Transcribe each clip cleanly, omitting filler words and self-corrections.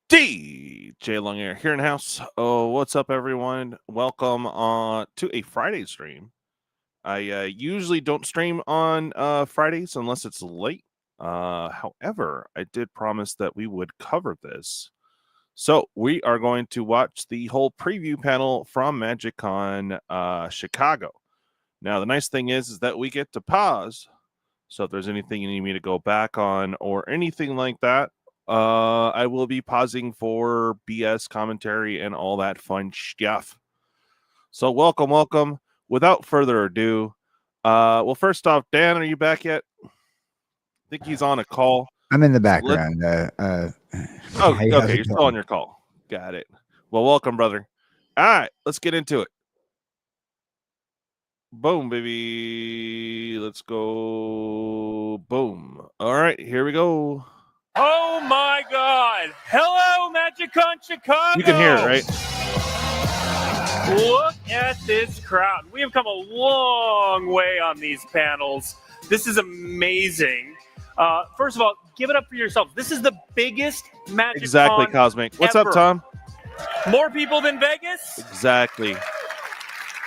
djlonghairorig here in house. Oh, what's up, everyone? Welcome to a Friday stream. I usually don't stream on Fridays unless it's late. However, I did promise that we would cover this. So we are going to watch the whole preview panel from Magiccon Chicago. Now, the nice thing is that we get to pause. So if there's anything you need me to go back on or anything like that, I will be pausing for BS commentary and all that fun stuff. So welcome. Without further ado, well, first off, Dan, are you back yet? I think he's on a call. I'm in the background. Okay, you're still on your call. Got it. Well, welcome, brother. All right, let's get into it. Boom, baby. Let's go. Boom. All right, here we go. Oh my God! Hello, Magiccon Chicago! You can hear it, right? Look at this crowd. We have come a long way on these panels. This is amazing. First of all, give it up for yourself. This is the biggest Magiccon Exactly, Cosmic. What's ever. up, Tom? More people than Vegas? Exactly.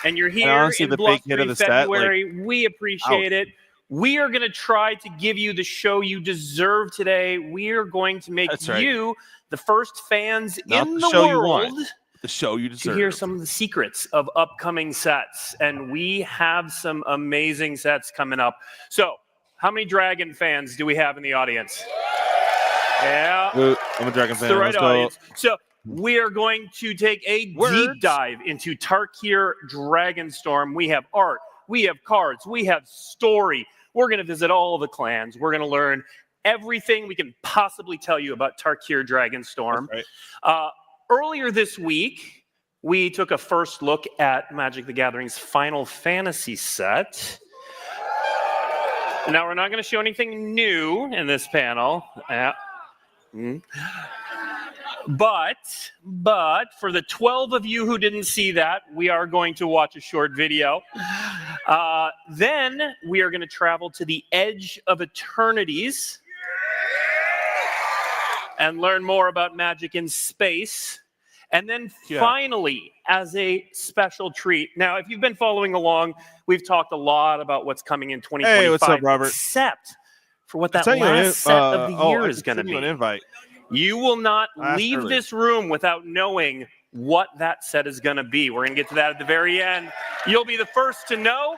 And you're here honestly, in the Bluff big hit of the February. stat, we appreciate it. We are going to try to give you the show you deserve today. We are going to make you the first fans in the world the show you deserve to hear some of the secrets of upcoming sets. And we have some amazing sets coming up. So how many Dragon fans do we have in the audience? Yeah. I'm a Dragon fan. The right audience. So we are going to take a deep dive into Tarkir Dragonstorm. We have art, we have cards, we have story. We're going to visit all of the clans. We're going to learn everything we can possibly tell you about Tarkir Dragonstorm. Right. Earlier this week, we took a first look at Magic the Gathering's Final Fantasy set. Now, we're not going to show anything new in this panel. But for the 12 of you who didn't see that, we are going to watch a short video. Then we are going to travel to the Edge of Eternaties and learn more about magic in space. And then finally, as a special treat. Now, if you've been following along, we've talked a lot about what's coming in 2025. Hey, what's up, Robert? Except for what that last set of the year is going to be. An invite. You will not leave this room without knowing what that set is going to be. We're going to get to that at the very end. You'll be the first to know.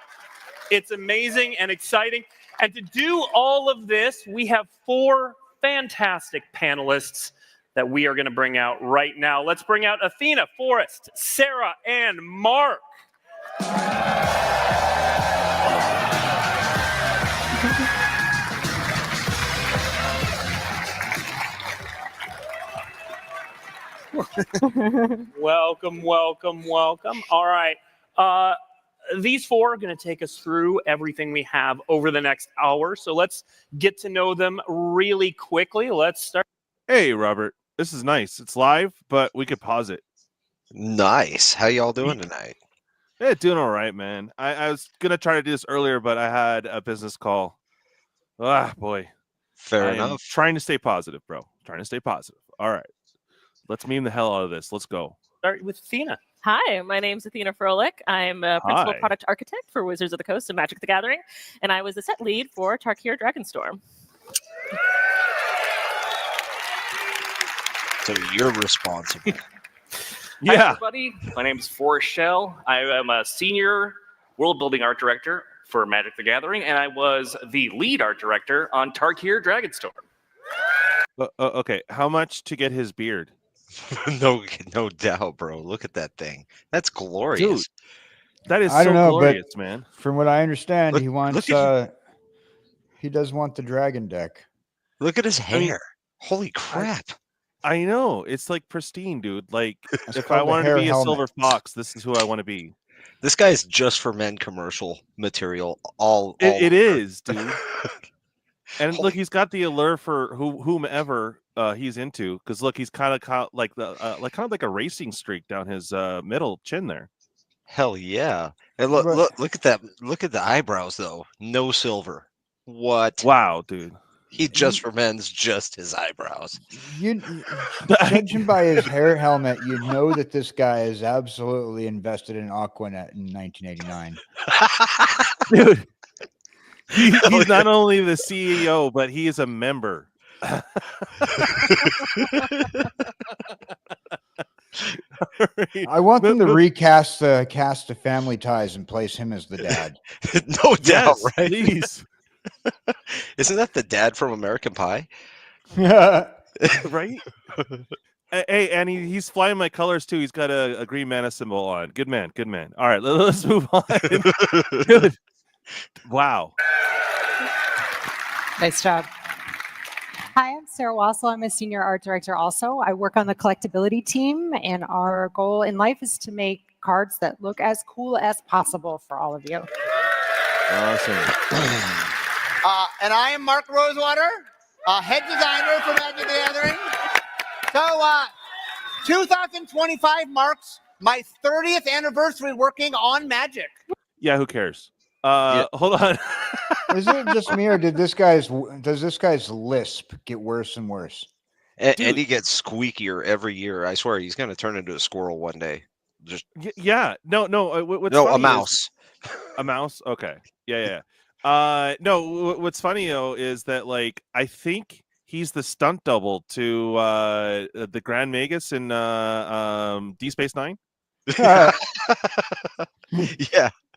It's amazing and exciting. And to do all of this, we have 4 fantastic panelists that we are going to bring out right now. Let's bring out Athena, Forrest, Sarah, and Mark. Welcome. All right. These 4 are going to take us through everything we have over the next hour. So let's get to know them really quickly. Let's start. Hey, Robert. This is nice. It's live, but we could pause it. Nice. How y'all doing tonight? Yeah, doing all right, man. I was going to try to do this earlier, but I had a business call. Boy. Fair enough. Trying to stay positive, bro. Trying to stay positive. All right. Let's meme the hell out of this. Let's go. Start with Athena. Hi, my name's Athena Froelich. I'm a principal product architect for Wizards of the Coast and Magic the Gathering, and I was the set lead for Tarkir Dragonstorm. So you're responsible. Hi, everybody. My name is Forrest Shell. I am a senior world building art director for Magic the Gathering, and I was the lead art director on Tarkir Dragonstorm. Okay, how much to get his beard? No doubt, bro. Look at that thing. That's glorious. Dude, that is I don't know, glorious, but man. From what I understand, he wants he does want the dragon deck. Look at his hair. Holy crap. I know. It's like pristine, dude. Like if I wanted to be a silver fox, this is who I want to be. This guy's just for men commercial material. It is, dude. And look, he's got the allure for whomever he's into. Because look, he's kind of like a racing streak down his middle chin there. Hell yeah! And look at that. Look at the eyebrows though. No silver. What? Wow, dude. He just recommends just his eyebrows. Judging by his hair helmet, you know that this guy is absolutely invested in Aquanet in 1989. Dude, he's not only the CEO, but he is a member. I want them to recast the cast of Family Ties and place him as the dad. No doubt, right? Please. Isn't that the dad from American Pie? Right? Hey, and he's flying my colors too. He's got a green mana symbol on. Good man, good man. All right, let's move on. Good. Wow. Nice job. Hi, I'm Sarah Wassel. I'm a senior art director also. I work on the collectability team, and our goal in life is to make cards that look as cool as possible for all of you. Awesome. And I am Mark Rosewater, head designer for Magic the Gathering. So 2025 marks my 30th anniversary working on Magic. Yeah, who cares? Hold on. Is it just me, or does this guy's lisp get worse and worse? And he gets squeakier every year. I swear, he's going to turn into a squirrel one day. Just yeah. No. What's no, funny a mouse. A mouse. Okay. Yeah. No. What's funny though is that like I think he's the stunt double to the Grand Magus in D Space Nine. Yeah.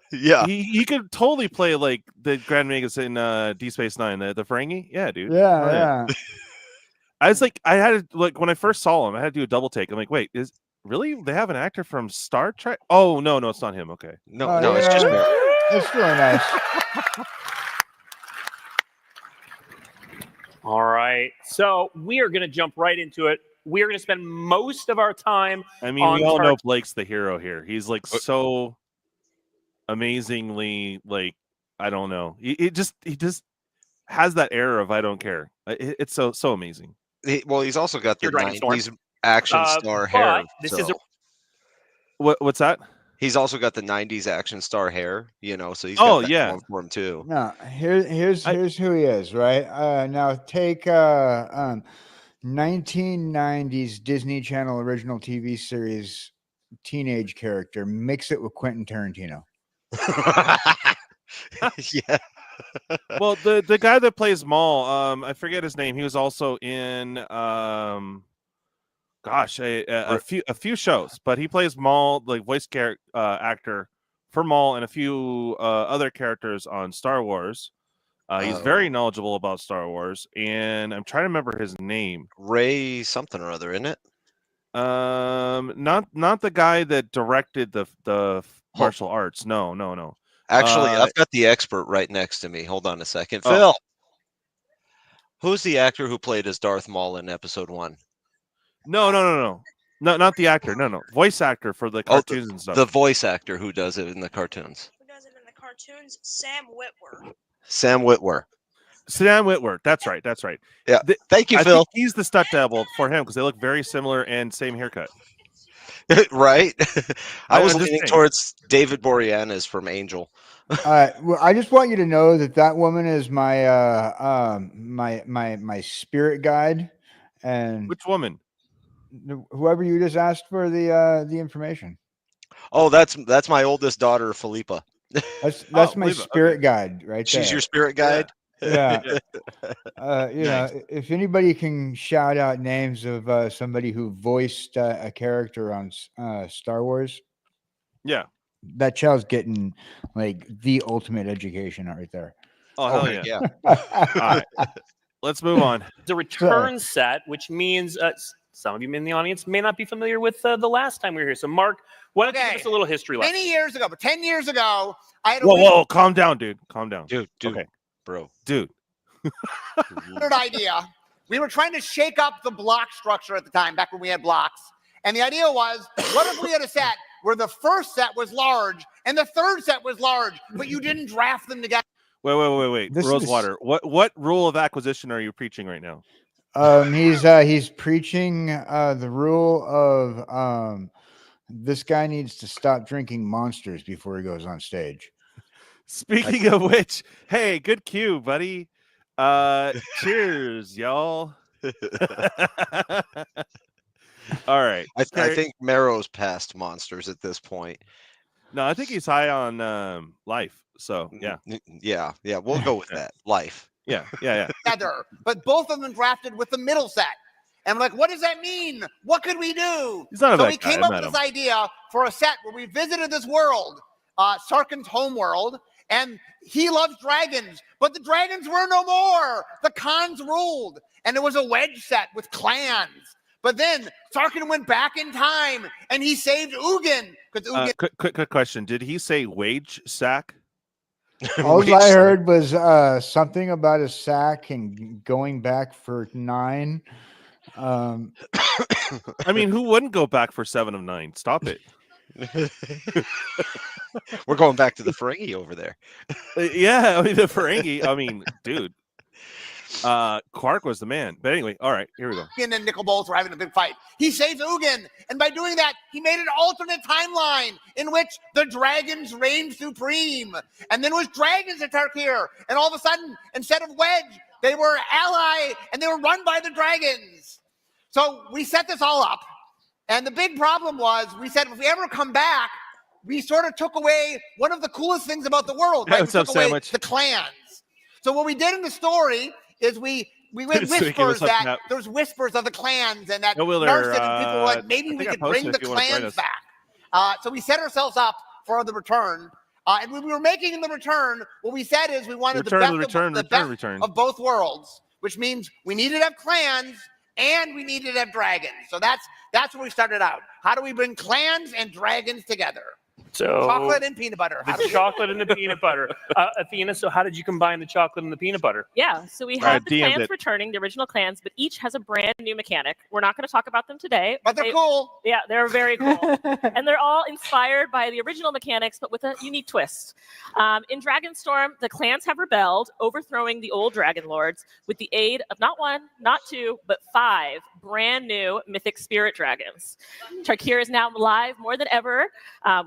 Yeah, he could totally play like the Grand Magus in D Space Nine, the Ferengi. Yeah, dude. Yeah. I was like, I had to, like when I first saw him, I had to do a double take. I'm like, wait, is really they have an actor from Star Trek? Oh no, it's not him. Okay, no, it's just me. It's really nice. All right, so we are going to jump right into it. We are going to spend most of our time. I mean, we all know Blake's the hero here. He's like so amazingly, like, I don't know. He just has that air of I don't care. It's so amazing. He's also got the Dragonstorm. 90s action star hair. What's that? He's also got the 90s action star hair, so he's got that going for him too. No, here's who he is, right? Now take 1990s Disney Channel original TV series teenage character, mix it with Quentin Tarantino. Yeah. Well, the guy that plays Maul, I forget his name. He was also in a few shows, but he plays Maul, like voice actor for Maul and a few other characters on Star Wars. He's very knowledgeable about Star Wars, and I'm trying to remember his name. Ray something or other, isn't it? Not the guy that directed the martial arts. No. Actually, I've got the expert right next to me. Hold on a second. Phil, who's the actor who played as Darth Maul in episode 1? No, not the actor. No. Voice actor for the cartoons and stuff. The voice actor who does it in the cartoons. Who does it in the cartoons? Sam Witwer. Sam Witwer. That's right. Yeah. Thank you, I Phil. think he's the stunt double for him because they look very similar and same haircut. Right. I was leaning towards David Boreanaz from Angel. Well, I just want you to know that woman is my my spirit guide. And which woman? Whoever you just asked for the information. Oh, that's my oldest daughter, Philippa. That's my spirit guide, right? She's your spirit guide. Yeah. Know, if anybody can shout out names of somebody who voiced a character on Star Wars, that child's getting like the ultimate education right there. Oh hell yeah! All right, let's move on. The return set, which means some of you in the audience may not be familiar with the last time we were here. So, Mark, why don't you give us a little history lesson? Many years ago, but 10 years ago, I had a whoa, calm down, dude. Calm down, dude. Okay. Bro, dude. idea. We were trying to shake up the block structure at the time, back when we had blocks. And the idea was, what if we had a set where the first set was large and the third set was large, but you didn't draft them together? Wait. Rosewater. What rule of acquisition are you preaching right now? He's preaching the rule of this guy needs to stop drinking Monsters before he goes on stage. Speaking of which, hey, good cue, buddy. Cheers, y'all. All right. I think Marrow's past monsters at this point. No, I think he's high on life. So yeah. Yeah. We'll go with that. Life. Yeah. Together, but both of them drafted with the middle set. And I'm like, what does that mean? What could we do? So we came up with this idea for a set where we visited this world, Sarkin's home world, and he loves dragons, but the dragons were no more. The Khans ruled, and it was a wedge set with clans. But then Sarkin went back in time, and he saved Ugin. Quick question. Did he say wage sack? All I heard was something about a sack and going back for 9. I mean, who wouldn't go back for 7 of 9? Stop it. We're going back to the Ferengi over there. Yeah, I mean, the Ferengi. I mean, dude. Quark was the man. But anyway, all right, here we go. Ugin and Nicol Bolas were having a big fight. He saved Ugin, and by doing that, he made an alternate timeline in which the dragons reigned supreme. And then it was dragons at Tarkir, and all of a sudden, instead of wedge, they were ally, and they were run by the dragons. So we set this all up, and the big problem was we said if we ever come back, we sort of took away one of the coolest things about the world. Right? What's up, Sandwich? The clans. So what we did in the story is we went whispers that there's whispers of the clans and that Narset and people were like, maybe we could bring the clans back. So we set ourselves up for the return. And when we were making the return, what we said is we wanted the best of both worlds, which means we needed to have clans and we needed to have dragons. So that's where we started out. How do we bring clans and dragons together? So chocolate and peanut butter. The chocolate and the peanut butter. Athena, so how did you combine the chocolate and the peanut butter? Yeah, so we have the clans returning, the original clans, but each has a brand new mechanic. We're not going to talk about them today. But they're cool. Yeah, they're very cool. And they're all inspired by the original mechanics, but with a unique twist. In Dragonstorm, the clans have rebelled, overthrowing the old Dragon Lords with the aid of not 1, not 2, but 5 brand new mythic spirit dragons. Tarkir is now alive more than ever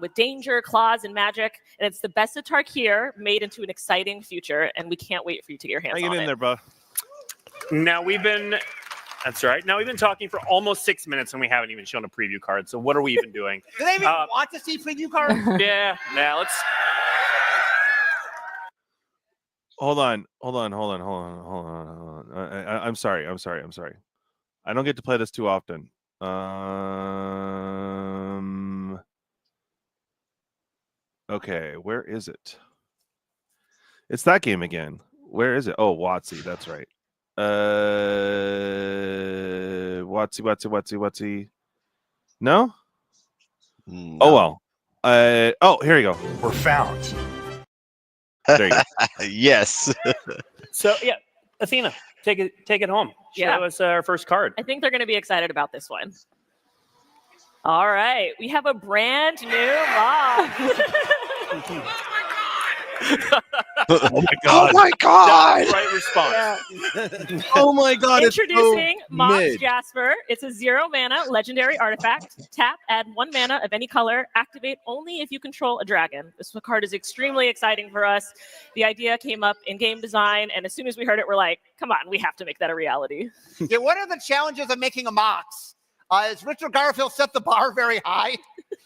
with danger, claws, and magic, and it's the best of Tarkir made into an exciting future, and we can't wait for you to get your hands on it. Hang it in there, bro. That's right. Now we've been talking for almost 6 minutes, and we haven't even shown a preview card, so what are we even doing? Do they even want to see preview cards? Yeah, let's... Hold on. I'm sorry. I don't get to play this too often. Okay, where is it? It's that game again. Where is it? Oh, WotC. That's right. WotC. No? Oh well. Here you go. We're found. There you go. Yes. So yeah, Athena, take it home. Show us our first card. I think they're going to be excited about this one. All right, we have a brand new mob. Oh my god! Oh my god! That's right response. Yeah. Oh my god! Introducing Mox Jasper. It's a 0 mana legendary artifact. Tap, add 1 mana of any color. Activate only if you control a dragon. This card is extremely exciting for us. The idea came up in game design, and as soon as we heard it, we're like, "Come on, we have to make that a reality." Yeah, what are the challenges of making a Mox? As Richard Garfield set the bar very high.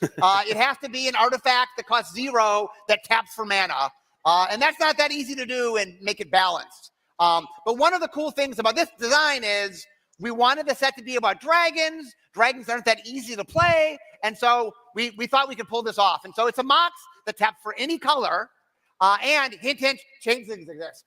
It has to be an artifact that costs 0 that taps for mana. And that's not that easy to do and make it balanced. But one of the cool things about this design is we wanted the set to be about dragons. Dragons aren't that easy to play. And so we thought we could pull this off. And so it's a Mox that taps for any color. And hint, change things like this.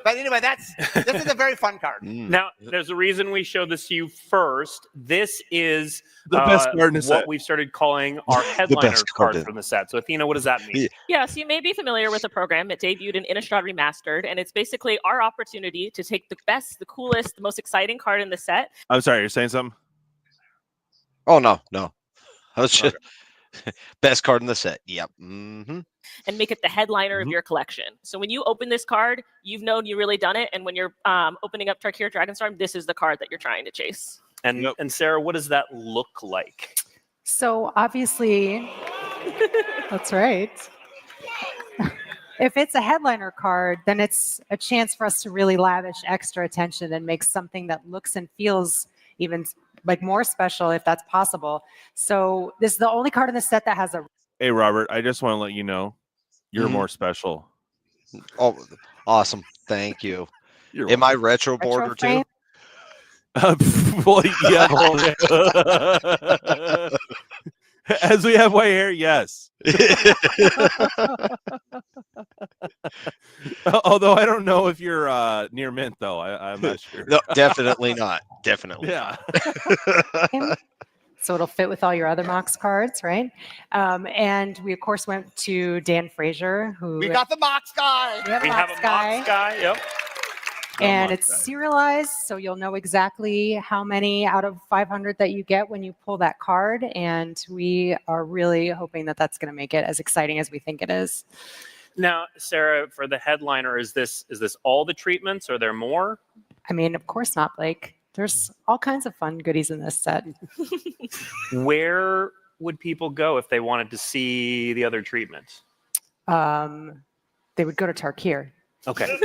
But anyway, this is a very fun card. Now, there's a reason we showed this to you first. This is the best card in the set. What we've started calling our headliner card from the set. So, Athena, what does that mean? Yeah, so you may be familiar with the program. It debuted in Innistrad Remastered, and it's basically our opportunity to take the best, the coolest, the most exciting card in the set. I'm sorry, you're saying something? Oh, no. I was just... Best card in the set. Yep. Mm-hmm. And make it the headliner of your collection. So when you open this card, you've known you really done it. And when you're opening up Tarkir Dragonstorm, this is the card that you're trying to chase. And Sarah, what does that look like? So obviously, that's right. If it's a headliner card, then it's a chance for us to really lavish extra attention and make something that looks and feels even like more special if that's possible. So this is the only card in the set that has a... Hey, Robert, I just want to let you know you're more special. Oh, awesome. Thank you. You're Am I retro border too? Well, yeah. As we have white hair, yes. Although I don't know if you're near mint, though. I'm not sure. No, definitely not. Definitely. Yeah. So it'll fit with all your other Mox cards, right? And we, of course, went to Dan Frazier, who... We got the Mox guy. We have a Mox guy. Yep. And it's serialized, so you'll know exactly how many out of 500 that you get when you pull that card. And we are really hoping that that's going to make it as exciting as we think it is. Now, Sarah, for the headliner, is this all the treatments? Are there more? I mean, of course not, Blake. There's all kinds of fun goodies in this set. Where would people go if they wanted to see the other treatments? They would go to Tarkir. Okay.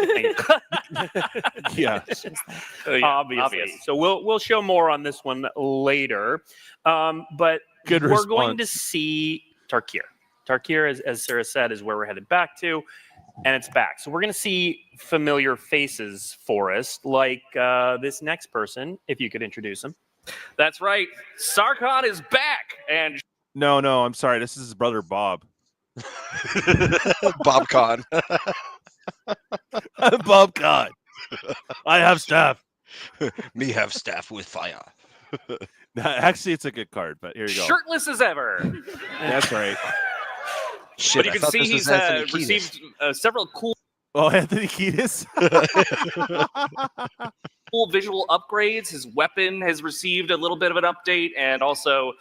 Yeah. Obviously. So we'll show more on this one later. But Good we're response. going to see Tarkir. Tarkir, as Sarah said, is where we're headed back to, and it's back. So we're going to see familiar faces for us, like this next person, if you could introduce him. That's right. SolarGod is back. And No, I'm sorry. This is his brother, Bob. Bob Con. Bob God. I have staff. Me have staff with fire. Actually, it's a good card, but here you go. shirtless as ever. That's right. Shit, But you I can thought see this was he's Anthony Kiedis. received several cool Oh, Anthony Kiedis. visual upgrades. His weapon has received a little bit of an update, and also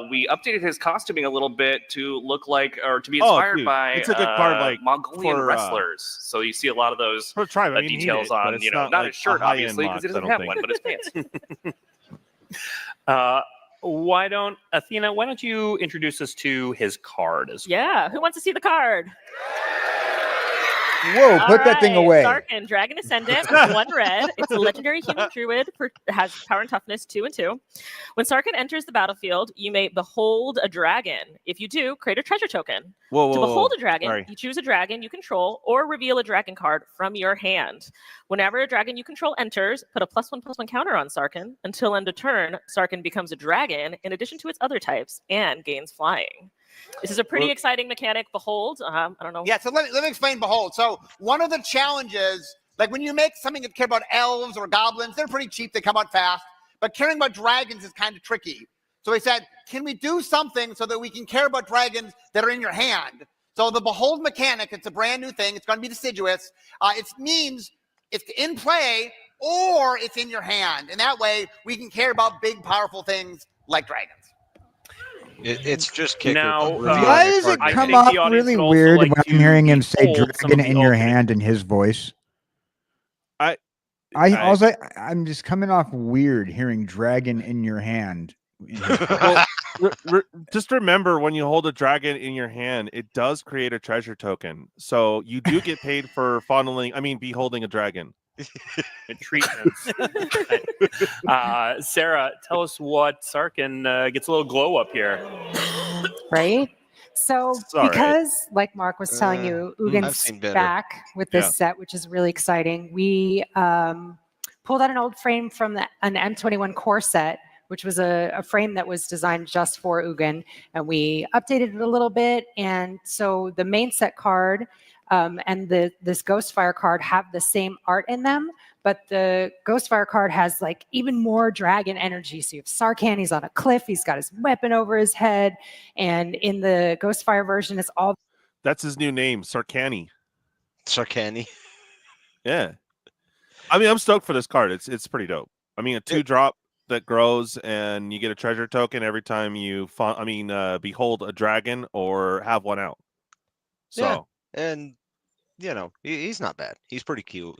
we updated his costuming a little bit to look like, or to be inspired by it's a good card, like, Mongolian for, wrestlers. So you see a lot of those For tribe, I mean, he details did, but on, it's not like his shirt, a high-end obviously, because he Mox, doesn't I have don't one, think. but his pants. Athena, why don't you introduce us to his card as well? Yeah, who wants to see the card? Whoa, put that thing away. Sarkin, Dragon Ascendant, 1 red. It's a legendary human druid, has power and toughness 2 and 2. When Sarkin enters the battlefield, you may behold a dragon. If you do, create a treasure token. To behold a dragon, you choose a dragon you control or reveal a dragon card from your hand. Whenever a dragon you control enters, put a +1/+1 counter on Sarkin. Until end of turn, Sarkin becomes a dragon in addition to its other types and gains flying. This is a pretty exciting mechanic. Behold, I don't know. Yeah, so let me explain Behold. So one of the challenges, like when you make something that care about elves or goblins, they're pretty cheap. They come out fast. But caring about dragons is kind of tricky. So we said, can we do something so that we can care about dragons that are in your hand? So the Behold mechanic, it's a brand new thing. It's going to be deciduous. It means it's in play or it's in your hand. And that way we can care about big, powerful things like dragons. It's just kicker. Now, Why does it come off really weird when I'm hearing him say dragon in your hand in his voice? I'm just coming off weird hearing dragon in your hand. Just remember, when you hold a dragon in your hand, it does create a treasure token. So you do get paid for beholding a dragon. Treatments. Sarah, tell us what Sarkin gets a little glow up here. Right? So because, like Mark was telling you, Ugin's back with this set, which is really exciting, we pulled out an old frame from an M21 core set, which was a frame that was designed just for Ugin, and we updated it a little bit. And so the main set card and this Ghostfire card have the same art in them, but the Ghostfire card has like even more dragon energy. So you have Sarkhan, he's on a cliff, he's got his weapon over his head, and in the Ghostfire version, it's all... That's his new name, Sarkani. Sarkani. Yeah. I mean, I'm stoked for this card. It's pretty dope. I mean, a 2-drop that grows, and you get a treasure token every time you behold a dragon or have one out. So. Yeah. And, he's not bad. He's pretty cute.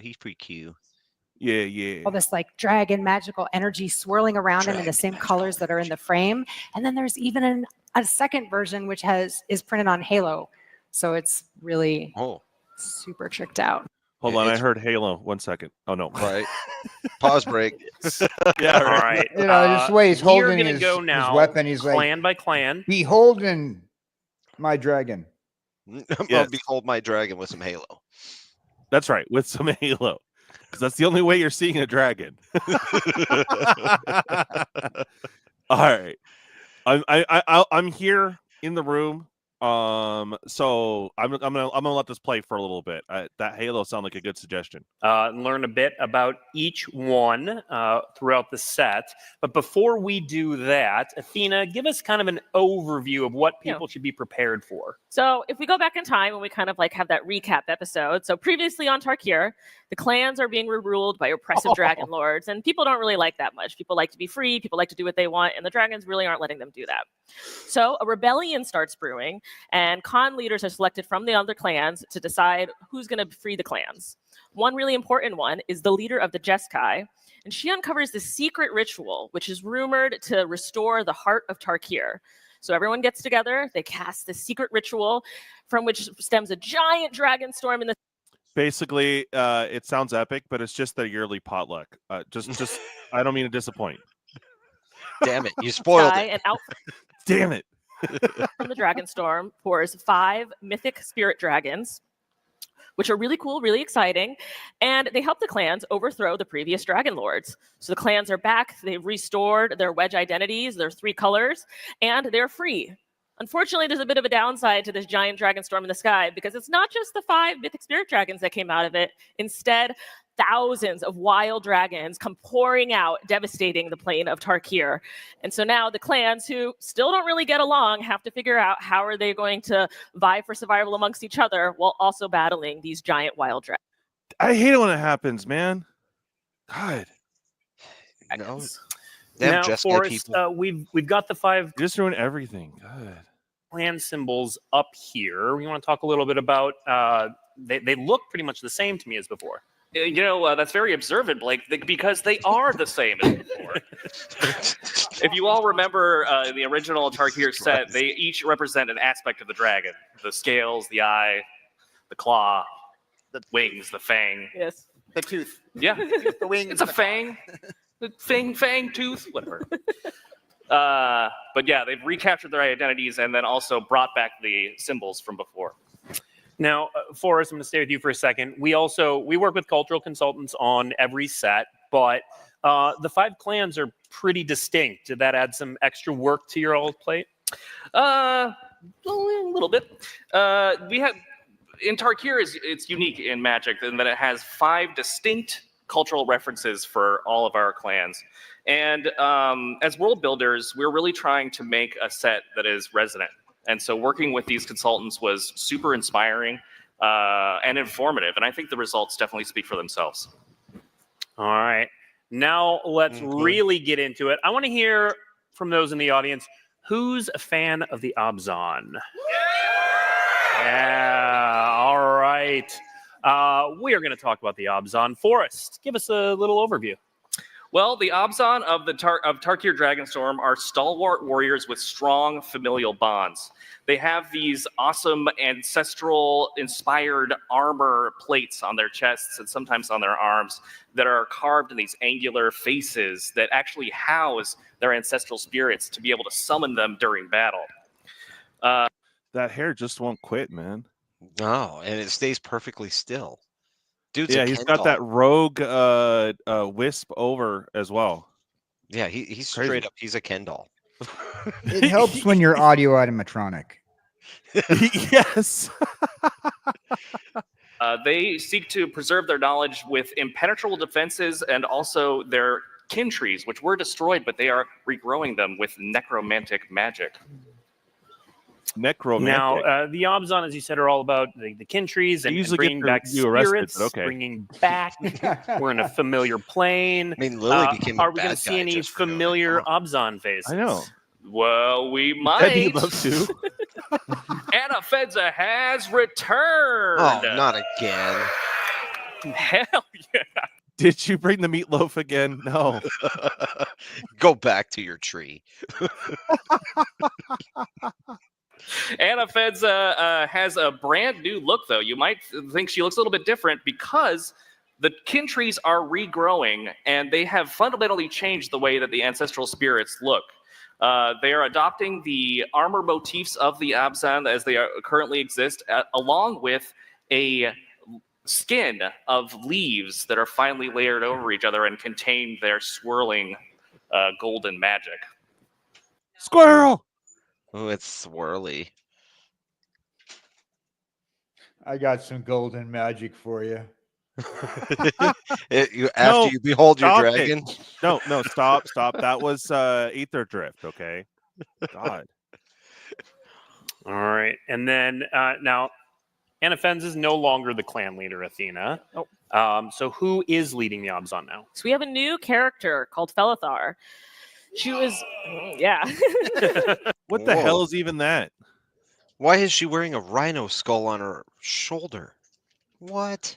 Yeah. All this like dragon magical energy swirling around him in the same colors that are in the frame. And then there's even a second version which is printed on Halo. So it's really super tricked out. Hold on, I heard Halo. 1 second. Oh no. Right. Pause break. Yeah. All right. You know, just the way he's holding gonna his, go now, his weapon. He's clan by clan. Beholding my dragon. Yes. Behold my dragon with some Halo. That's right, with some Halo. Because that's the only way you're seeing a dragon. All right. I'm here in the room. So I'm gonna let this play for a little bit. That Halo sound like a good suggestion. Learn a bit about each one throughout the set. But before we do that, Athena, give us kind of an overview of what people should be prepared for. So if we go back in time and we kind of like have that recap episode. So previously on Tarkir, the clans are being ruled by oppressive dragon lords, and people don't really like that much. People like to be free, people like to do what they want, and the dragons really aren't letting them do that. So a rebellion starts brewing, and con leaders are selected from the other clans to decide who's going to free the clans. One really important one is the leader of the Jeskai, and she uncovers the secret ritual, which is rumored to restore the heart of Tarkir. So everyone gets together, they cast the secret ritual from which stems a giant Dragonstorm in the... Basically, it sounds epic, but it's just the yearly potluck. Just I don't mean to disappoint. Damn it, you spoiled it. And out Damn it. from the Dragonstorm pours 5 mythic spirit dragons, which are really cool, really exciting, and they help the clans overthrow the previous dragon lords. So the clans are back, they've restored their wedge identities, their 3 colors, and they're free. Unfortunately, there's a bit of a downside to this giant Dragonstorm in the sky, because it's not just the 5 mythic spirit dragons that came out of it. Instead, thousands of wild dragons come pouring out, devastating the plain of Tarkir. And so now the clans, who still don't really get along, have to figure out how are they going to vie for survival amongst each other while also battling these giant wild dragons. I hate it when it happens, man. God. No. Now, Forrest, we've got the 5 just ruin everything. God. Clan symbols up here. We want to talk a little bit about. They look pretty much the same to me as before. You know, that's very observant, Blake, because they are the same as before. If you all remember the original Tarkir set, they each represent an aspect of the dragon: the scales, the eye, the claw, the wings, the fang. Yes. The tooth. Yeah. The wings. It's a fang. The fang tooth, whatever. But yeah, they've recaptured their identities and then also brought back the symbols from before. Now, Forrest, I'm going to stay with you for a second. We work with cultural consultants on every set, but the 5 clans are pretty distinct. Did that add some extra work to your old plate? A little bit. We have in Tarkir it's unique in Magic in that it has 5 distinct cultural references for all of our clans. And as world builders, we're really trying to make a set that is resonant. And so working with these consultants was super inspiring and informative. And I think the results definitely speak for themselves. All right. Now let's really get into it. I want to hear from those in the audience, who's a fan of the Abzan? Yeah, all right. We are going to talk about the Abzan. Forrest, give us a little overview. Well, the Abzan of Tarkir Dragonstorm are stalwart warriors with strong familial bonds. They have these awesome ancestral-inspired armor plates on their chests and sometimes on their arms that are carved in these angular faces that actually house their ancestral spirits to be able to summon them during battle. That hair just won't quit, man. No, and it stays perfectly still. Dude's he's got that rogue wisp over as well. Yeah, he's straight up. He's a Ken doll. It helps when you're audio animatronic. Yes. They seek to preserve their knowledge with impenetrable defenses and also their kin trees, which were destroyed, but they are regrowing them with necromantic magic. Necromantic. Now, the Abzan, as you said, are all about the kin trees and bringing back spirits, bringing back. We're in a familiar plane. I mean, Lily became Are we going to see any familiar Abzan faces? I know. Well, we might. He'd love to. Anna Fedza has returned. Oh, not again. Hell yeah. Did you bring the meatloaf again? No. Go back to your tree. Anna Fedza has a brand new look, though. You might think she looks a little bit different because the kin trees are regrowing, and they have fundamentally changed the way that the ancestral spirits look. They are adopting the armor motifs of the Abzan as they currently exist, along with a skin of leaves that are finely layered over each other and contain their swirling golden magic. Squirrel! Oh, it's swirly. I got some golden magic for you. After you behold your dragon. No, stop. That was Aether Drift, okay? God. All right. And then now, Anna Fenz is no longer the clan leader, Athena. Oh. So who is leading the Abzan now? So we have a new character called Felithar. She was, yeah. What the hell is even that? Why is she wearing a rhino skull on her shoulder? What?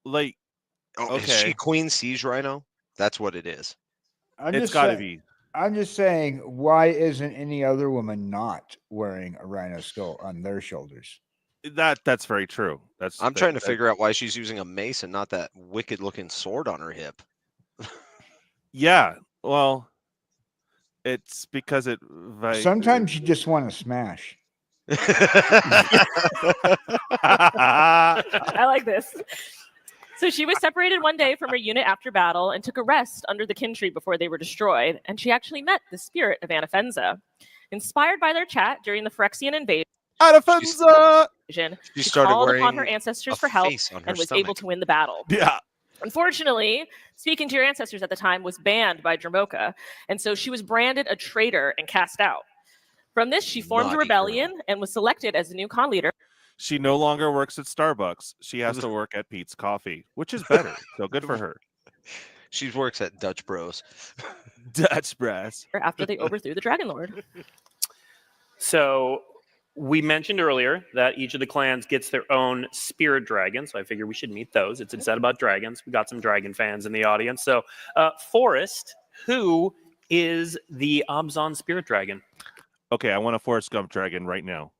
Like, Is she Queen Siege Rhino? That's what it is. It's got to be. I'm just saying, why isn't any other woman not wearing a rhino skull on their shoulders? That's very true. I'm trying to figure out why she's using a mace and not that wicked-looking sword on her hip. Yeah, well, it's because it. Sometimes you just want to smash. I like this. So she was separated one day from her unit after battle and took a rest under the kin tree before they were destroyed, and she actually met the spirit of Anna Fenza. Inspired by their chat during the Phyrexian invasion, she called upon her ancestors for help and was able to win the battle. Yeah. Unfortunately, speaking to your ancestors at the time was banned by Dramoka, and so she was branded a traitor and cast out. From this, she formed a rebellion and was selected as the new con leader. She no longer works at Starbucks. She has to work at Pete's Coffee, which is better. So good for her. She works at Dutch Bros. Dutch Bros. After they overthrew the Dragon Lord. So we mentioned earlier that each of the clans gets their own spirit dragon. So I figure we should meet those. It's instead about dragons. We got some dragon fans in the audience. So Forrest, who is the Abzan spirit dragon? Okay, I want a Forrest Gump dragon right now.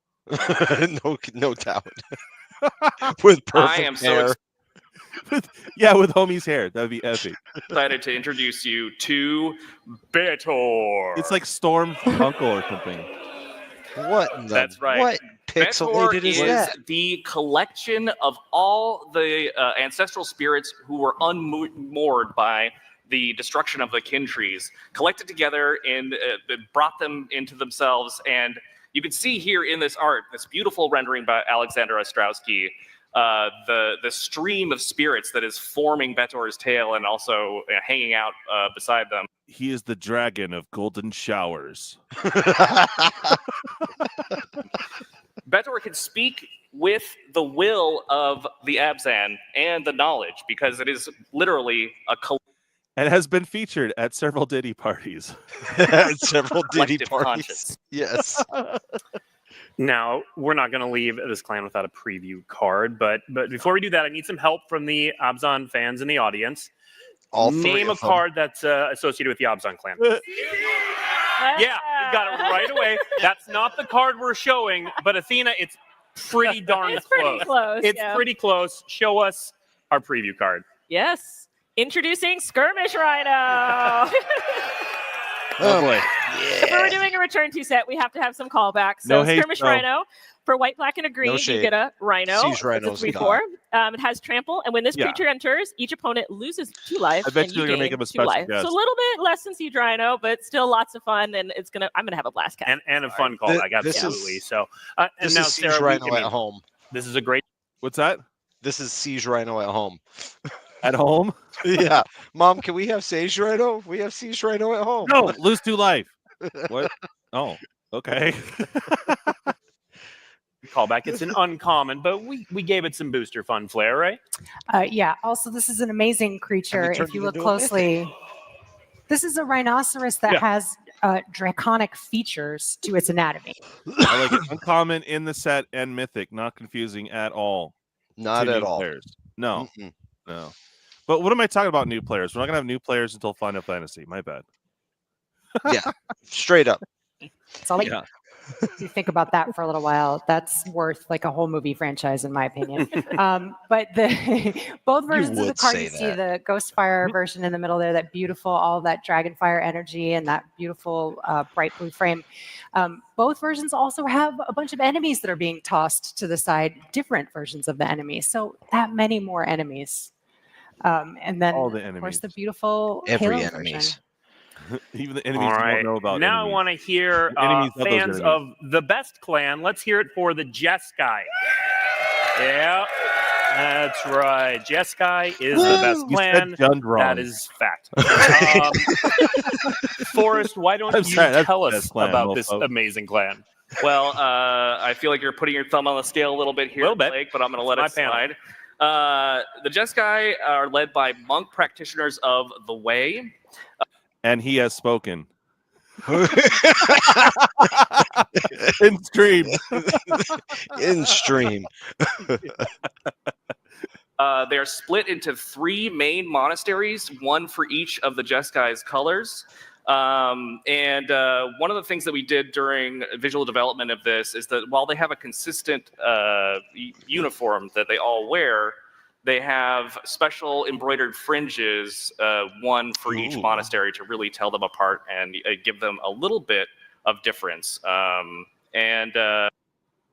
no doubt. With perfect I am hair. so with homie's hair. That'd be epic. excited to introduce you to Betor. It's like Storm's uncle or something. What? That's right. What pixelated Betor is is that? the collection of all the ancestral spirits who were unmoored by the destruction of the kin trees, collected together and brought them into themselves. And you can see here in this art, this beautiful rendering by Alexander Ostrowski, the stream of spirits that is forming Betor's tail and also hanging out beside them. He is the dragon of golden showers. Betor can speak with the will of the Abzan and the knowledge, because it is literally a and has been featured at several Diddy parties. Several Diddy collective parties. conscience. Yes. Now, we're not going to leave this clan without a preview card, but before we do that, I need some help from the Abzan fans in the audience. All Name a card that's associated with the Abzan clan. Yeah, you got it right away. That's not the card we're showing, but Athena, it's pretty darn It's pretty close. It's yeah. pretty close. Show us our preview card. Yes. Introducing Skirmish Rhino. Oh boy. If we're doing a return to set, we have to have some callbacks. So Skirmish Rhino, for white, black, and a green, you get a Rhino. Siege Rhinos it's a 3/4. It has trample, and when this creature enters, each opponent loses 2 life. I bet and you're gonna make him a 2 special life. guest. So a little bit less than Siege Rhino, but still lots of fun, and I'm gonna have a blast cast. And a fun callback, absolutely. So and this now is Siege Sarah, Rhino at home. This is a great. What's that? This is Siege Rhino at home. At home? Yeah. Mom, can we have Siege Rhino? We have Siege Rhino at home. No, lose 2 life. What? Oh, okay. Callback. It's an uncommon, but we gave it some booster fun flair, right? Yeah. Also, this is an amazing creature. If you look closely, this is a rhinoceros that has draconic features to its anatomy. I like it. Uncommon in the set and mythic, not confusing at all. Not at all. Players. No. No. But what am I talking about? New players. We're not gonna have new players until Final Fantasy. My bad. Yeah, straight up. That's all. If you think about that for a little while, that's worth like a whole movie franchise, in my opinion. But both versions of the card, you see the Ghostfire version in the middle there, that beautiful, all that Dragonfire energy and that beautiful bright blue frame. Both versions also have a bunch of enemies that are being tossed to the side, different versions of the enemies. So that many more enemies. And then, all the of enemies. course, the beautiful Every Halo enemies. version. Even the enemies All you right. don't know about. Now enemies. I want to hear Enemies of those fans enemies. of the best clan. Let's hear it for the Jeskai. Yeah, that's right. Jeskai is the best You said clan. Jund wrong. That is fact. Forrest, why don't you tell us about this amazing clan? Well, I feel like you're putting your thumb on the scale a little bit here, Blake, but I'm going to let it slide. The Jeskai are led by monk practitioners of the Way. And he has spoken. In stream. In stream. They are split into 3 main monasteries, one for each of the Jeskai's colors. And one of the things that we did during visual development of this is that while they have a consistent uniform that they all wear, they have special embroidered fringes, one for each monastery, to really tell them apart and give them a little bit of difference.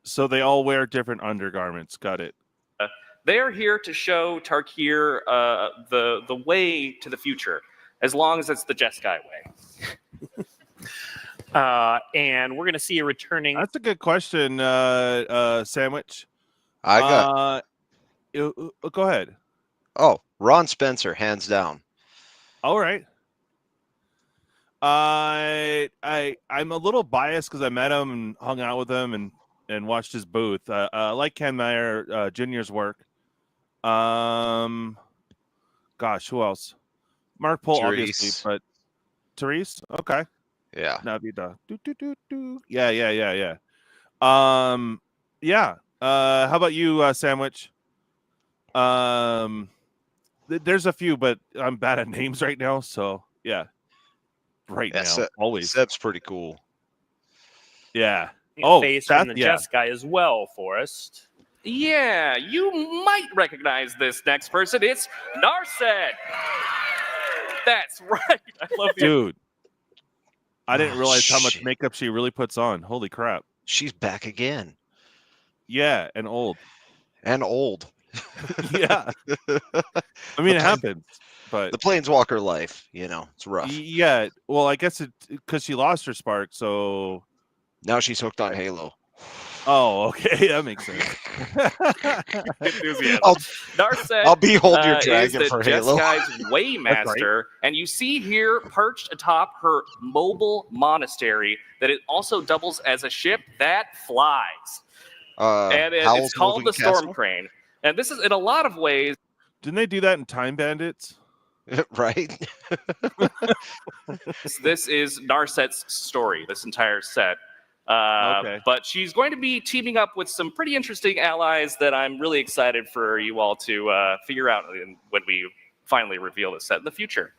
So they all wear different undergarments. Got it. They are here to show Tarkir the way to the future, as long as it's the Jeskai way. And we're going to see a returning. That's a good question, Sandwich. I got. Go ahead. Oh, Ron Spencer, hands down. All right. I'm a little biased because I met him and hung out with him and watched his booth. I like Ken Meyer Jr.'s work. Gosh, who else? Mark Pohl, obviously, but Therese. Okay. Yeah. Navida. Yeah. Yeah. How about you, Sandwich? There's a few, but I'm bad at names right now, so yeah. Now, always. Seb's pretty cool. Yeah. Face from the Jeskai as well, Forrest. Yeah, you might recognize this next person. It's Narset. That's right. I love you. Dude. I didn't realize how much makeup she really puts on. Holy crap. She's back again. Yeah, and old. And old. Yeah. I mean, it happens. But the Planeswalker life, it's rough. Yeah. Well, I guess it because she lost her spark, so now she's hooked on Halo. Oh, okay. That makes sense. Narset, behold your dragon for Halo. Jeskai's Waymaster, and you see here perched atop her mobile monastery that it also doubles as a ship that flies. And it's called the Storm Crane. And this is, in a lot of ways... Didn't they do that in Time Bandits? Right. This is Narset's story, this entire set. Okay. But she's going to be teaming up with some pretty interesting allies that I'm really excited for you all to figure out when we finally reveal this set in the future.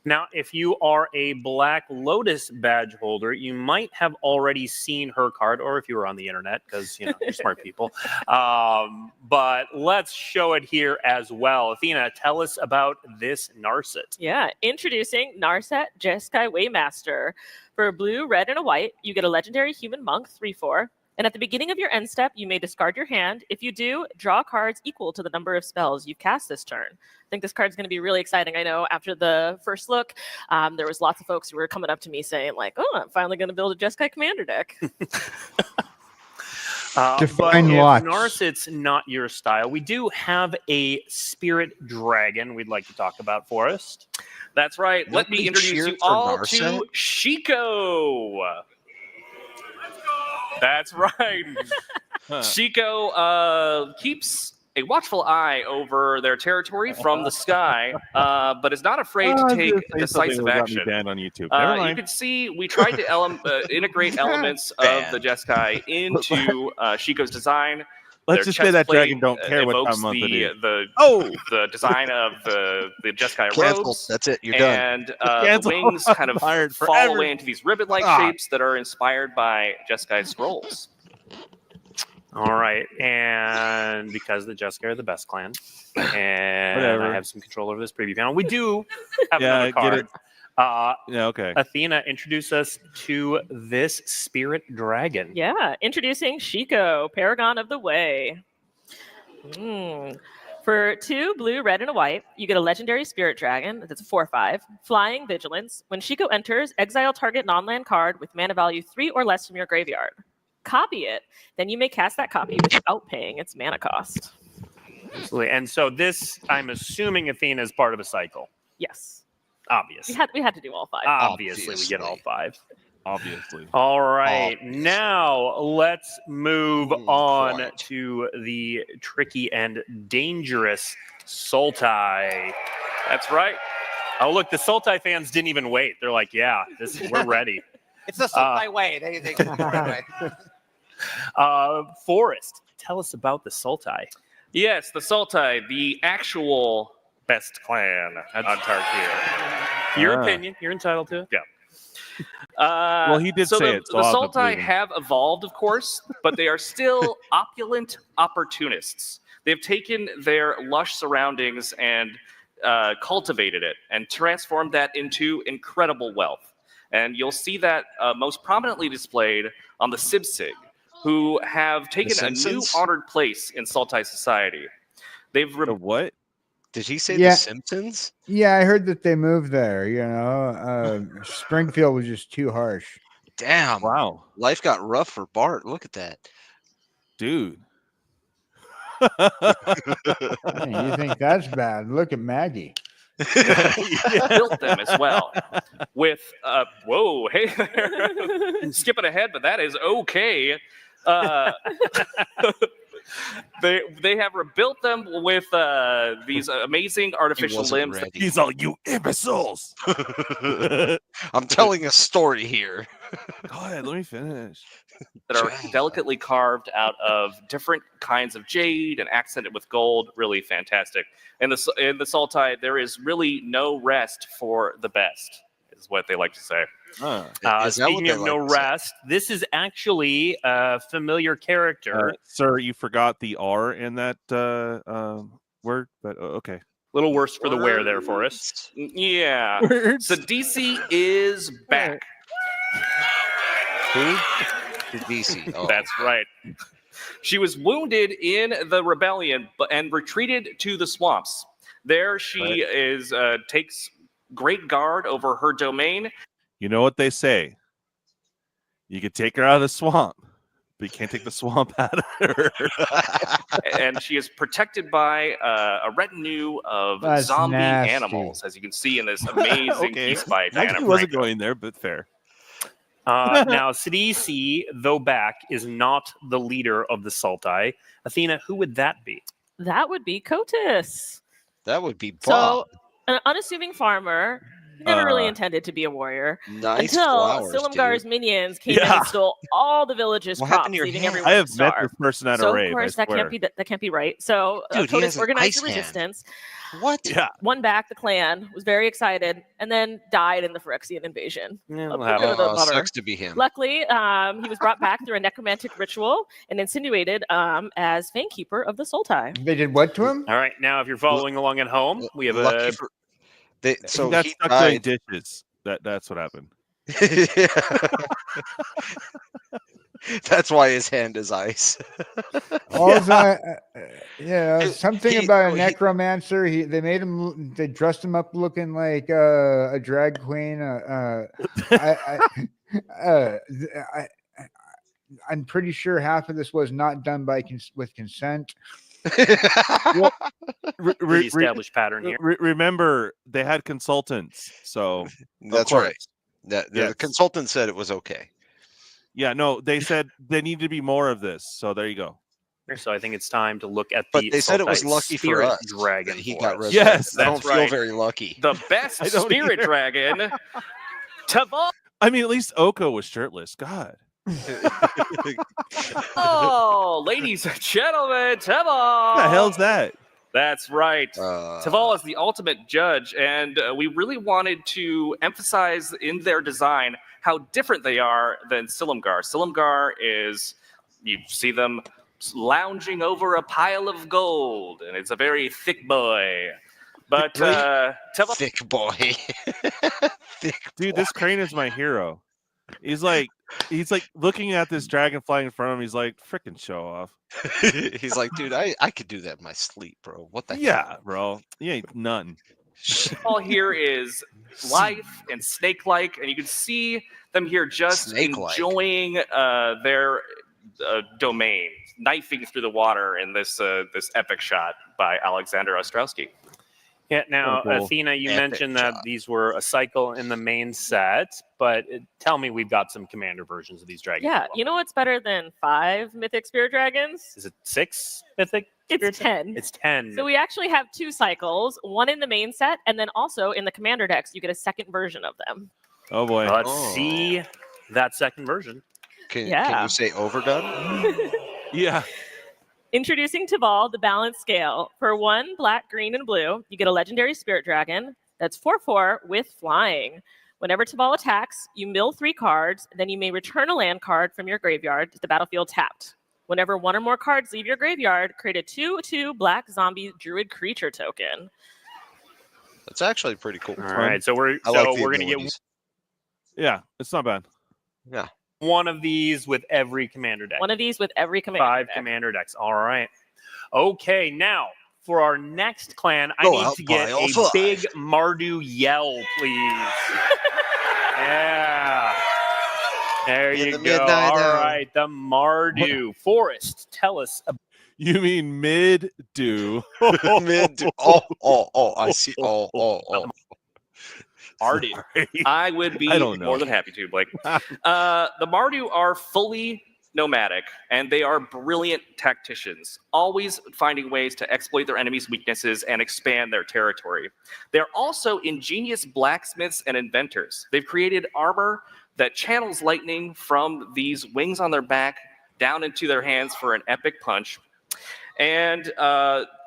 Now, if you are a Black Lotus badge holder, you might have already seen her card, or if you were on the internet, because you're smart people. But let's show it here as well. Athena, tell us about this Narset. Yeah, introducing Narset Jeskai Waymaster. For a blue, red, and a white, you get a legendary human monk, 3/4. And at the beginning of your end step, you may discard your hand. If you do, draw cards equal to the number of spells you've cast this turn. I think this card's going to be really exciting. I know after the first look, there was lots of folks who were coming up to me saying, like, oh, I'm finally going to build a Jeskai commander deck. But if Narset's not your style, we do have a spirit dragon we'd like to talk about, Forrest. That's right. Let me introduce you all to Shiko. That's right. Shiko keeps a watchful eye over their territory from the sky, but is not afraid to take decisive action. On YouTube. You can see we tried to integrate elements of the Jeskai into Shiko's design. Let's Their just say chest that plate dragon don't care what time evokes of month it is. the design of the Jeskai Cancel. robes. That's it. You're done. And the Cancel. wings kind of Fired fall forever. away into these ribbon-like shapes that are inspired by Jeskai scrolls. All right, and because the Jeskai are the best clan, and Whatever. I have some control over this preview panel, we do have Yeah, another get card. it. Yeah, okay. Athena, introduce us to this spirit dragon. Yeah, introducing Shiko, Paragon of the Way. For 2 blue, red, and a white, you get a legendary spirit dragon. That's a 4/5. Flying Vigilance. When Shiko enters, exile target non-land card with mana value 3 or less from your graveyard. Copy it. Then you may cast that copy without paying its mana cost. Absolutely. And so this, I'm assuming Athena is part of a cycle. Yes. Obvious. We had to do all 5. Obviously, we get all 5. Obviously. All right. Obviously. Now let's move on to the tricky and dangerous Sultai. That's right. Oh, look, the Sultai fans didn't even wait. They're like, yeah, we're ready. It's the Sultai way. Anything is the right way. Forrest, tell us about the Sultai. Yes, the Sultai, the actual best clan on Tarkir. Your opinion, you're entitled to it. Yeah. Well, he did say it, so The I'll have to Sultai believe him. have evolved, of course, but they are still opulent opportunists. They've taken their lush surroundings and cultivated it and transformed that into incredible wealth. And you'll see that most prominently displayed on the Sibsig, who have taken a new Simpsons? honored place in Sultai society. They've The what? Did he say Yeah. The Simpsons? Yeah, I heard that they moved there. You know, Springfield was just too harsh. Damn. Wow. Life got rough for Bart. Look at that. Dude. Hey, you think that's bad? Look at Maggie. built them as well with whoa, hey there. Skipping ahead, but that is okay. They have rebuilt them with these amazing artificial wasn't limbs. ready. He's all, you imbeciles. I'm telling a story here. Go ahead, let me finish. That are delicately carved out of different kinds of jade and accented with gold. Really fantastic. In the Sultai, there is really no rest for the best, is what they like to say. Is that what Speaking they of no like to say? rest, this is actually a familiar character. Sir, you forgot the R in that word, but okay. Little worse for the wear there for us. Yeah. Words. So DC is back. Who? The DC. Oh. That's right. She was wounded in the rebellion and retreated to the swamps. There she is takes great guard over her domain. You know what they say? You can take her out of the swamp, but you can't take the swamp out of her. And she is protected by a retenue of That's zombie nasty. animals, as you can see in this amazing Okay. piece by I Diana actually wasn't Franco. going there, but fair. Now, Sidisi, though back, is not the leader of the Sultai. Athena, who would that be? That would be Kotis. That would be Bob. So, an unassuming farmer, never really intended to be a warrior, Nice until flowers, Silumgar's dude. minions came in Yeah. and stole all the village's What happened crops, to your leaving hand? everyone I have to met starve. this person at So a rave. of course I that can't be right. So Dude, he has Kotis an organized ice the hand. resistance, What? Yeah. won back the clan, was very excited, and then died in the Phyrexian invasion. Yeah, A we'll bit have of a Oh, bummer. sucks to be him. Luckily, he was brought back through a necromantic ritual and insinuated as Fanekeeper of the Sultai. They did what to him? All right, now if you're following along at home, we have Lucky a for, So so he got he stuck doing died. dishes. That's what happened. That's why his hand is ice. Something He- about a he- necromancer. They made him. They dressed him up looking like a drag queen. I'm pretty sure half of this was not done with consent. pretty established pattern here. Remember, they had consultants, so That's course. right. The Yes. consultant said it was okay. yeah, no, they said there need to be more of this. So there you go. So I think it's time to look at But the they said it was Sultai lucky for Spirit us dragon. that he for got us. resurrected. Yes, I don't that's feel right. very lucky. The best I don't spirit either. dragon, Tavon. I mean, at least Oko was shirtless. God. Oh, ladies and gentlemen, Teval. What the hell's that? That's right. Teval is the ultimate judge, and we really wanted to emphasize in their design how different they are than Silumgar. Silumgar is, you see them lounging over a pile of gold, and it's a very thick boy. But Teval, thick boy. Dude, this crane is my hero. He's like looking at this dragonfly in front of him. He's like, freaking show off. He's like, dude, I could do that in my sleep, bro. What the Yeah, hell? bro. You ain't none. all here is life and snake-like, and you can see them here just Snake-like. enjoying their domain, knifing through the water in this epic shot by Alexander Ostrowski. Yeah, now, cool. Athena, you Epic mentioned that job. these were a cycle in the main set, but tell me we've got some commander versions of these dragons. Yeah, as well. you know what's better than 5 mythic spirit dragons? Is it 6 mythic? It's 10. It's 10. So we actually have 2 cycles, one in the main set, and then also in the commander decks, you get a second version of them. Oh boy. Let's see that second version. Can Yeah. you say overdone? Yeah. Introducing Teval, the balance scale. For 1 black, green, and blue, you get a legendary spirit dragon that's 4/4 with flying. Whenever Teval attacks, you mill 3 cards, then you may return a land card from your graveyard to the battlefield tapped. Whenever 1 or more cards leave your graveyard, create a 2/2 black zombie druid creature token. That's actually pretty cool. All right, so we're I like the going to get abilities. Yeah, it's not bad. Yeah. one of these with every commander deck. One of these with every commander 5 deck. commander decks. All right. Okay, now for our next clan, I Go need out, to get pile a 5. big Mardu yell, please. Yeah. There In you the go. midnight All hour. right, the Mardu. Forrest, tell us about You mean mid-do. Mid. Oh, I see. Oh. Mardu. I would be I don't know. more than happy to, Blake. The Mardu are fully nomadic, and they are brilliant tacticians, always finding ways to exploit their enemies' weaknesses and expand their territory. They're also ingenious blacksmiths and inventors. They've created armor that channels lightning from these wings on their back down into their hands for an epic punch. And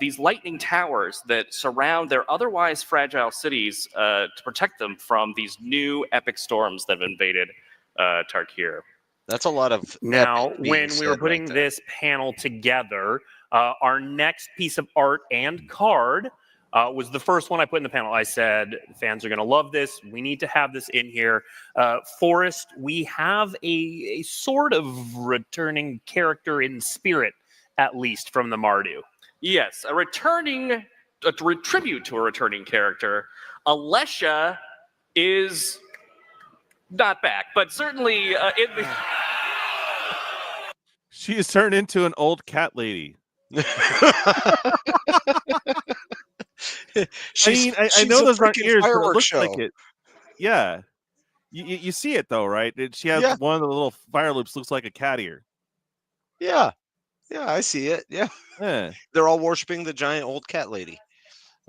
these lightning towers that surround their otherwise fragile cities to protect them from these new epic storms that have invaded Tarkir. That's a lot of. Now, epic being when we were said putting right there. this panel together, our next piece of art and card was the first one I put in the panel. I said, fans are going to love this. We need to have this in here. Forrest, we have a sort of returning character in spirit, at least from the Mardu. Yes, a tribute to a returning character. Alesha is not back, but certainly in the... She is turned into an old cat lady. I know those aren't ears, but it looks like it. Yeah. You see it, though, right? She has one of the little fire loops looks like a cat ear. Yeah, I see it. Yeah. They're all worshiping the giant old cat lady.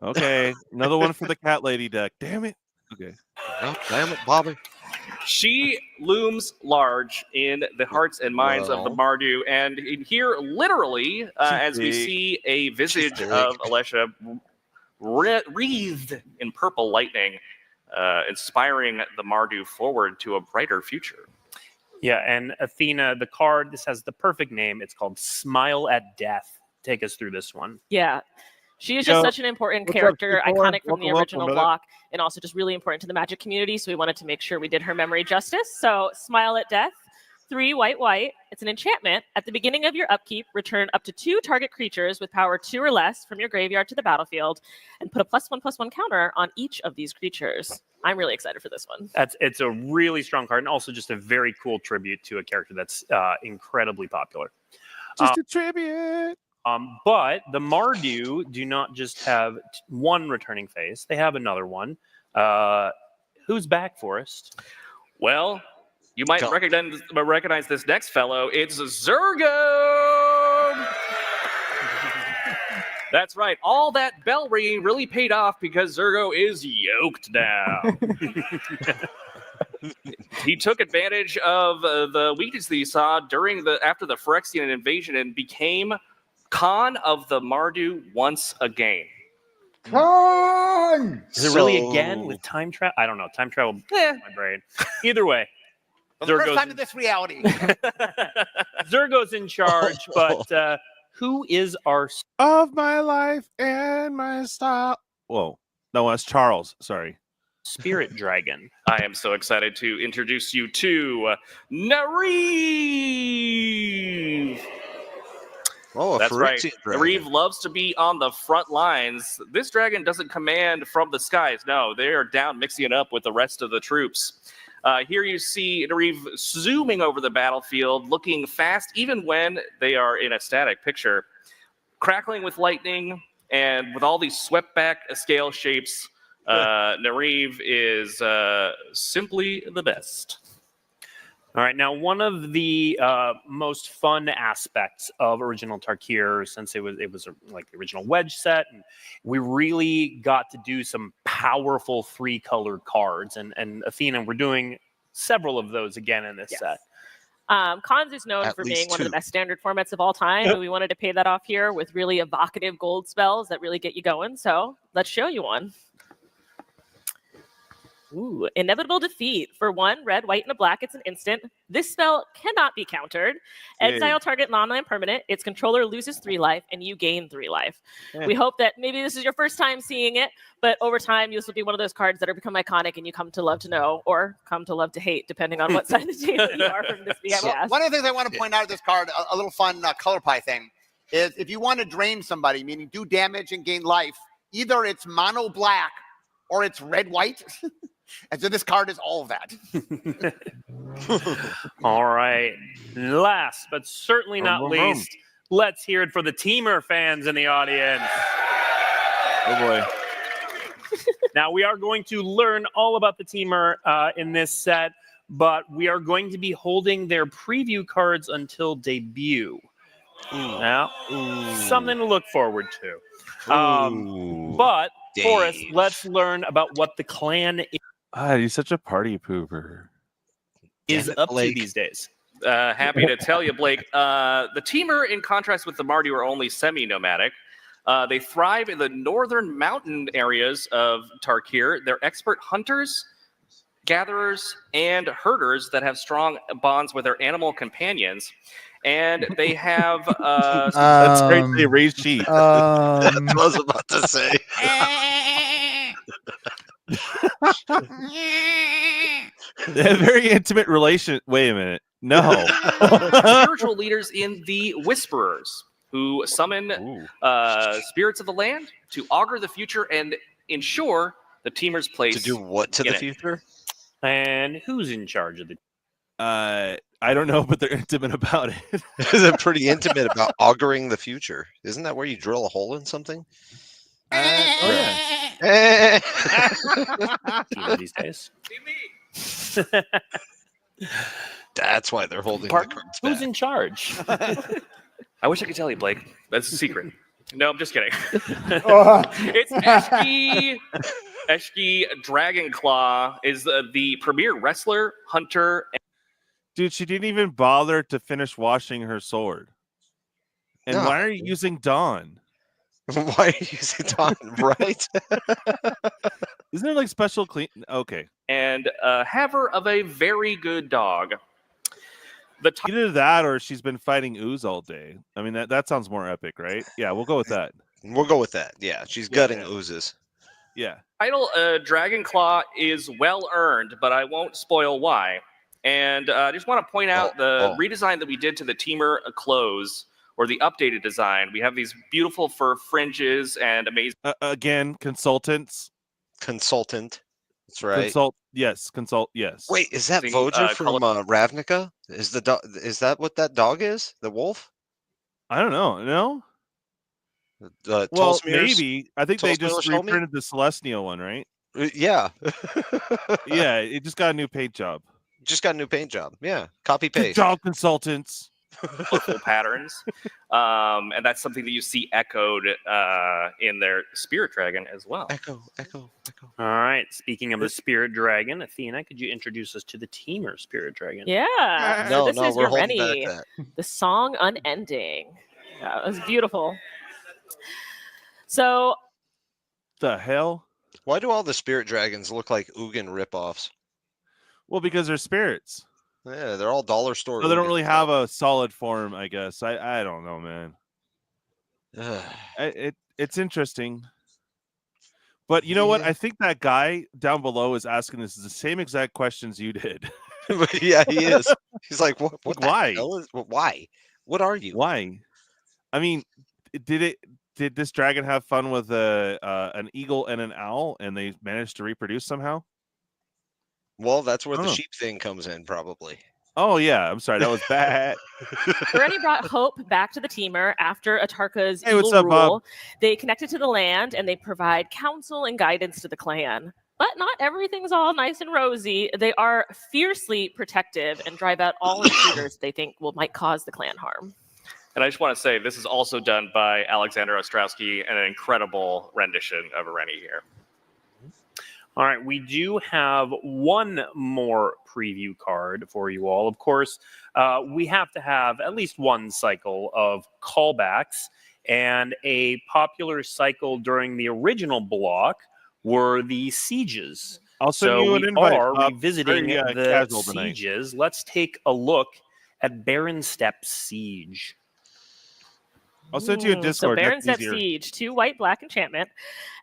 Okay, another one for the cat lady deck. Damn it. Okay. Oh, damn it, Bobby. She looms large in the hearts and minds of the Mardu, and in here, literally, as we see a visage of Alesha wreathed in purple lightning, inspiring the Mardu forward to a brighter future. Yeah, and Athena, the card, this has the perfect name. It's called Smile at Death. Take us through this one. Yeah. She is just such an important character, iconic from the original block, and also just really important to the Magic community. So we wanted to make sure we did her memory justice. So Smile at Death, 3 white. It's an enchantment. At the beginning of your upkeep, return up to 2 target creatures with power 2 or less from your graveyard to the battlefield, and put a +1/+1 counter on each of these creatures. I'm really excited for this one. It's a really strong card, and also just a very cool tribute to a character that's incredibly popular. Just a tribute. But the Mardu do not just have one returning face; they have another one. Who's back, Forrest? Well, you might recognize this next fellow. It's Zurgo. That's right. All that bell ringing really paid off because Zurgo is yoked now. He took advantage of the weakness that he saw after the Phyrexian invasion and became Khan of the Mardu once again. Khan! Is it really again with time travel? I don't know. Time travel. My brain. Either way. For the first time in this reality. Zergo's in charge, but who is our of my life and my style? Whoa. No, that's Charles. Sorry. spirit dragon? I am so excited to introduce you to Nareev. Oh, that's right. Nareev loves to be on the front lines. This dragon doesn't command from the skies. No, they are down mixing it up with the rest of the troops. Here you see Nareev zooming over the battlefield, looking fast even when they are in a static picture. Crackling with lightning and with all these swept back scale shapes, Nareev is simply the best. All right, now one of the most fun aspects of original Tarkir, since it was like the original Wedge set, and we really got to do some powerful 3-colored cards. And Athena, we're doing several of those again in this set. Khans is known for being one of the best standard formats of all time, and we wanted to pay that off here with really evocative gold spells that really get you going. So let's show you one. Ooh, Inevitable Defeat. For 1 red, white, and a black, it's an instant. This spell cannot be countered. Exile target non-land permanent. Its controller loses 3 life, and you gain 3 life. We hope that maybe this is your first time seeing it, but over time, this will be one of those cards that have become iconic, and you come to love to know, or come to love to hate, depending on what side of the team you are from this BS. So one of the things I want to point out of this card, a little fun color pie thing, is if you want to drain somebody, meaning do damage and gain life, either it's mono black or it's red white. And so this card is all of that. All right. Last but certainly not least, let's hear it for the Teamer fans in the audience. Oh boy. Now we are going to learn all about the Teamer in this set, but we are going to be holding their preview cards until debut. Now, something to look forward to. But Forrest, let's learn about what the clan You're such a party pooper. is up to these days. Happy to tell you, Blake. The Teamer, in contrast with the Mardu, are only semi-nomadic. They thrive in the northern mountain areas of Tarkir. They're expert hunters, gatherers, and herders that have strong bonds with their animal companions. And they have... that's great. They raise sheep. That's what I was about to say. They have very intimate relation. Wait a minute. No. Spiritual leaders in the Whisperers, who summon spirits of the land to augur the future and ensure the Teamer's place. To do what to the future? And who's in charge of the... I don't know, but they're intimate about it. They're pretty intimate about auguring the future. Isn't that where you drill a hole in something? These days. That's why they're holding the cards back. Who's in charge? I wish I could tell you, Blake. That's a secret. No, I'm just kidding. It's Eshki. Eshki Dragonclaw is the premier wrestler, hunter. Dude, she didn't even bother to finish washing her sword. And why are you using Dawn? Why are you using Dawn, right? Isn't there like special clean? Okay. And haver of a very good dog. Either that or she's been fighting ooze all day. I mean, that sounds more epic, right? Yeah, we'll go with that. We'll go with that. Yeah, she's gutting oozes. Yeah. Title Dragonclaw is well earned, but I won't spoil why. And I just want to point out the redesign that we did to the Teamer clothes, or the updated design. We have these beautiful fur fringes and amazing... again, consultants. Consultant. That's right. Yes. Wait, is that Voger from Ravnica? Is that what that dog is? The wolf? I don't know. No? Well, maybe. I think they just reprinted the Celestial one, right? Yeah. Yeah, it just got a new paint job. Just got a new paint job. Yeah. Copy paste. Good job, consultants. colorful patterns. And that's something that you see echoed in their Spirit Dragon as well. Echo. All right. Speaking of the Spirit Dragon, Athena, could you introduce us to the Teamer Spirit Dragon? Yeah. No, so this is we're your holding back Rennie, that. the song Unending. Yeah, it was beautiful. So The hell? Why do all the Spirit Dragons look like Ugin ripoffs? Well, because they're spirits. Yeah, they're all dollar store. So they don't Ugins. really have a solid form, I guess. I don't know, man. It's interesting. But you know what? I think that guy down below is asking us the same exact questions you did. Yeah, he is. He's like, what why? Why? What are you? Why? I mean, did this dragon have fun with an eagle and an owl, and they managed to reproduce somehow? Well, that's where the sheep thing comes in, probably. Oh yeah, I'm sorry, that was bad. Rennie brought hope back to the Teamer after Atarka's Hey, what's evil up, Bob? rule. They connected to the land and they provide counsel and guidance to the clan. But not everything's all nice and rosy. They are fiercely protective and drive out all intruders they think might cause the clan harm. And I just want to say, this is also done by Alexander Ostrowski, and an incredible rendition of a Rennie here. All right, we do have one more preview card for you all. Of course, we have to have at least one cycle of callbacks, and a popular cycle during the original block were the sieges. I'll send so you an we invite. are Bob. revisiting Very, the casual tonight. sieges. Let's take a look at Baron Step Siege. I'll send you a Discord. So Baron That's Step easier. Siege, 2 white, black enchantment.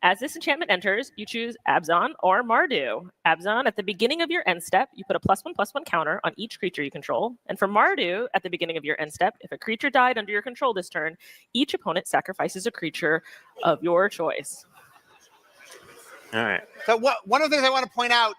As this enchantment enters, you choose Abzan or Mardu. Abzan, at the beginning of your end step, you put a +1/+1 counter on each creature you control. And for Mardu, at the beginning of your end step, if a creature died under your control this turn, each opponent sacrifices a creature of your choice. All right. So one of the things I want to point out,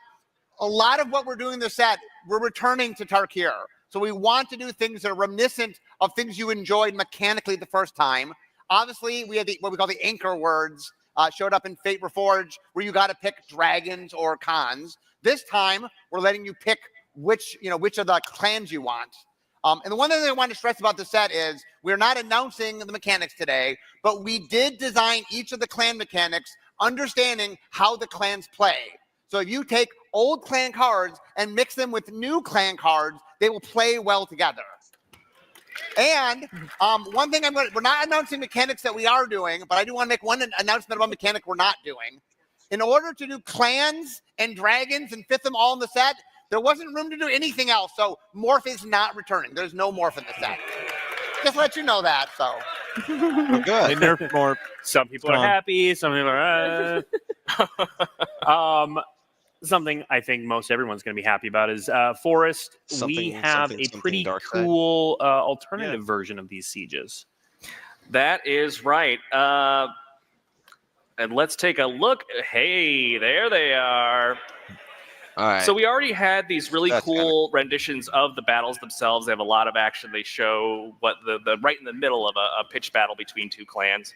a lot of what we're doing in the set, we're returning to Tarkir. So we want to do things that are reminiscent of things you enjoyed mechanically the first time. Obviously, we had what we call the anchor words showed up in Fate Reforged, where you got to pick dragons or cons. This time, we're letting you pick which of the clans you want. And the one thing I want to stress about the set is we're not announcing the mechanics today, but we did design each of the clan mechanics, understanding how the clans play. So if you take old clan cards and mix them with new clan cards, they will play well together. And one thing we're not announcing mechanics that we are doing, but I do want to make one announcement about mechanic we're not doing. In order to do clans and dragons and fit them all in the set, there wasn't room to do anything else. So Morph is not returning. There's no Morph in the set. Just let you know that. So We're good. They nerfed Morph. Some people are happy, some people are something I think most everyone's going to be happy about is Forest. We have a pretty cool alternative version of these sieges. That is right. And let's take a look. Hey, there they are. All right. So we already had these really cool renditions of the battles themselves. They have a lot of action. They show what the right in the middle of a pitched battle between two clans.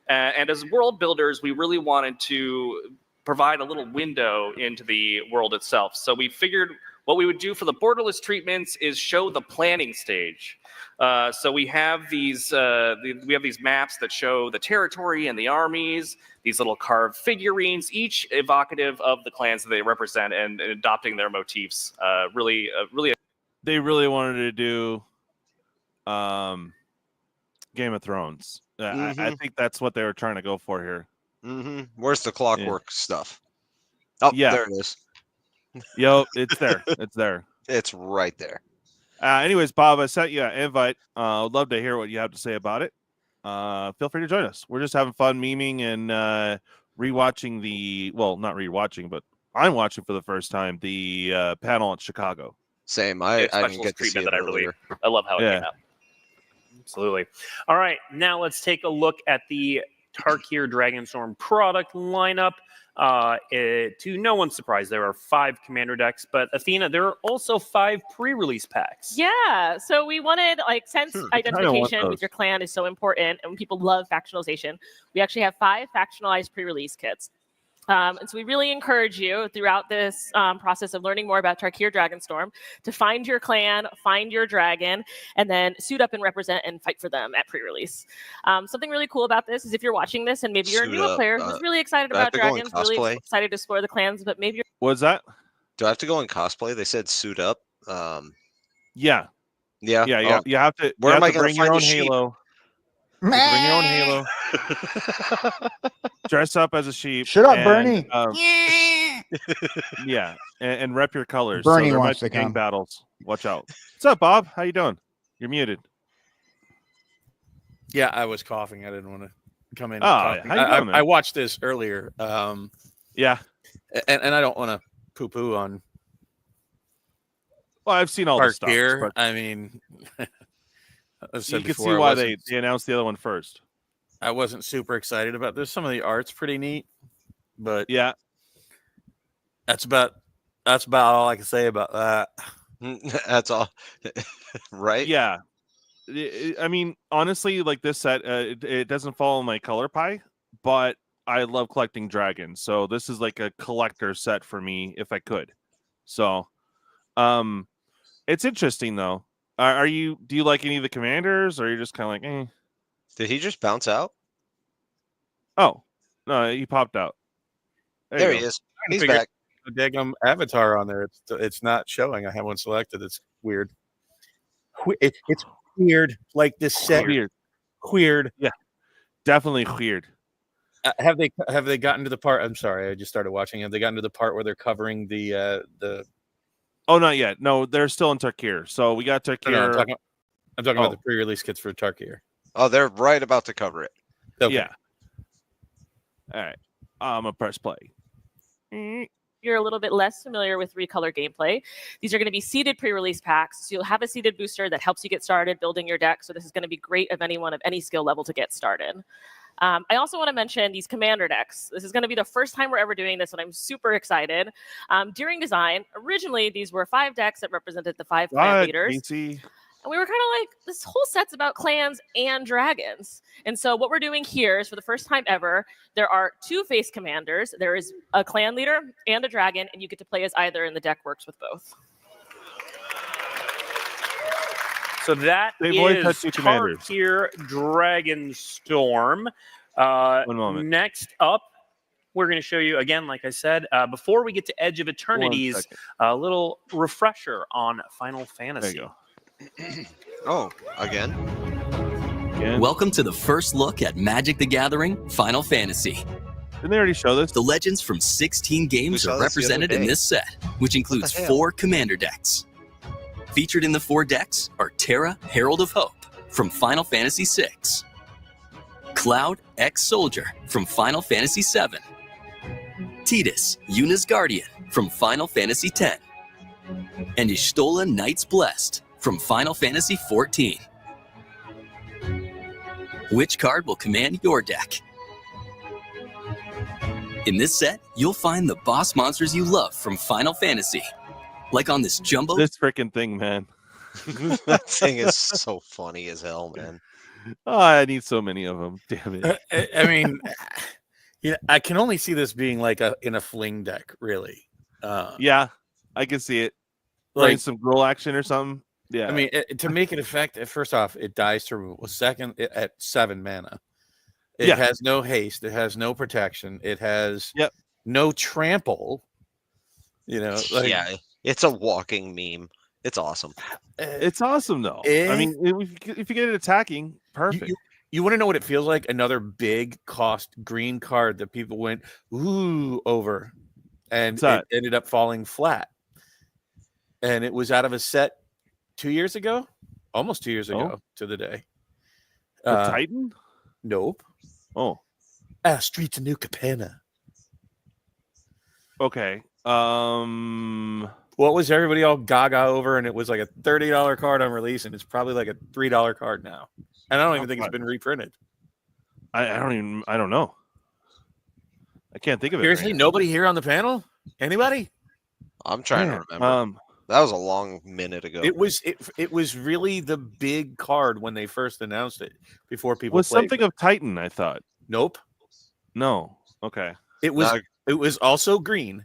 And as world builders, we really wanted to provide a little window into the world itself. So we figured what we would do for the borderless treatments is show the planning stage. So we have these maps that show the territory and the armies, these little carved figurines, each evocative of the clans that they represent and adopting their motifs. They really wanted to do Game of Thrones. I think that's what they were trying to go for here. Where's the clockwork stuff? Oh, yeah, there it is. Yo, it's there. It's there. It's right there. Anyways, Bob, I sent you an invite. I'd love to hear what you have to say about it. Feel free to join us. We're just having fun memeing and rewatching not rewatching, but I'm watching for the first time the panel at Chicago. Same. I didn't get to see it that I love how it came out. Absolutely. All right, now let's take a look at the Tarkir Dragonstorm product lineup. To no one's surprise, there are 5 commander decks, but Athena, there are also 5 pre-release packs. Yeah, so we wanted, since identification with your clan is so important and people love factionalization, we actually have 5 factionalized pre-release kits. And so we really encourage you throughout this process of learning more about Tarkir Dragonstorm to find your clan, find your dragon, and then suit up and represent and fight for them at pre-release. Something really cool about this is if you're watching this and maybe you're a newer player who's really excited about dragons, really excited to explore the clans, but maybe you're... What's that? Do I have to go in cosplay? They said suit up. Yeah. You have to. Where am I going bring your own Halo? Bring your own Halo. Dress up as a sheep. Shut up, Bernie. Yeah, and rep your colors. Bernie so wants to gang come. battles. Watch out. What's up, Bob? How you doing? You're muted. Yeah, I was coughing. I didn't want to come in. I watched this earlier. Yeah, and I don't want to poo-poo on. Well, I've seen all the stuff. But I mean, you can see why they announced the other one first. I wasn't super excited about this. Some of the art's pretty neat, but yeah, that's about all I can say about that. That's all, right? Yeah, I mean, honestly, like this set, it doesn't follow my color pie, but I love collecting dragons, so this is like a collector set for me if I could. So, it's interesting though. Do you like any of the commanders, or are you just kind of like, eh? Did he just bounce out? Oh, no, he popped out. There he is. He's back. The daggum avatar on there. It's not showing. I have one selected. It's weird. It's weird. Like this set. Weird. Yeah, definitely weird. Have they gotten to the part? I'm sorry, I just started watching. Have they gotten to the part where they're covering the? Oh, not yet. No, they're still in Tarkir. So we got Tarkir. No, I'm talking about the pre-release kits for Tarkir. Oh, they're right about to cover it. Okay. Yeah. All right. I'm gonna press play. You're a little bit less familiar with recolor gameplay. These are going to be seeded pre-release packs. So you'll have a seeded booster that helps you get started building your deck. So this is going to be great of anyone of any skill level to get started. I also want to mention these commander decks. This is going to be the first time we're ever doing this, and I'm super excited. During design, originally these were 5 decks that represented the 5 clan leaders. And we were kind of like, this whole set's about clans and dragons. And so what we're doing here is, for the first time ever, there are 2 face commanders. There is a clan leader and a dragon, and you get to play as either, and the deck works with both. So that is Tarkir Dragonstorm. 1 moment. Next up, we're going to show you, again, like I said, before we get to Edge of Eternaties, a little refresher on Final Fantasy. There you go. Oh, again? Welcome to the first look at Magic the Gathering Final Fantasy. Didn't they already show this? The legends from 16 games are represented in this set, which includes 4 commander decks. Featured in the 4 decks are Terra, Herald of Hope from Final Fantasy VI, Cloud, Ex-Soldier from Final Fantasy VII, Tidus, Yuna's Guardian from Final Fantasy X, and Y'shtola, Knights Blessed from Final Fantasy XIV. Which card will command your deck? In this set, you'll find the boss monsters you love from Final Fantasy, like on this jumbo. This freaking thing, man. That thing is so funny as hell, man. Oh, I need so many of them. Damn it. I mean, yeah, I can only see this being like in a fling deck, really. Yeah, I can see it. Like some gruel action or something. Yeah. I mean, to make it effective, first off, it dies to removal. Second, at 7 mana. It has no haste. It has no protection. It has no trample. You know, yeah, it's a walking meme. It's awesome. It's awesome, though. I mean, if you get it attacking, perfect. You want to know what it feels like? Another big cost green card that people went ooh over, and it ended up falling flat. And it was out of a set 2 years ago, almost 2 years ago to the day. Titan? Nope. Oh, Streets of New Capenna. Okay. What was everybody all gaga over? And it was like a $30 card on release, and it's probably like a $3 card now. And I don't even think it's been reprinted. I don't know. I can't think of it. Seriously, nobody here on the panel? Anybody? I'm trying to remember. That was a long minute ago. It was really the big card when they first announced it before people was something of Titan, I thought. Nope. No. Okay. It was It was also green.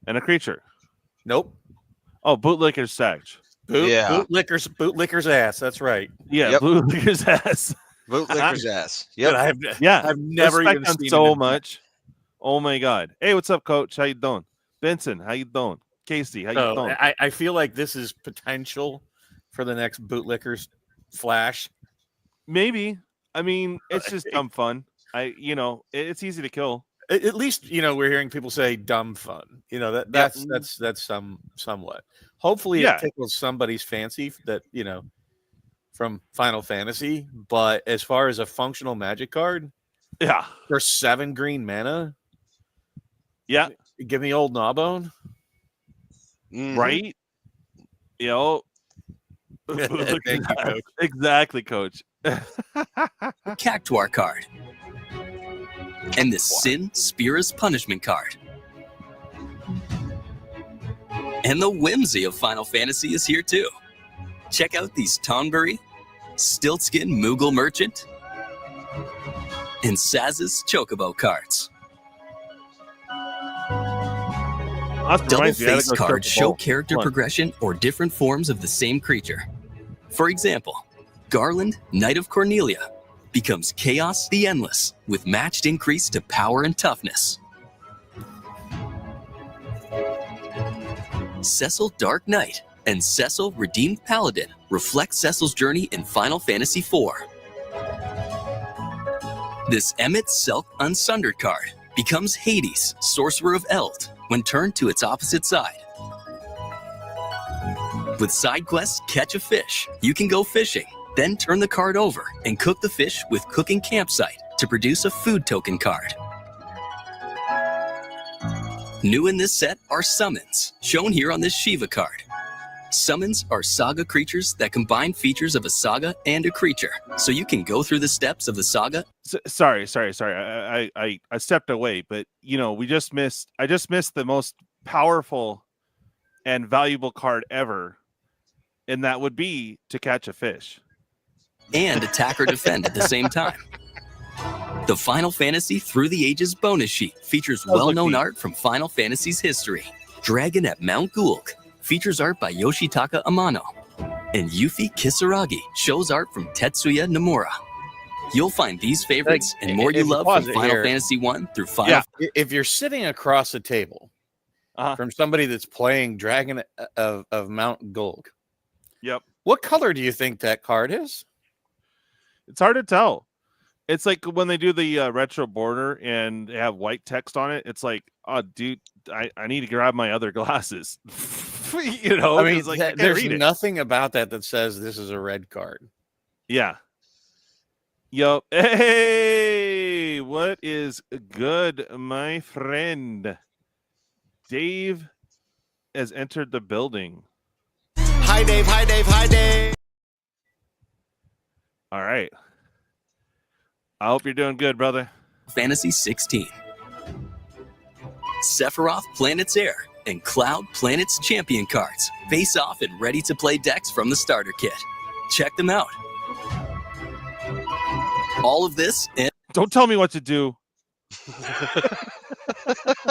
And a creature. Nope. Oh, Bootlicker's Sag. Bootlicker's ass. That's right. Yeah, Bootlicker's ass. Bootlicker's ass. Yep. I've never even respect seen so him much. Oh my god. Hey, what's up, Coach? How you doing? Benson, how you doing? Casey, how you doing? I feel like this is potential for the next Bootlickers Flash. Maybe. I mean, it's just dumb fun. It's easy to kill. At least we're hearing people say dumb fun. That's somewhat. Hopefully, it tickles somebody's fancy that from Final Fantasy. But as far as a functional Magic card, for 7 green mana, give me old Gnawbone, right? Thank you, Coach. Exactly, Coach. Cactuar card. And the Sin Spear's Punishment card. And the whimsy of Final Fantasy is here too. Check out these Tonberry, Stiltskin Moogle Merchant, and Saz's Chocobo cards. Double face cards show character progression or different forms of the same creature. For example, Garland, Knight of Cornelia, becomes Chaos the Endless with matched increase to power and toughness. Cecil Dark Knight and Cecil Redeemed Paladin reflect Cecil's journey in Final Fantasy IV. This Emmett Selk Unsundered card becomes Hades, Sorcerer of Eld, when turned to its opposite side. With side quests Catch a Fish, you can go fishing, then turn the card over and cook the fish with Cooking Campsite to produce a food token card. New in this set are summons, shown here on this Shiva card. Summons are saga creatures that combine features of a saga and a creature, so you can go through the steps of the saga. Sorry. I stepped away, but I just missed the most powerful and valuable card ever, and that would be to catch a fish. And attack or defend at the same time. The Final Fantasy Through the Ages bonus sheet features well-known art from Final Fantasy's history. Dragon at Mount Gulg features art by Yoshitaka Amano. And Yuffie Kisaragi shows art from Tetsuya Nomura. You'll find these favorites and more you love from Final Fantasy 1 through Final. If you're sitting across the table from somebody that's playing Dragon of Mount Gulg, what color do you think that card is? It's hard to tell. It's like when they do the retro border and they have white text on it. It's like, oh, dude, I need to grab my other glasses. I mean, like, there's nothing about that says this is a red card. Yeah. Yo, hey, what is good, my friend? Dave has entered the building. Hi, Dave. Hi, Dave. Hi, Dave. All right. I hope you're doing good, brother. Fantasy 16. Sephiroth Planet's Heir and Cloud Planet's Champion cards face off and ready to play decks from the starter kit. Check them out. All of this and don't tell me what to do.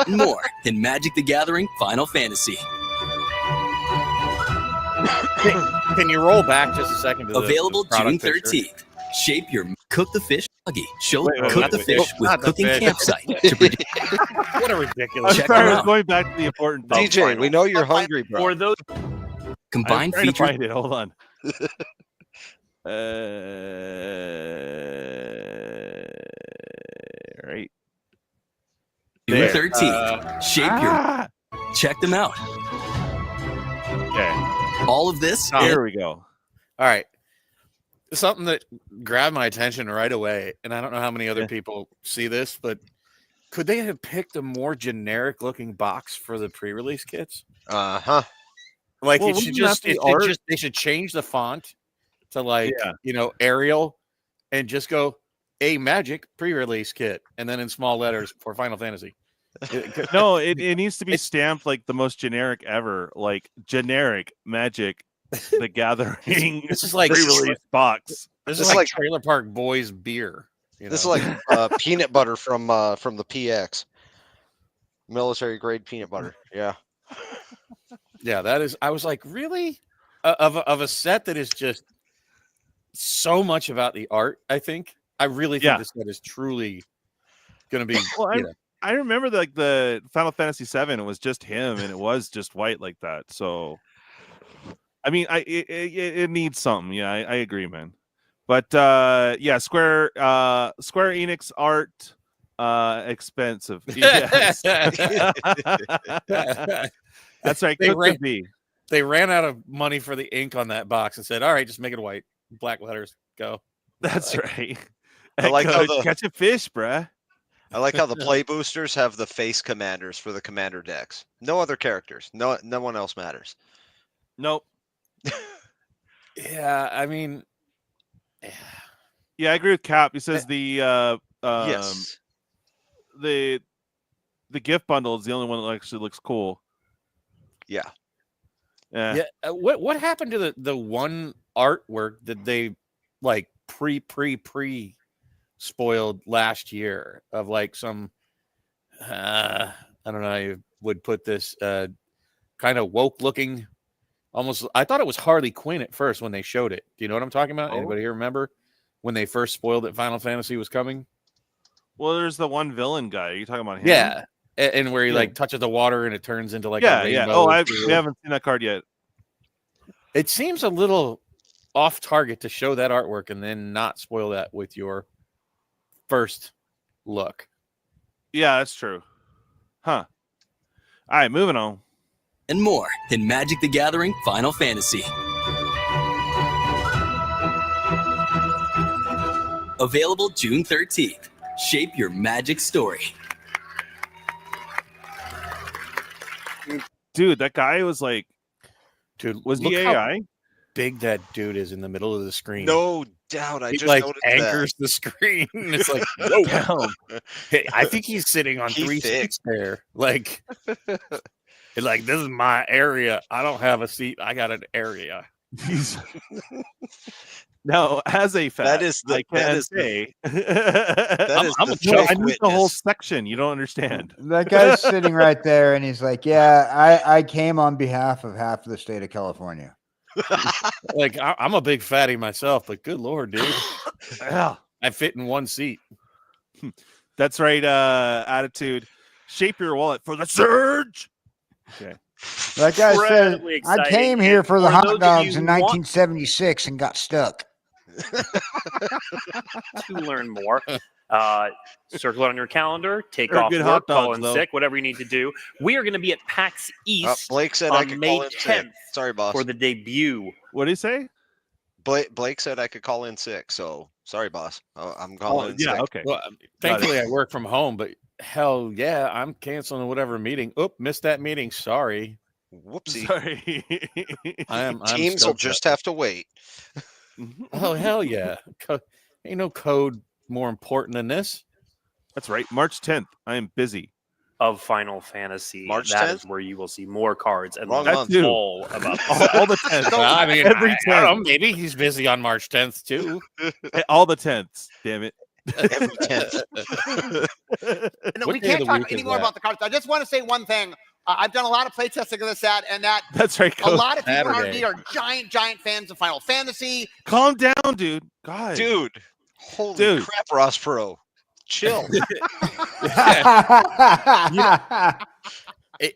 More in Magic the Gathering Final Fantasy. Can you roll back just a second? To Available June 13th. Shape your cook the fish buggy. Cook the fish with Cooking Campsite. To produce. What a ridiculous! I'm sorry, I was going back to the important thing. DJ, we know you're hungry, bro. For those combined features. features. Find it. Hold on. Right. June 13th. Shape your. Check them out. Okay. All of this. Here we go. All right. Something that grabbed my attention right away, and I don't know how many other people see this, but could they have picked a more generic looking box for the pre-release kits? Uh-huh. Like it should just they should change the font to like Arial and just go a Magic pre-release kit and then in small letters for Final Fantasy. No, it needs to be stamped like the most generic ever, like generic Magic the Gathering. This is like pre-release box. This is like Trailer Park Boys beer. This is like peanut butter from the PX. Military grade peanut butter. Yeah. Yeah, that is. I was like, really? Of a set that is just so much about the art. I really think this set is truly going to be. Well, I remember like the Final Fantasy VII. It was just him, and it was just white like that. So, I mean, it needs something. Yeah, I agree, man. But yeah, Square Enix art, expensive. Yes. That's right. Could be. They ran out of money for the ink on that box and said, "All right, just make it white, black letters, go." That's right. I like how catch a fish, bruh. I like how the play boosters have the face commanders for the commander decks. No other characters. No one else matters. Nope. Yeah, I mean, yeah, I agree with Cap. He says the yes, the gift bundle is the only one that actually looks cool. Yeah. Yeah. What happened to the one artwork that they like pre spoiled last year of like some I don't know how you would put this kind of woke looking, almost. I thought it was Harley Quinn at first when they showed it. Do you know what I'm talking about? Anybody here remember when they first spoiled that Final Fantasy was coming? Well, there's the one villain guy. Are you talking about him? Yeah. And where he like touches the water and it turns into like a rainbow. Yeah. Oh, we haven't seen that card yet. It seems a little off target to show that artwork and then not spoil that with your first look. Yeah, that's true. Huh. All right, moving on. And more in Magic the Gathering Final Fantasy. Available June 13th. Shape your Magic story. Dude, that guy was like, was he AI? Big that dude is in the middle of the screen. No doubt. I he just like noticed anchors that. the screen. It's like, whoa. Hey, I think he's sitting on 3 seats there. Like, it's like, this is my area. I don't have a seat. I got an area. No, as a fact, that is the, I can say I need the whole section. You don't understand. That guy's sitting right there, and he's like, "Yeah, I came on behalf of half of the state of California." Like, I'm a big fatty myself, but good Lord, dude. Yeah. I fit in one seat. That's right. Attitude. Shape your wallet for the surge. Okay. That guy said, "I came here for the hot dogs in 1976 and got stuck." To learn more, circle it on your calendar, take off good work, hot call dogs, in though. sick, whatever you need to do. We are going to be at PAX East Blake said I on could May call in sick. 10th Sorry, boss. for the debut. What did he say? Blake said I could call in sick, so sorry, boss. I'm calling in yeah, sick. okay. Well, thankfully I work from home, but hell yeah, I'm canceling whatever meeting. Oop, missed that meeting. Sorry. Whoopsie. Sorry. I'm Teams will just have to wait. Oh, hell yeah. Ain't no code more important than this. That's right. March 10th. I am busy. Of Final Fantasy. March That 10th? is where you will see more cards and Wrong learn month. all about all the 10th. I mean, every I don't 10th. know, maybe he's busy on March 10th too. All the 10ths. Damn it. Every 10th. No, What we day of can't the talk week is anymore that? about the cards. I just want to say one thing. I've done a lot of play testing of this set, and that That's right. a lot of people Saturday. are giant fans of Final Fantasy. Calm down, dude. God. Dude. Holy Dude. crap, Ross Pro. Chill.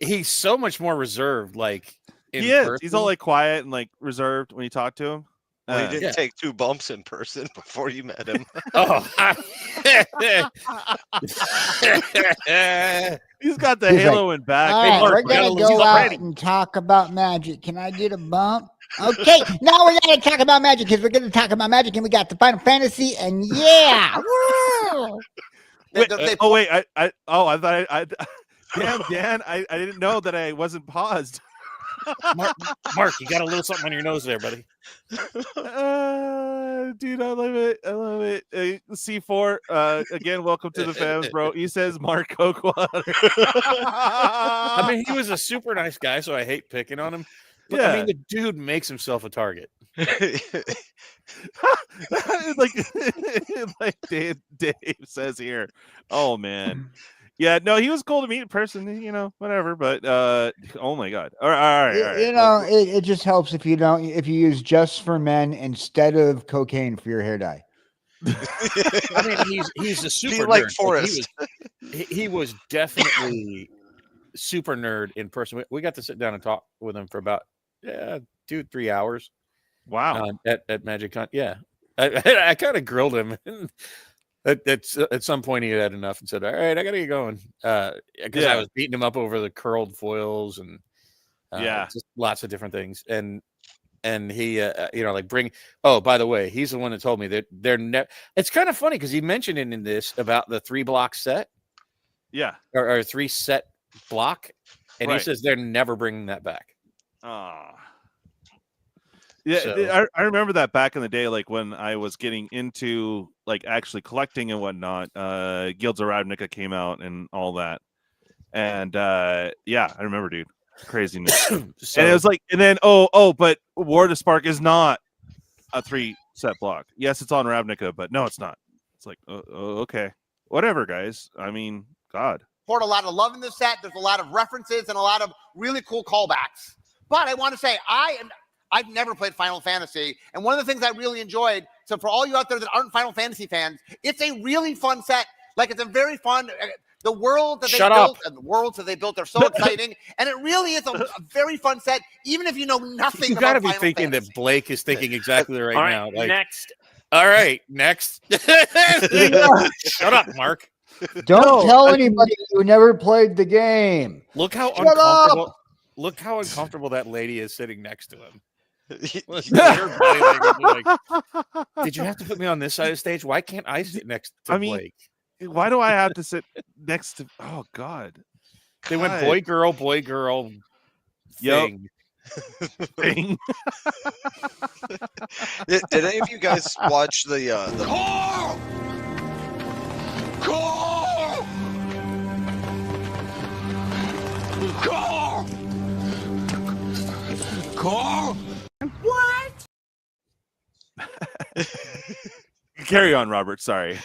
He's so much more reserved, like in He is. person. He's all like quiet and like reserved when you talk to him. Well, he didn't Yeah. take 2 bumps in person before you met him. Oh, He's got the He's halo in back. All Hey, right, Mark, we're we gotta gonna lose go the out rating. and talk about Magic. Can I get a bump? Okay, now we're gonna talk about Magic because we're gonna talk about Magic, and we got the Final Fantasy, and yeah, woo! Wait, wait. I thought I damn, Dan. I didn't know that I wasn't paused. Mark, you got a little something on your nose there, buddy. Dude, I love it. I love it. C4, again, welcome to the fams, bro. He says Mark Cokewater. I mean, he was a super nice guy, so I hate picking on him. But I mean, the dude makes himself a target. like Dave says here. Oh man. Yeah, no, he was cool to meet in person, you know, whatever. But oh my god! All right. You know, it just helps if you use Just for Men instead of cocaine for your hair dye. I mean, he's a super like nerd. Forrest. He was definitely super nerd in person. We got to sit down and talk with him for about 2-3 hours. Wow. At Magiccon, yeah. I kind of grilled him. At some point, he had enough and said, "All right, I got to get going." Because I was beating him up over the curled foils and just lots of different things. And he, like bring. Oh, by the way, he's the one that told me that they're It's kind of funny because he mentioned it in this about the 3-block set. Yeah. Or 3 set block, and he says they're never bringing that back. Yeah, So, I remember that back in the day, like when I was getting into like actually collecting and whatnot. Guilds of Ravnica came out and all that, and I remember, dude, craziness. And it was like, and then but War to Spark is not a 3 set block. Yes, it's on Ravnica, but no, it's not. It's like, okay, whatever, guys. I mean, God. Poured a lot of love in this set. There's a lot of references and a lot of really cool callbacks. But I want to say, I've never played Final Fantasy, and one of the things I really enjoyed, so for all you out there that aren't Final Fantasy fans, it's a really fun set. Like, it's a very fun, the world that the worlds that they built are so exciting, and it really is a very fun set, even if you know nothing you about got to be Final thinking Fantasy. that Blake is thinking exactly right, All now. Like, next. All right, next. Shut up, Mark. Don't tell anybody you never played the game. Look how Shut uncomfortable. up! Look how uncomfortable that lady is sitting next to him. Her body language, like, did you have to put me on this side of the stage? Why can't I sit next to Blake? Why do I have to sit next to? Oh God! They went boy girl. Thing. Thing. Did any of you guys watch the Call? What? Carry on, Robert. Sorry.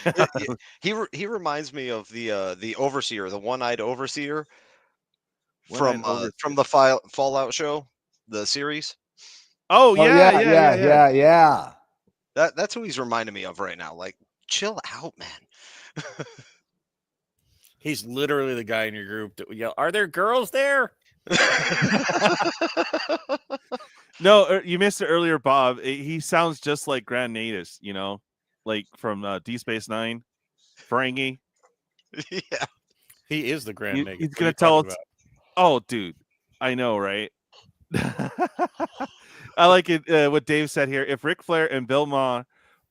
he reminds me of the Overseer, the one-eyed Overseer from the Fallout show, the series. Oh yeah. That's who he's reminding me of right now. Like, chill out, man. He's literally the guy in your group that would yell, "Are there girls there?" No, you missed it earlier, Bob. He sounds just like Grand Natus, you know, like from D Space Nine, Ferengi. Yeah, he is the Grand Nagus. He's gonna tell us. Oh, dude, I know, right? I like it. What Dave said here: if Ric Flair and Bill Maher,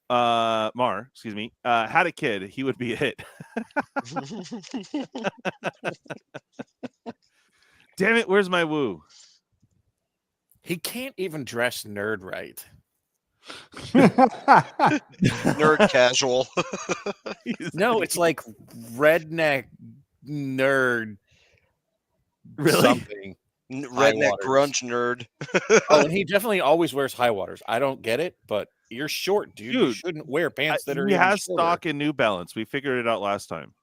had a kid, he would be a hit. Damn it! Where's my woo? He can't even dress nerd right. Nerd casual. No, it's like redneck nerd. Really? Something. Redneck grunge nerd. Oh, and he definitely always wears high waters. I don't get it, but you're short, dude. You shouldn't wear pants that are. He has stock in New Balance. We figured it out last time.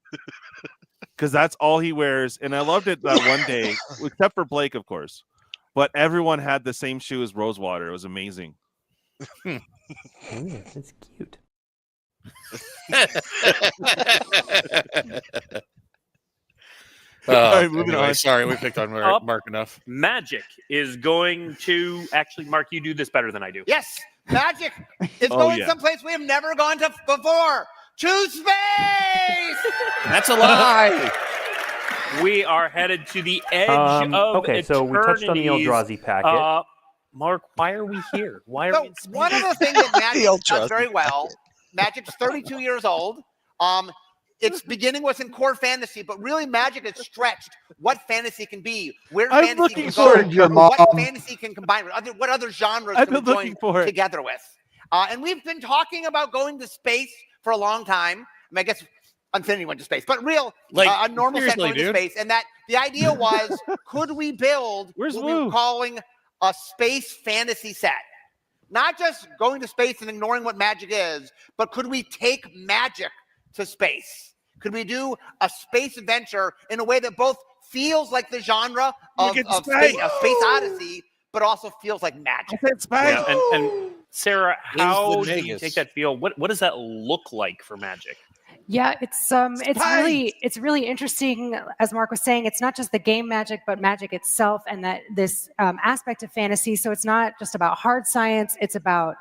Because that's all he wears. And I loved it that one day, except for Blake, of course. But everyone had the same shoe as Rosewater. It was amazing. Oh, that's cute. All right, moving on. Sorry, we picked on Mark enough. Magic is going to actually, Mark, you do this better than I do. Yes, Magic is going someplace we have never gone to before. To space! That's a lie. We are headed to the edge of okay, so we touched on the Eldrazi packet. Mark, why are we here? Why are we in space? One of the things that Magic does very well, Magic's 32 years old. Its beginning was in core fantasy, but really Magic has stretched what fantasy can be, where fantasy can go, what fantasy can combine with, what other genres can we join together with. And we've been talking about going to space for a long time. I mean, I guess Infinity went to space, but a normal set going to space. And that the idea was, could we build what we were calling a space fantasy set? Not just going to space and ignoring what Magic is, but could we take Magic to space? Could we do a space adventure in a way that both feels like the genre of space odyssey, but also feels like magic? Yeah, and Sarah, how do you take that feel? What does that look like for Magic? Yeah, it's really interesting. As Mark was saying, it's not just the game Magic, but Magic itself, and that this aspect of fantasy. So it's not just about hard science. It's about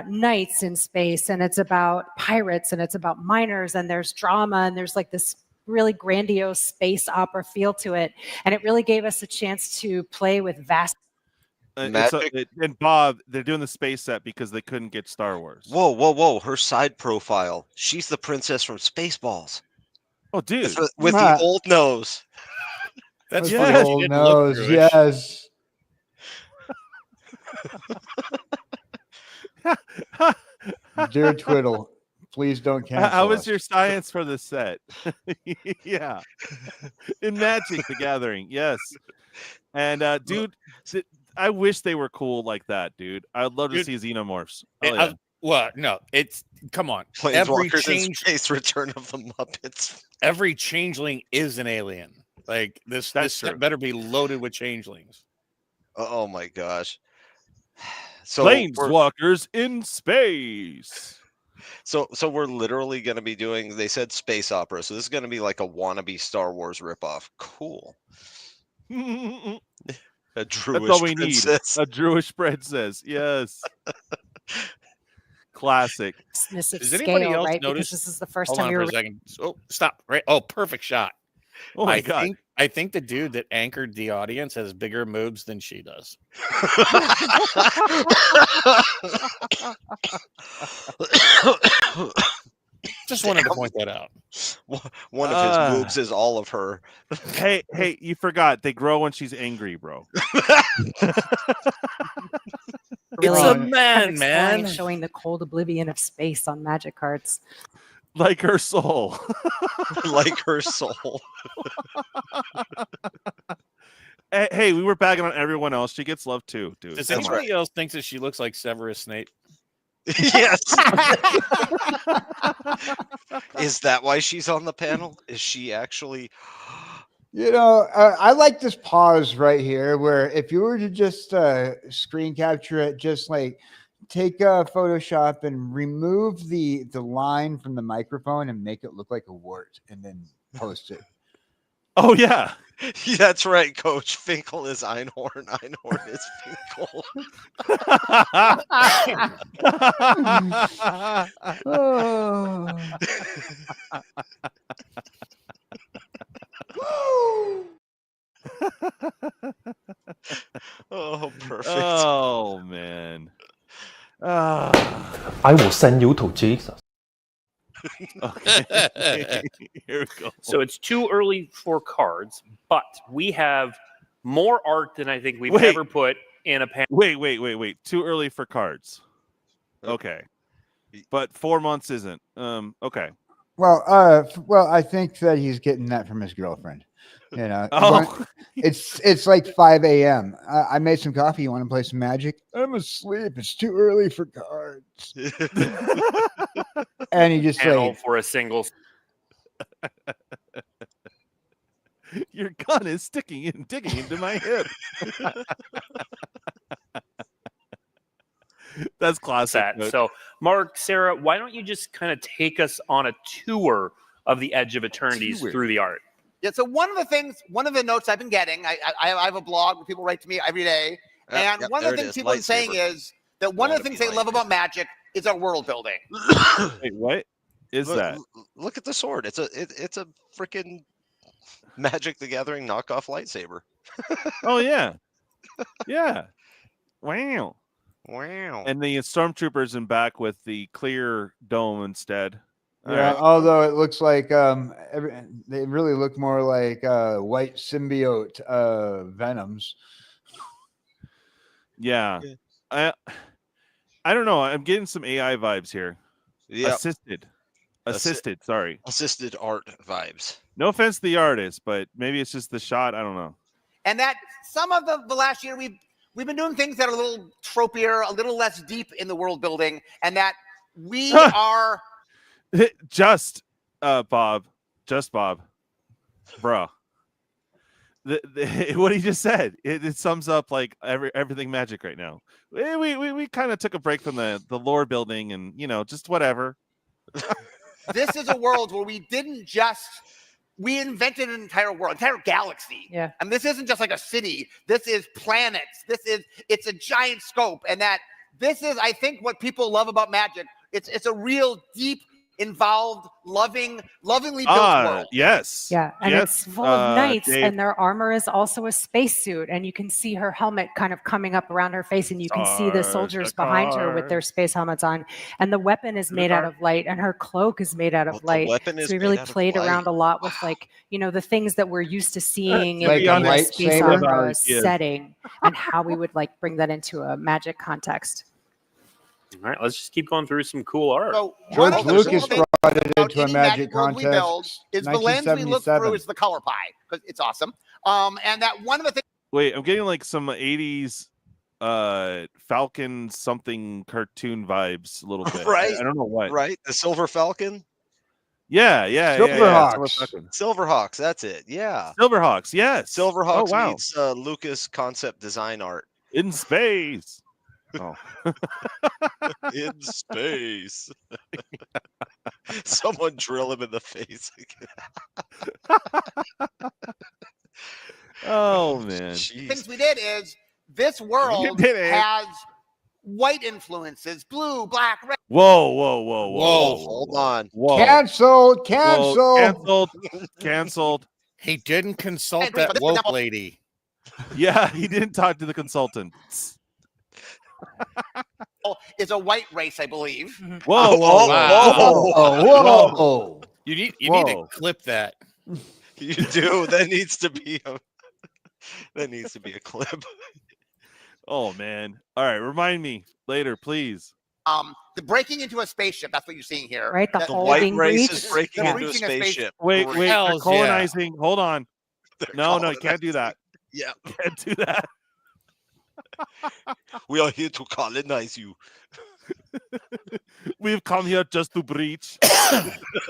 knights in space, and it's about pirates, and it's about miners, and there's drama, and there's like this really grandiose space opera feel to it, and it really gave us a chance to play with vast. And Bob, they're doing the space set because they couldn't get Star Wars. Whoa! Her side profile. She's the princess from Spaceballs. Oh, dude, with the old nose. That's the old nose. Yes. Dear Twiddle, please don't cancel. How was your science for the set? Yeah, in Magic the Gathering, yes. And dude, I wish they were cool like that, dude. I'd love to see Xenomorphs. Well, no, it's come on. Every Space Return of the Muppets. Every changeling is an alien. Like this set better be loaded with changelings. Oh my gosh. So Planeswalkers in space. So we're literally going to be doing. They said space opera, so this is going to be like a wannabe Star Wars ripoff. Cool. A Druish That's all we princess. need. A Druish princess. Yes. Classic. Does anybody else notice? This is the first Hold time on you're. For a second. Oh, stop! Right. Oh, perfect shot. Oh my God. I think the dude that anchored the audience has bigger moves than she does. Just wanted to point that out. One of his moves is all of her. Hey, you forgot. They grow when she's angry, bro. It's a man. Showing the cold oblivion of space on Magic cards. Like her soul. Like her soul. Hey, we were bagging on everyone else. She gets love too, dude. Does anybody else think that she looks like Severus Snape? Yes. Is that why she's on the panel? Is she actually? You know, I like this pause right here where if you were to just screen capture it, just like take Photoshop and remove the line from the microphone and make it look like a wart and then post it. Oh, yeah. That's right, Coach. Finkel is Einhorn. Einhorn is Finkel. Oh, perfect. Oh, man. I will send you to Jesus. Okay. Here we go. So it's too early for cards, but we have more art than I think we've ever put in a panel. Wait. Too early for cards. Okay. But 4 months isn't. Okay. Well, I think that he's getting that from his girlfriend. You know, it's like 5 a.m. I made some coffee. You want to play some Magic? I'm asleep. It's too early for cards. And he just panel for a single. Your gun is digging into my hip. That's classic. So, Mark, Sarah, why don't you just kind of take us on a tour of the Edge of Eternities through the art? Yeah, so one of the notes I've been getting, I have a blog where people write to me every day, and one of the things people are saying is that one of the things they love about Magic is our world building. Wait, what is that? Look at the sword. It's a freaking Magic the Gathering knockoff lightsaber. Oh yeah, yeah. Wow. And the stormtroopers in back with the clear dome instead. Yeah, although it looks like they really look more like white symbiote venoms. Yeah. I don't know. I'm getting some AI vibes here. Yeah. Assisted, sorry. Assisted art vibes. No offense to the artist, but maybe it's just the shot. I don't know. And that some of the last year we've been doing things that are a little tropier, a little less deep in the world building, and that we are just Bob, Just Bob, bro. What he just said, it sums up like everything Magic right now. We kind of took a break from the lore building and just whatever. This is a world where we didn't just we invented an entire world, entire galaxy. Yeah. And this isn't just like a city. This is planets. It's a giant scope. And this is, I think, what people love about Magic. It's a real deep, involved, lovingly built world. Yes. Yeah, and yes. it's full of knights, Dave. and their armor is also a spacesuit, and you can see her helmet kind of coming up around her face, and you can see the soldiers behind her with their space helmets on, and the weapon is made out of light, and her cloak is made out of light. So we really played around a lot with the things that we're used to seeing in the space opera setting, and how we would bring that into a Magic context. All right, let's just keep going through some cool art. So George Lucas brought it into a Magic contest. Is the lens we look through is the color pie because it's awesome. And that one of the things. Wait, I'm getting some 80s Falcon something cartoon vibes a little bit. Right. I don't know what. Right. The Silver Falcon. Yeah. Silverhawks. Silverhawks. That's it. Yeah. Silverhawks. Yes. Silverhawks Oh, wow. meets Lucas concept design art in space. Oh. In space. Someone drill him in the face again. Oh man. Things we did is this world has white influences, blue, black, red. Whoa. Hold on. Whoa. Canceled. Canceled. He didn't consult that woke lady. Yeah, he didn't talk to the consultants. Is a white race, I believe. Whoa. You need to clip that. You do. That needs to be a clip. Oh man. All right, remind me later, please. The breaking into a spaceship, that's what you're seeing here. Right, the white race is breaking into a spaceship. Wait, they're colonizing. Yeah. Hold on. No, you can't do that. Yeah. Can't do that. We are here to colonize you. We've come here just to breach.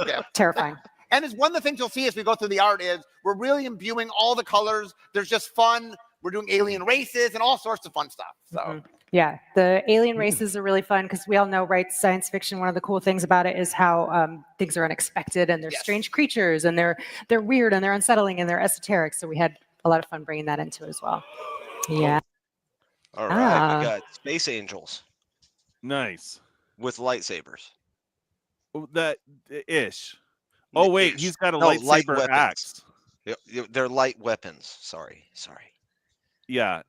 Yeah. Terrifying. And it's one of the things you'll see as we go through the art is we're really imbuing all the colors. There's just fun. We're doing alien races and all sorts of fun stuff. So yeah, the alien races are really fun because we all know, right? Science fiction. One of the cool things about it is how things are unexpected and they're strange creatures and they're weird and they're unsettling and they're esoteric. So we had a lot of fun bringing that into it as well. Yeah. All right, we got space angels. Nice. With lightsabers. That ish. Oh wait, he's got a lightsaber axe. They're light weapons. Sorry. Yeah.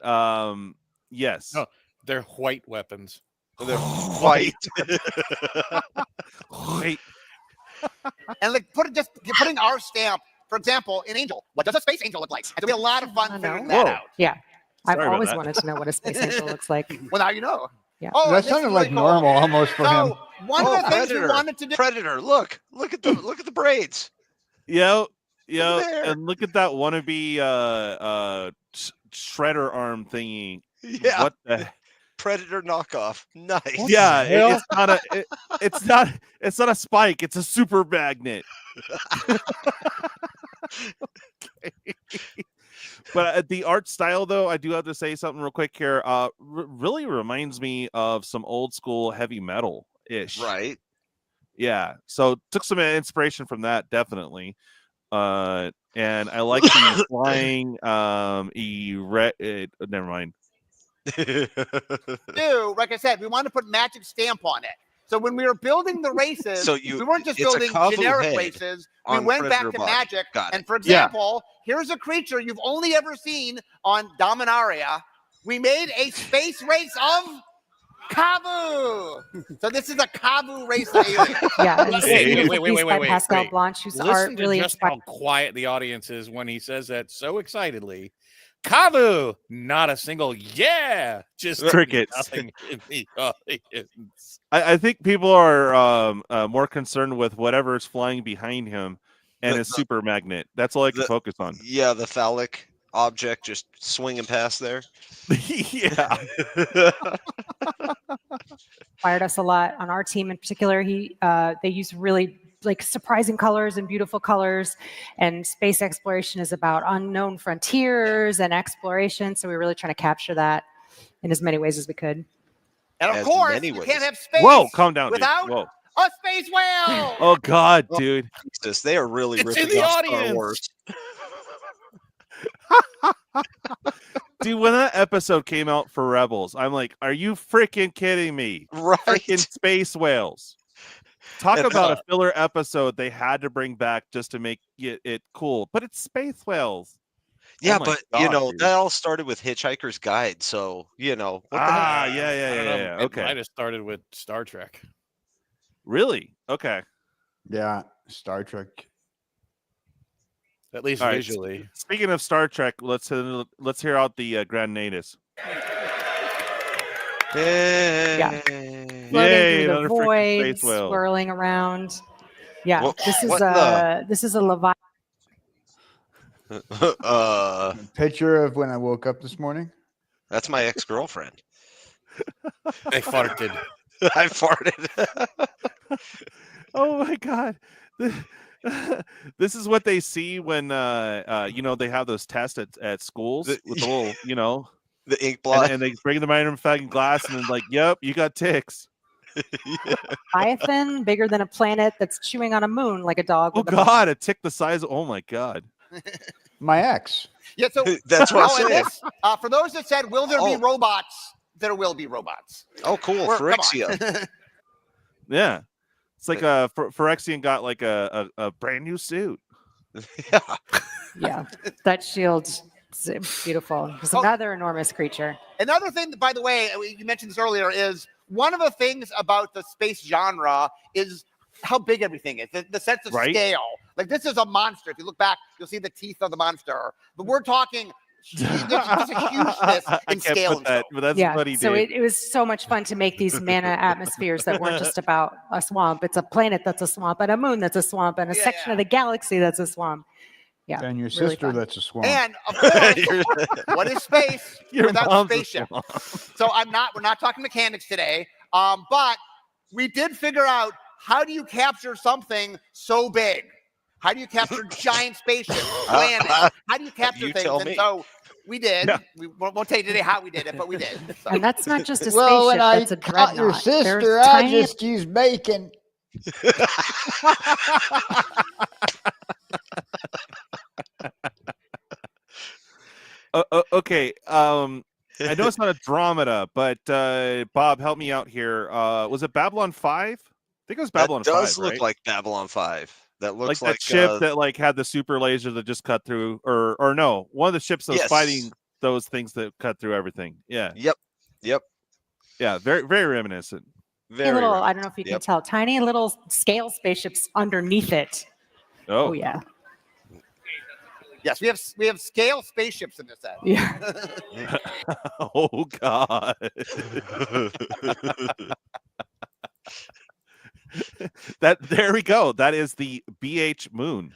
Yes. No, they're white weapons. They're white. White. And putting our stamp, for example, in Angel. What does a space angel look like? It'll be a lot of fun figuring that out. Yeah. I've always wanted to know what a space angel looks like. Well, now you know. Yeah. Oh, that sounded like normal almost for him. One of the things we wanted to do. Predator, look at the braids. Yeah, and look at that wannabe shredder arm thingy. Yeah. What the Predator knockoff. Nice. Yeah, it's not a spike, it's a super magnet. Okay. But the art style, though, I do have to say something real quick here. Really reminds me of some old school heavy metal ish. Right. Yeah. So took some inspiration from that, definitely. And I like the flying. Never mind. Like I said, we wanted to put Magic stamp on it. So when we were building the races, we weren't just building generic races. We went back to Magic. And for example, here's a creature you've only ever seen on Dominaria. We made a space race of Kabu. So this is a Kabu race alien. Yeah. Wait. Pascal Blanche, whose Listen art to really just how quiet the audience is when he says that so excitedly. Kabu, not a single just crickets. Nothing in the audience. I think people are more concerned with whatever is flying behind him and his super magnet. That's all I can focus on. Yeah, the phallic object just swinging past there. Yeah. Fired us a lot on our team in particular. They use really like surprising colors and beautiful colors. And space exploration is about unknown frontiers and exploration. So we're really trying to capture that in as many ways as we could. And of course, you can't have space calm down, without dude. Whoa. a space whale. Oh God, dude. Jesus, they are really It's in ripping the off audience. Star Wars. Dude, when that episode came out for Rebels, I'm like, are you freaking kidding me? Right. Freaking space whales. Talk about a filler episode they had to bring back just to make it cool. But it's space whales. Yeah, Oh but God, you know, dude. that all started with Hitchhiker's Guide, so you know. What the heck? Yeah. It Okay. might have started with Star Trek. Really? Okay. Yeah, Star Trek. At least All right, visually. Speaking of Star Trek, let's hear out the Granadas. Yeah. Floating Yay, through the another freaking void, space whale. swirling around. Yeah, What- this is what this is a Leviathan. Picture of when I woke up this morning. That's my ex-girlfriend. I farted. I farted. Oh my God. This is what they see when they have those tests at schools with the little, the ink blot. And they bring the magnifying glass and then like, yep, you got ticks. Leviathan, bigger than a planet that's chewing on a moon like a dog. Oh with a bone. God, a tick the size of, oh my God. My ex. Yeah, so That's what I'm and saying. this, for those that said, will there be robots? There will be robots. Oh, cool. Come on. Phyrexia. Yeah. It's like Phyrexian got like a brand new suit. Yeah, that shield's beautiful. It's another enormous creature. Another thing, by the way, you mentioned this earlier, is one of the things about the space genre is how big everything is, the sense of scale. Like, this is a monster. If you look back, you'll see the teeth of the monster. But we're talking, there's a hugeness in scale. Put that, but that's funny, so dude. it was so much fun to make these mana atmospheres that weren't just about a swamp. It's a planet that's a swamp, and a moon that's a swamp, and a section of the galaxy that's a swamp. Yeah, And your really sister fun. that's a swamp. And of course, what is space Your without mom's a spaceship? swamp. So we're not talking mechanics today. But we did figure out, how do you capture something so big? How do you capture giant spaceships, planets? How do you capture You things? tell And me. so we did. Yeah. We won't tell you today how we did it, but we did. So. And that's not just a spaceship. Well, when I that's a caught your dreadnought. sister, There's I tiny- just used bacon. Okay. I know it's not a Andromeda, but Bob, help me out here. Was it Babylon 5? I think it was Babylon 5. That does look right? like Babylon 5. That looks like that ship that like had the super laser that just cut through, or no, one of the ships that was fighting those things that cut through everything. Yeah. Yep. Yeah. Very, very reminiscent. Tiny little, I don't know if you can tell, tiny little scale spaceships underneath it. Oh yeah. Yes, we have scale spaceships in this set. Yeah. Oh God. There we go. That is the BH Moon.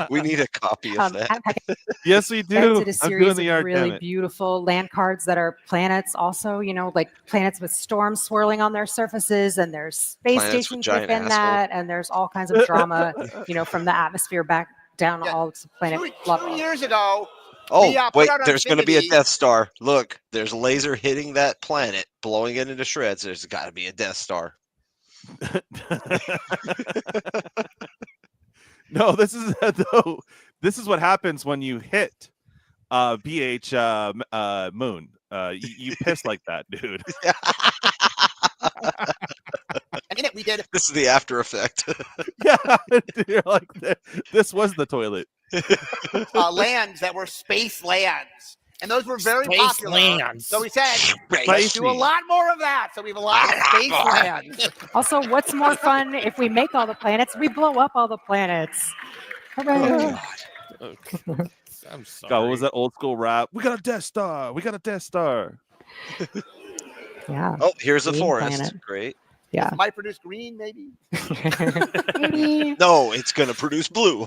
We need a copy of that. Yes, we do. Did a I'm series doing the of art. really damn it. beautiful land cards that are planets. Also, like planets with storms swirling on their surfaces, and there's space Planets with stations giant within assholes. that, and there's all kinds of drama, from the atmosphere back down all to planet. 2 years ago. Oh, we, put wait, out on there's going to be a Infinity- Death Star. Look, there's a laser hitting that planet, blowing it into shreds. There's got to be a Death Star. No, this is this is what happens when you hit BH Moon. You piss like that, dude. And in it, we did. This is the after effect. Yeah, you're like this was the toilet. Lands that were space lands. And those were very Space popular. lands. So we said, let's do a lot more of that. So we have a lot of space lands. Also, what's more fun if we make all the planets? We blow up all the planets. Hooray. I'm sorry. God, what was that old school rap? We got a Death Star. We got a Death Star. Yeah. Oh, here's a Green forest. planet. Great. Yeah. It might produce green, maybe. No, it's going to produce blue.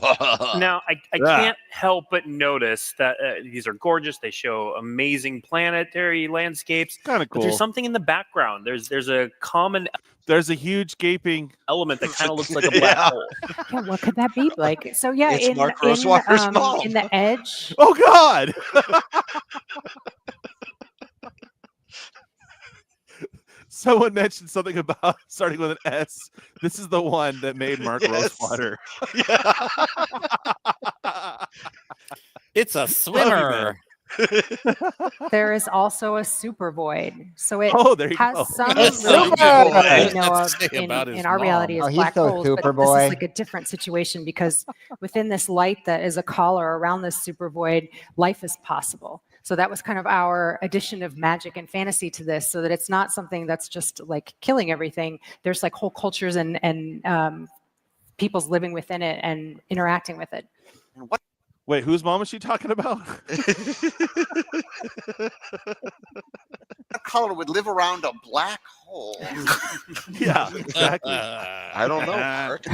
Now, I can't help but notice that these are gorgeous. They show amazing planetary landscapes. Kind of cool. But there's something in the background. There's a common. There's a huge gaping element that kind of looks like a black hole. Yeah, what could that be like? So yeah, It's Mark Rosewater's mom. in the Edge. Oh God! Someone mentioned something about starting with an S. This is the one that made Mark Rosewater. Yeah. It's a swimmer. There is also a super void. So it there you has go. some A super Superboy. we know of in our reality as black holes, but this is like a different situation because within this light that is a collar around this super void, life is possible. So that was kind of our addition of magic and fantasy to this, so that it's not something that's just like killing everything. There's like whole cultures and people's living within it and interacting with it. Wait, whose mom is she talking about? What color would live around a black hole? Yeah, exactly. I don't know, Mark.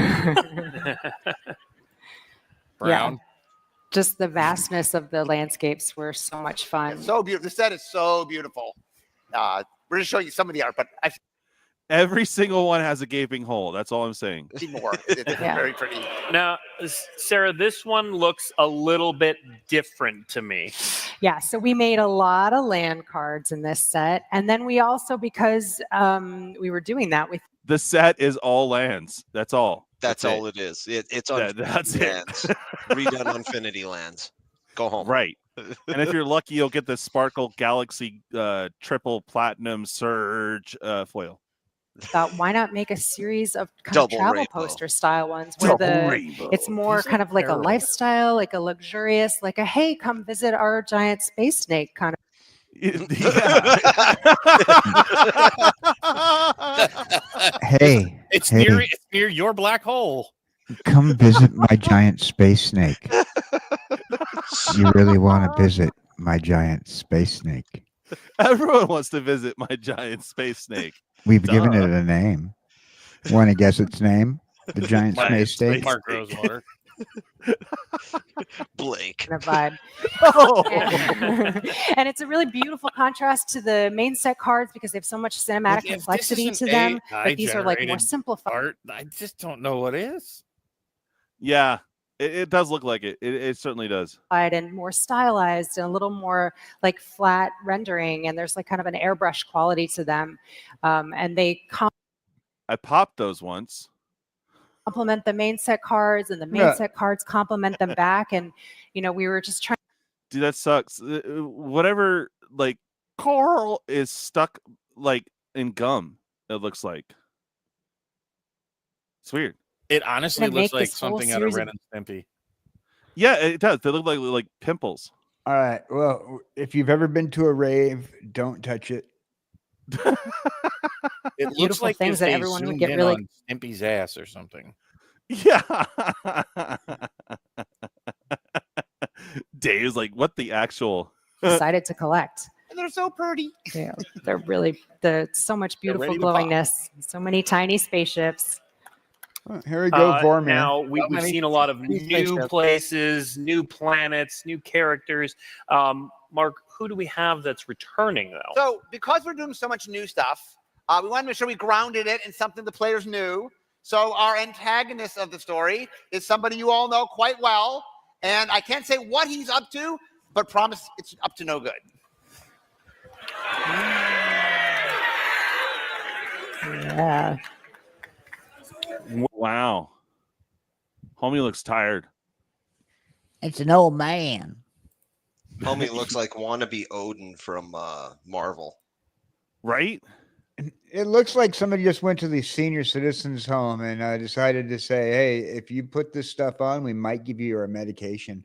Brown. Yeah. Just the vastness of the landscapes were so much fun. It's so beautiful. The set is so beautiful. We're going to show you some of the art, but I've Every single one has a gaping hole. That's all I'm saying. seen more. It's very pretty. Now, Sarah, this one looks a little bit different to me. Yeah, so we made a lot of land cards in this set. And then we also, because we were doing that with... The set is all lands. That's all. That's all it is. It's on that's lands. Redone Infinity lands. Go home. Right. And if you're lucky, you'll get the Sparkle Galaxy triple platinum surge foil. Thought, why not make a series of kind of travel rainbow. poster style ones where it's more kind of like a lifestyle, like a luxurious, like a hey, come visit our giant space snake kind of. Hey, it's near your black hole. Come visit my giant space snake. You really want to visit my giant space snake? Everyone wants to visit my giant space snake. We've given it a name. Want to guess its name? The giant space snake. Mark Rosewater. Blake. The vibe. Oh. And it's a really beautiful contrast to the main set cards because they have so much cinematic complexity to them. But these are like more simplified. Art. I just don't know what is. Yeah, it does look like it. It certainly does. And more stylized and a little more like flat rendering. And there's like kind of an airbrush quality to them. And they I popped those once. Complement the main set cards, and the main set cards complement them back. And you know, we were just trying. Dude, that sucks. Whatever, like Carl is stuck like in gum. It looks like it's weird. It honestly looks like something out of Ren and Stimpy. Yeah, it does. They look like pimples. All right. Well, if you've ever been to a rave, don't touch it. It looks like things that everyone would get really on Stimpy's ass or something. Yeah. Dave's like, what the actual? Decided to collect. And they're so pretty. Yeah, they're really so much beautiful glowingness. So many tiny spaceships. Oh, here we go, Vormir. Now we've seen a lot of new places, new planets, new characters. Mark, who do we have that's returning though? So because we're doing so much new stuff, we wanted to make sure we grounded it in something the players knew. So our antagonist of the story is somebody you all know quite well. And I can't say what he's up to, but promise it's up to no good. Yeah. Wow. Homie looks tired. It's an old man. Homie looks like wannabe Odin from Marvel. Right? It looks like somebody just went to the senior citizens home and decided to say, hey, if you put this stuff on, we might give you your medication.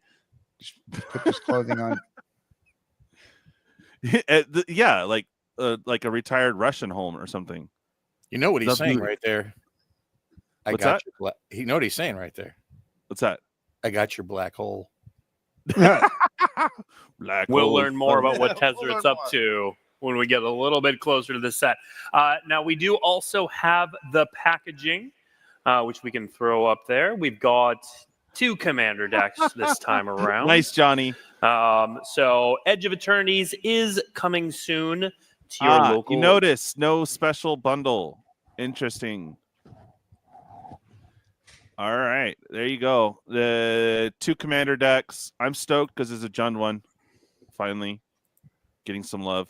Just put this clothing on. Yeah, like a retired Russian home or something. You know what he's saying right there. What's that? You know what he's saying right there. What's that? I got your black hole. Black We'll hole. learn more about what Tezzer's up to when we get a little bit closer to the set. Now, we do also have the packaging, which we can throw up there. We've got 2 commander decks this time around. Nice, Johnny. So Edge of Eternaties is coming soon to your local. You notice no special bundle. Interesting. All right, there you go. The 2 commander decks. I'm stoked because it's a Jund one. Finally, getting some love.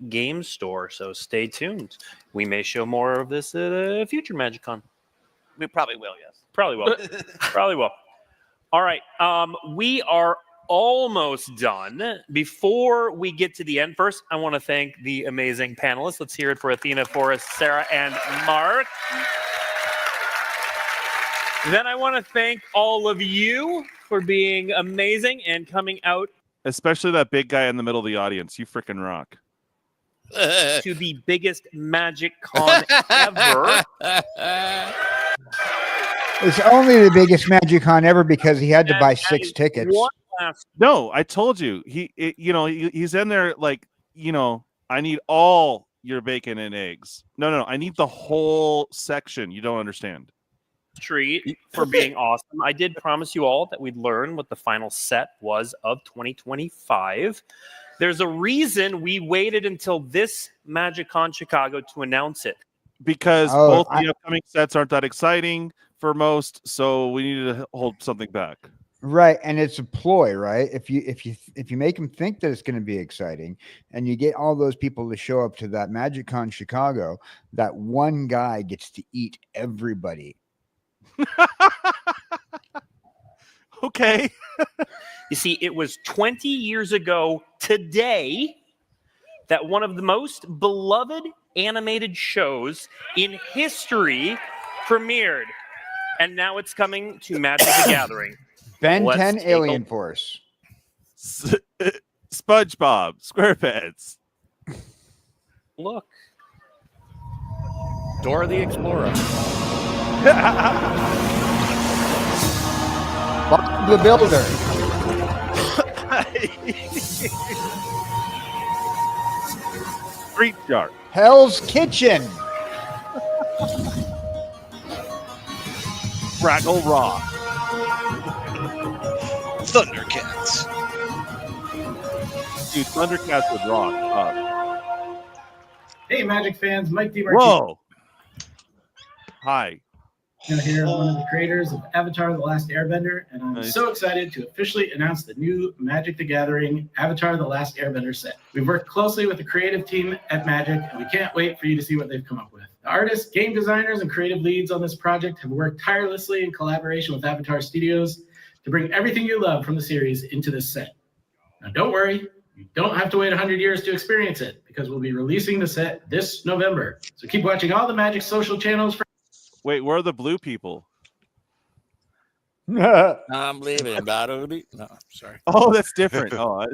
Game store, so stay tuned. We may show more of this at a future Magiccon. We probably will, yes. Probably will. Probably will. All right, we are almost done. Before we get to the end, first, I want to thank the amazing panelists. Let's hear it for Athena, Forrest, Sarah, and Mark. Then I want to thank all of you for being amazing and coming out. Especially that big guy in the middle of the audience. You freaking rock. To the biggest Magiccon ever. It's only the biggest Magiccon ever because he had to buy 6 tickets. No, I told you. He's in there like, I need all your bacon and eggs. No, I need the whole section. You don't understand. Treat for being awesome. I did promise you all that we'd learn what the final set was of 2025. There's a reason we waited until this Magiccon Chicago to announce it. Because both the upcoming sets aren't that exciting for most, so we needed to hold something back. Right, and it's a ploy, right? If you make them think that it's going to be exciting, and you get all those people to show up to that Magiccon Chicago, that one guy gets to eat everybody. Okay. You see, it was 20 years ago today that one of the most beloved animated shows in history premiered. And now it's coming to Magic the Gathering. Ben 10 Alien Force. SpongeBob SquarePants. Look. Dora the Explorer. Bob the Builder. Street Shark. Hell's Kitchen. Fraggle Rock. Thundercats. Dude, Thundercats would rock. Hey, Magic fans, Mike DeMartini. Whoa. Hi. Here, one of the creators of Avatar: The Last Airbender, and I'm so excited to officially announce the new Magic the Gathering Avatar: The Last Airbender set. We've worked closely with the creative team at Magic, and we can't wait for you to see what they've come up with. The artists, game designers, and creative leads on this project have worked tirelessly in collaboration with Avatar Studios to bring everything you love from the series into this set. Now, don't worry, you don't have to wait 100 years to experience it, because we'll be releasing the set this November. So keep watching all the Magic social channels for. Wait, where are the blue people? I'm leaving. No, sorry. Oh, that's different. Oh,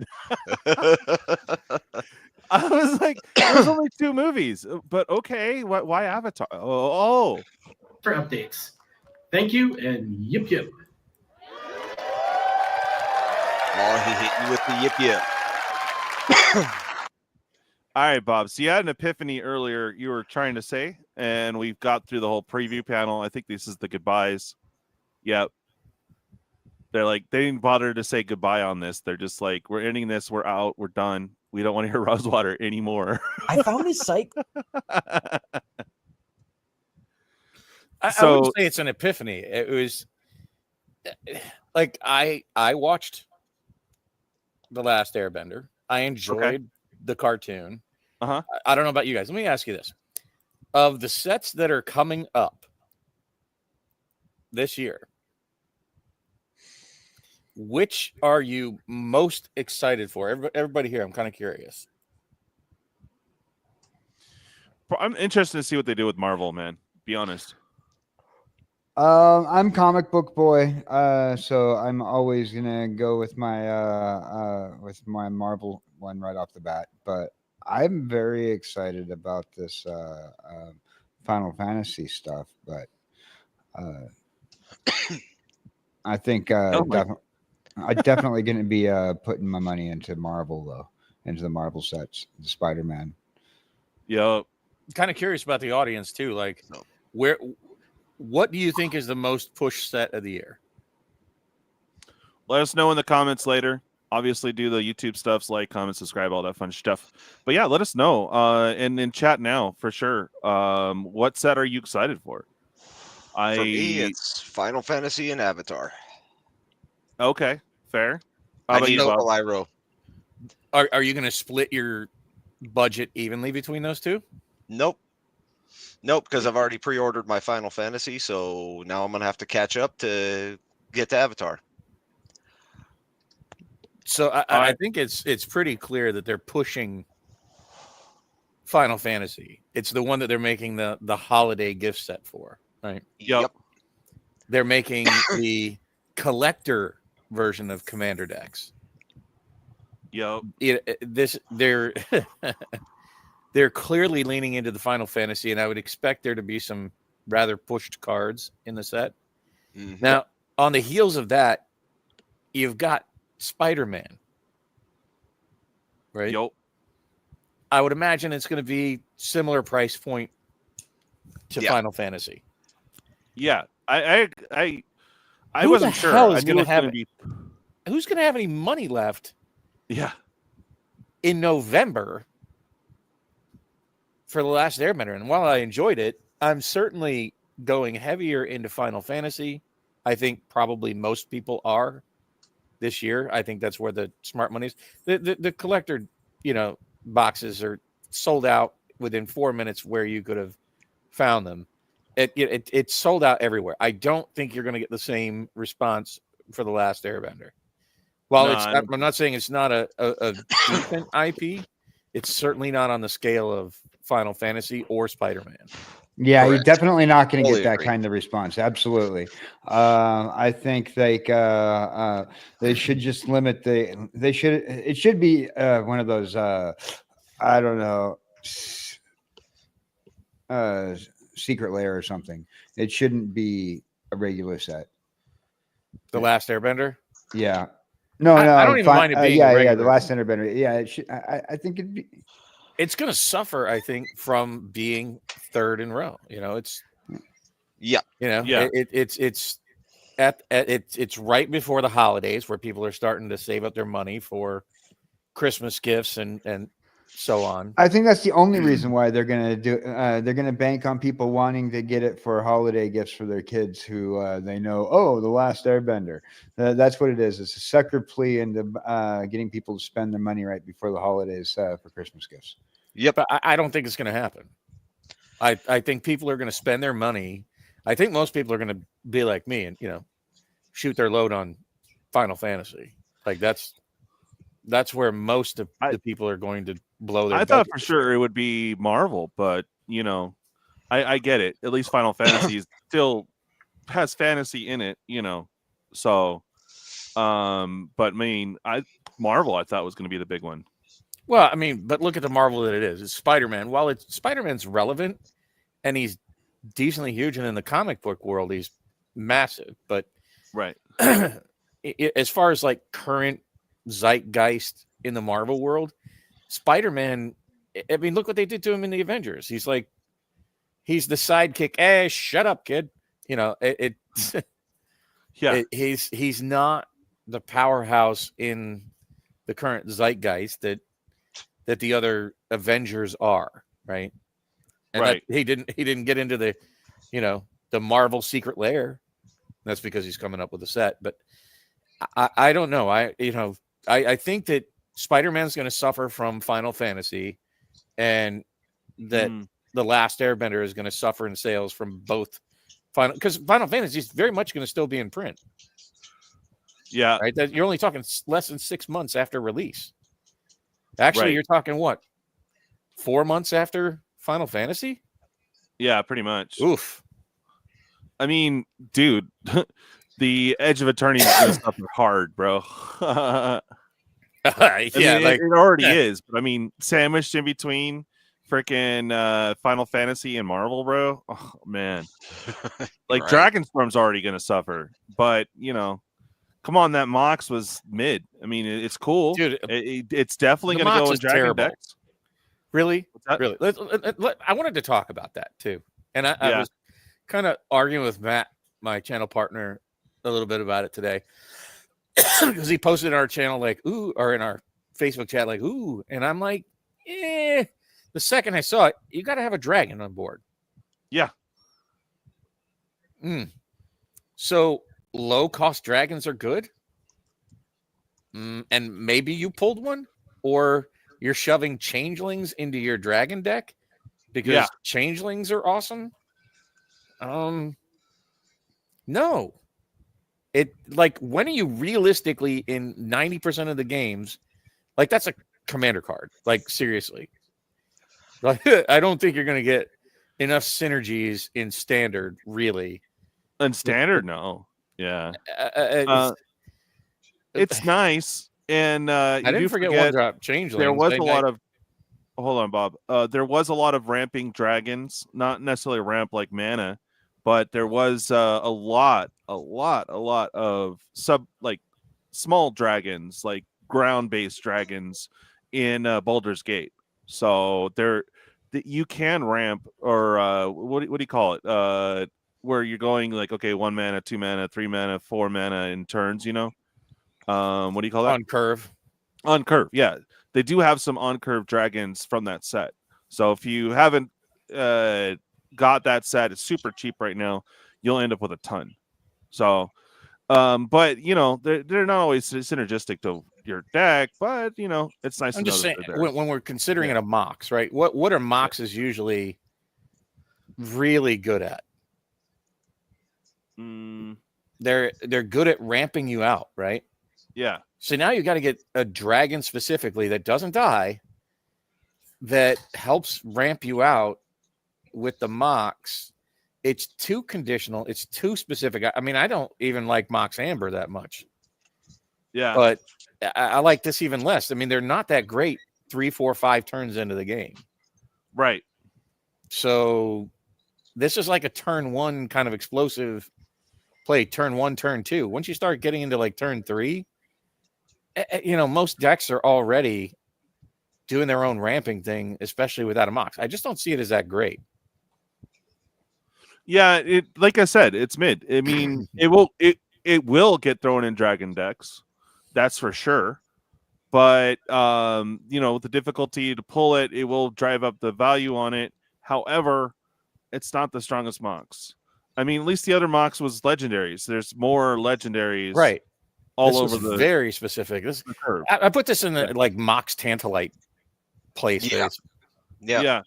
I was like, there's only 2 movies, but okay. Why Avatar? Oh. For updates. Thank you, and yip yip. Oh, he hit you with the yip yip. All right, Bob. So you had an epiphany earlier you were trying to say, and we've got through the whole preview panel. I think this is the goodbyes. Yep. They're like, they didn't bother to say goodbye on this. They're just like, we're ending this. We're out. We're done. We don't want to hear Rosewater anymore. I found this site. I wouldn't say it's an epiphany. It was like I watched The Last Airbender. I enjoyed the cartoon. I don't know about you guys. Let me ask you this. Of the sets that are coming up this year, which are you most excited for? Everybody here, I'm kind of curious. I'm interested to see what they do with Marvel, man. Be honest. I'm comic book boy, so I'm always gonna go with my Marvel one right off the bat. But I'm very excited about this Final Fantasy stuff. But I think I'm definitely going to be putting my money into Marvel though. into the Marvel sets, the Spider-Man. Yep. Kind of curious about the audience too. Like, what do you think is the most pushed set of the year? Let us know in the comments later. Obviously, do the YouTube stuffs, like, comment, subscribe, all that fun stuff. But yeah, let us know and in chat now for sure. What set are you excited for? For me, it's Final Fantasy and Avatar. Okay, fair. How about you, Bob? Are you going to split your budget evenly between those two? Nope, because I've already pre-ordered my Final Fantasy, so now I'm going to have to catch up to get to Avatar. So I think it's pretty clear that they're pushing Final Fantasy. It's the one that they're making the holiday gift set for, right? Yep. They're making the collector version of Commander decks. Yep. They're they're clearly leaning into the Final Fantasy, and I would expect there to be some rather pushed cards in the set. Mm-hmm. Now, on the heels of that, you've got Spider-Man, right? Yep. I would imagine it's going to be similar price point to Final Fantasy. Yeah, I wasn't sure. Who's going to have any money left? Yeah, in November for The Last Airbender, and while I enjoyed it, I'm certainly going heavier into Final Fantasy. I think probably most people are this year. I think that's where the smart money is. The collector, boxes are sold out within 4 minutes where you could have found them. It's sold out everywhere. I don't think you're going to get the same response for The Last Airbender. While I'm not saying it's not a decent IP, it's certainly not on the scale of Final Fantasy or Spider-Man. Yeah, you're definitely not going to get that kind of response. Absolutely. I think they should just limit it should be one of those, I don't know, secret layer or something. It shouldn't be a regular set. The Last Airbender? Yeah. No, I don't even mind it being yeah, the Last Airbender. Yeah, it should, I think it'd be. It's going to suffer, I think, from being third in row. It's it's right before the holidays where people are starting to save up their money for Christmas gifts and so on. I think that's the only reason why they're going to do. They're going to bank on people wanting to get it for holiday gifts for their kids who they know. Oh, The Last Airbender. That's what it is. It's a sucker plea into getting people to spend their money right before the holidays for Christmas gifts. Yep, but I don't think it's going to happen. I think people are going to spend their money. I think most people are going to be like me and shoot their load on Final Fantasy. Like that's where most of the people are going to blow their. I thought for sure it would be Marvel, but I get it. At least Final Fantasy still has fantasy in it, So, but I mean, Marvel I thought was going to be the big one. Well, I mean, but look at the Marvel that it is. It's Spider-Man. While Spider-Man's relevant and he's decently huge, and in the comic book world, he's massive. But right, as far as like current zeitgeist in the Marvel world, Spider-Man. I mean, look what they did to him in the Avengers. He's the sidekick. Hey, shut up, kid. Yeah, he's not the powerhouse in the current zeitgeist that the other Avengers are, right? And right. He didn't get into the, the Marvel secret lair. That's because he's coming up with a set. But I don't know. I think that Spider-Man's going to suffer from Final Fantasy, and that The Last Airbender is going to suffer in sales from both because Final Fantasy is very much going to still be in print. Yeah, right. That you're only talking less than 6 months after release. Actually, You're talking what? 4 months after Final Fantasy? Yeah, pretty much. Oof. I mean, dude, the Edge of Eternaties is going to suffer hard, bro. It already is. But I mean, sandwiched in between freaking Final Fantasy and Marvel, bro. Oh man, like Dragonstorm's already going to suffer, but come on, that Mox was mid. I mean, it's cool, dude. It's definitely going to go in Dragon decks. Really, really. I wanted to talk about that too, and I was kind of arguing with Matt, my channel partner, a little bit about it today because he posted in our channel like ooh, or in our Facebook chat like ooh, and I'm like, the second I saw it, you got to have a dragon on board. Yeah. So low cost dragons are good. And maybe you pulled one, or you're shoving changelings into your dragon deck because changelings are awesome. No. It like when are you realistically in 90% of the games? Like that's a commander card. Like seriously. Like I don't think you're gonna get enough synergies in standard, really. In standard, no. Yeah. It's nice. And I didn't forget one drop changelings. There was a lot of hold on, Bob. There was a lot of ramping dragons, not necessarily ramp like mana, but there was a lot of small dragons, like ground-based dragons in Baldur's Gate. So you can ramp, or what do you call it? Where you're going like, okay, 1 mana, 2 mana, 3 mana, 4 mana in turns, you know? What do you call that? On curve. On curve, yeah. They do have some on curve dragons from that set. So if you haven't got that set, it's super cheap right now. You'll end up with a ton. So, but you know, they're not always synergistic to your deck, but you know, it's nice. I'm just saying when we're considering it a Mox, right? What are Moxes usually really good at? They're good at ramping you out, right? Yeah. So now you got to get a dragon specifically that doesn't die, that helps ramp you out with the Mox. It's too conditional. It's too specific. I mean, I don't even like Mox Amber that much. Yeah. But I like this even less. I mean, they're not that great 3, 4, 5 turns into the game. Right. So this is like a turn 1 kind of explosive play, turn 1, turn 2. Once you start getting into like turn 3, you know, most decks are already doing their own ramping thing, especially without a Mox. I just don't see it as that great. Yeah, like I said, it's mid. I mean, it will get thrown in dragon decks, that's for sure. But you know, the difficulty to pull it, it will drive up the value on it. However, it's not the strongest Mox. I mean, at least the other Mox was legendaries. There's more legendaries, right? All this over was the very specific. This I put this in the like Mox Tantalite play space. Yeah.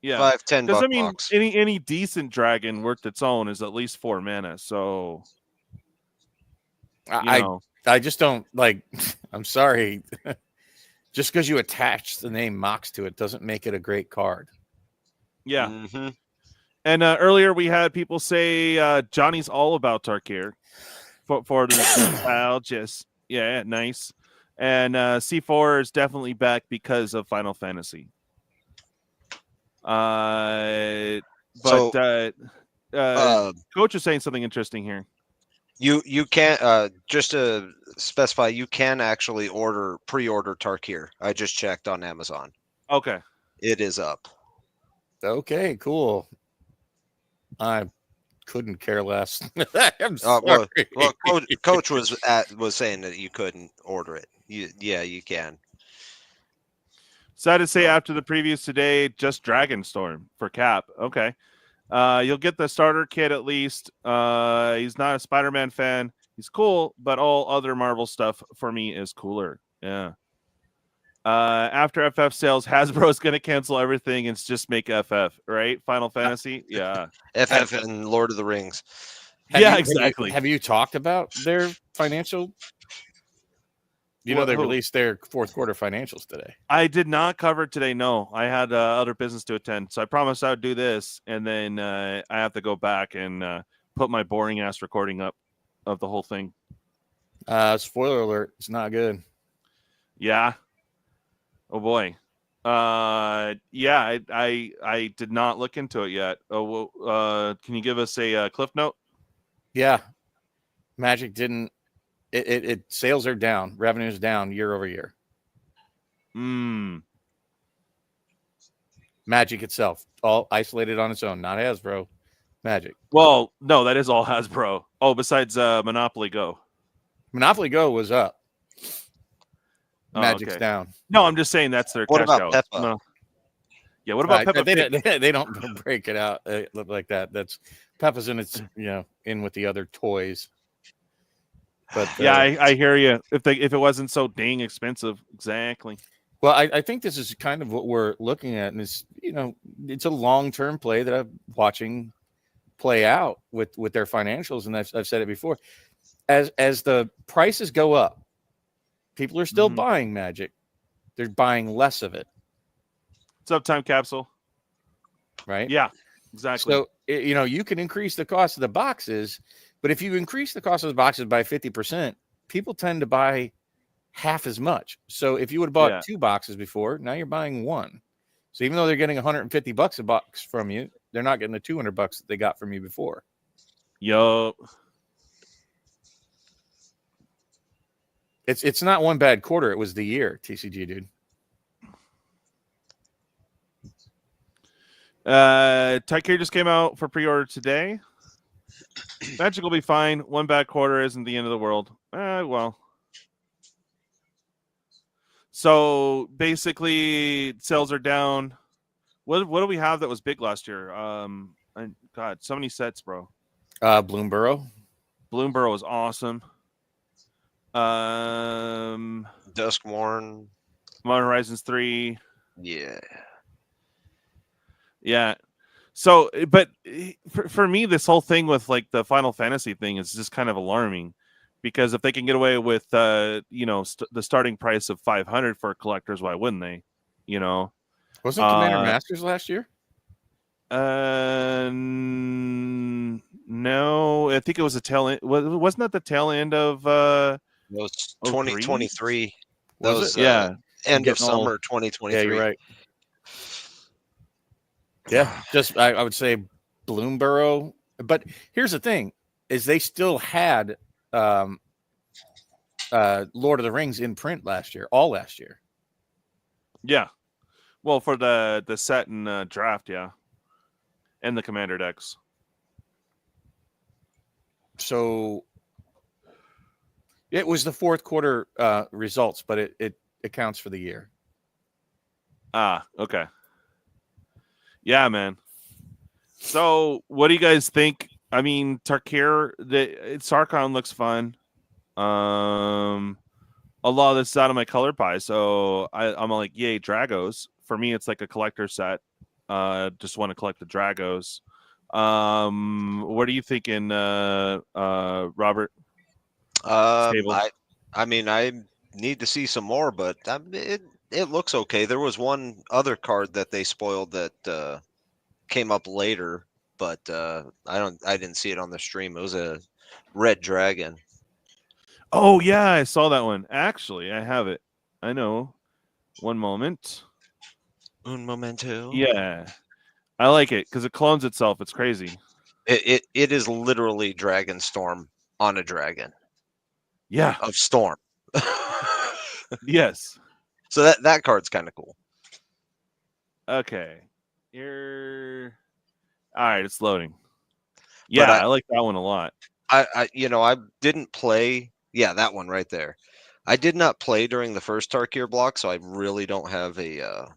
5, 10 because I mean, Mox. any decent dragon worth its own is at least 4 mana. So I just don't like. I'm sorry. Just because you attach the name Mox to it doesn't make it a great card. Yeah. And earlier we had people say Johnny's all about Tarkir for the nostalgia. Yeah, nice. And C4 is definitely back because of Final Fantasy. Coach is saying something interesting here. You can't just to specify, you can actually pre-order Tarkir. I just checked on Amazon. Okay. It is up. Okay, cool. I couldn't care less. I'm sorry. Well, Coach was saying that you couldn't order it. You can. Sad to say, after the previews today, just Dragonstorm for Cap. Okay. You'll get the starter kit at least. He's not a Spider-Man fan. He's cool, but all other Marvel stuff for me is cooler. Yeah. After FF sales, Hasbro's going to cancel everything and just make FF, right? Final Fantasy? Yeah. FF and Lord of the Rings. Exactly. Have you talked about their financial? You know, they released their fourth quarter financials today. I did not cover it today. No, I had other business to attend. So I promised I would do this. And then I have to go back and put my boring ass recording up of the whole thing. Spoiler alert. It's not good. Yeah. Oh boy. Yeah, I did not look into it yet. Oh, well, can you give us a cliff note? Yeah. Magic didn't sales are down, revenue's down year over year. Magic itself, all isolated on its own, not Hasbro. Magic. Well, no, that is all Hasbro. Oh, besides Monopoly Go. Monopoly Go was up. Magic's down. No, I'm just saying that's their What cash about out. Peppa? No. Yeah, what about Peppa Pig? They don't break it out like that. That's Peppa's in its, in with the other toys. But yeah, I hear you. If it wasn't so dang expensive, exactly. Well, I think this is kind of what we're looking at, and it's it's a long-term play that I'm watching play out with their financials, and I've said it before. As the prices go up, people are still buying Magic. They're buying less of it. What's up, Time Capsule? Right? Yeah, exactly. So you can increase the cost of the boxes, but if you increase the cost of the boxes by 50%, people tend to buy half as much. So if you would have bought 2 boxes before, now you're buying 1. So even though they're getting $150 a box from you, they're not getting the $200 that they got from you before. Yo, it's not one bad quarter. It was the year, TCG dude. Tarkir just came out for pre-order today. Magic will be fine. One bad quarter isn't the end of the world. Well. So basically, sales are down. What do we have that was big last year? God, so many sets, bro. Bloomburrow. Bloomburrow was awesome. Duskmourn. Modern Horizons 3. Yeah. Yeah. So, but for me, this whole thing with like the Final Fantasy thing is just kind of alarming. Because if they can get away with, the starting price of $500 for collectors, why wouldn't they? Wasn't Commander Masters last year? No, I think it was a tail end. Wasn't that the tail end of? It was 2023. That was end of summer 2023. Yeah, you're right. Yeah, just I would say Bloomburrow. But here's the thing: is they still had Lord of the Rings in print all last year. Yeah. Well, for the set and draft, yeah. And the commander decks. So it was the fourth quarter results, but it accounts for the year. Okay. Yeah, man. So what do you guys think? I mean, Tarkir, Sarkon looks fun. A lot of this is out of my color pie, so I'm like, yay, Dragos. For me, it's like a collector set. Just want to collect the Dragos. What are you thinking, Robert? I mean, I need to see some more, but it looks okay. There was one other card that they spoiled that came up later, but I didn't see it on the stream. It was a red dragon. Oh yeah, I saw that one. Actually, I have it. I know. One moment. Un momento. Yeah, I like it because it clones itself. It's crazy. It is literally Dragonstorm on a dragon. Yeah. Of Storm. Yes. So that card's kind of cool. Okay. All right, it's loading. Yeah, I like that one a lot. I didn't play. Yeah, that one right there. I did not play during the first Tarkir block, so I really don't have a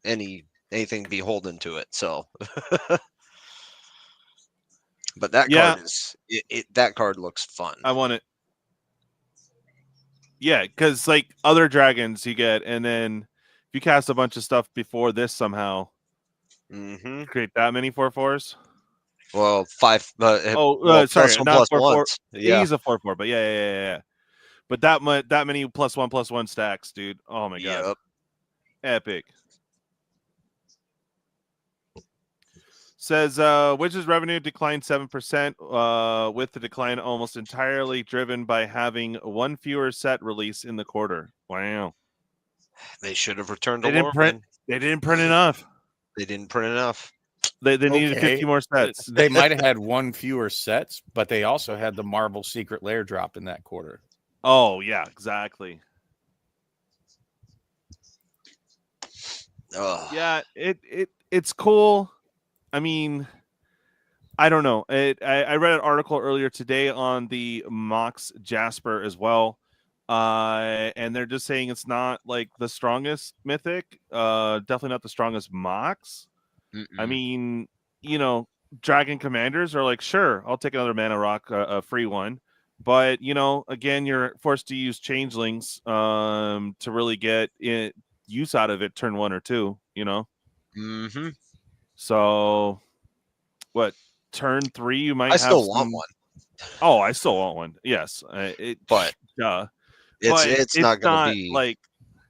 anything beholden to it. So but that card is that card looks fun. I want it. Yeah, because like other dragons you get, and then if you cast a bunch of stuff before this somehow, create that many 4/4s. Well, 5. Sorry, not 4/4. Yeah, he's a 4/4, but yeah. But that many +1/+1 stacks, dude. Oh my god, epic. Says Wizards revenue declined 7%, with the decline almost entirely driven by having one fewer set release in the quarter. Wow. They should have returned They to Lorman. They didn't print enough. They didn't print enough. They needed 50 more sets. They might have had one fewer sets, but they also had the Marvel Secret Lair drop in that quarter. Oh yeah, exactly. Yeah, it's cool. I mean, I don't know. I read an article earlier today on the Mox Jasper as well. And they're just saying it's not like the strongest mythic, definitely not the strongest Mox. I mean, you know, Dragon Commanders are like, sure, I'll take another Mana Rock, a free one. But, you know, again, you're forced to use Changelings to really get use out of it turn 1 or 2, you know? Mm-hmm. So, what, turn 3, you might I have still want one. Oh, I still want one. Yes. But it's not going to be like,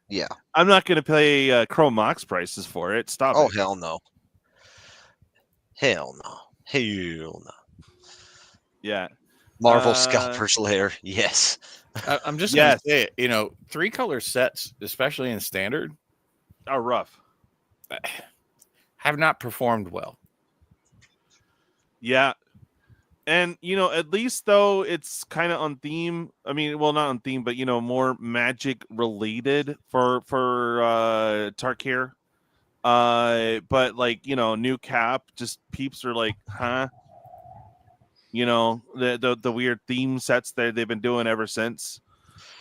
yeah. I'm not going to pay Chrome Mox prices for it. Stop it. Oh, hell no. Hell no. Hell no. Yeah. Marvel Scalper's Lair. Yes. I'm just going to say it. You know, 3-color sets, especially in Standard, are rough. Have not performed well. Yeah. And, you know, at least, though, it's kind of on theme. I mean, well, not on theme, but, you know, more Magic related for Tarkir. But, like, you know, new cap, just peeps are like, huh? You know, the weird theme sets that they've been doing ever since.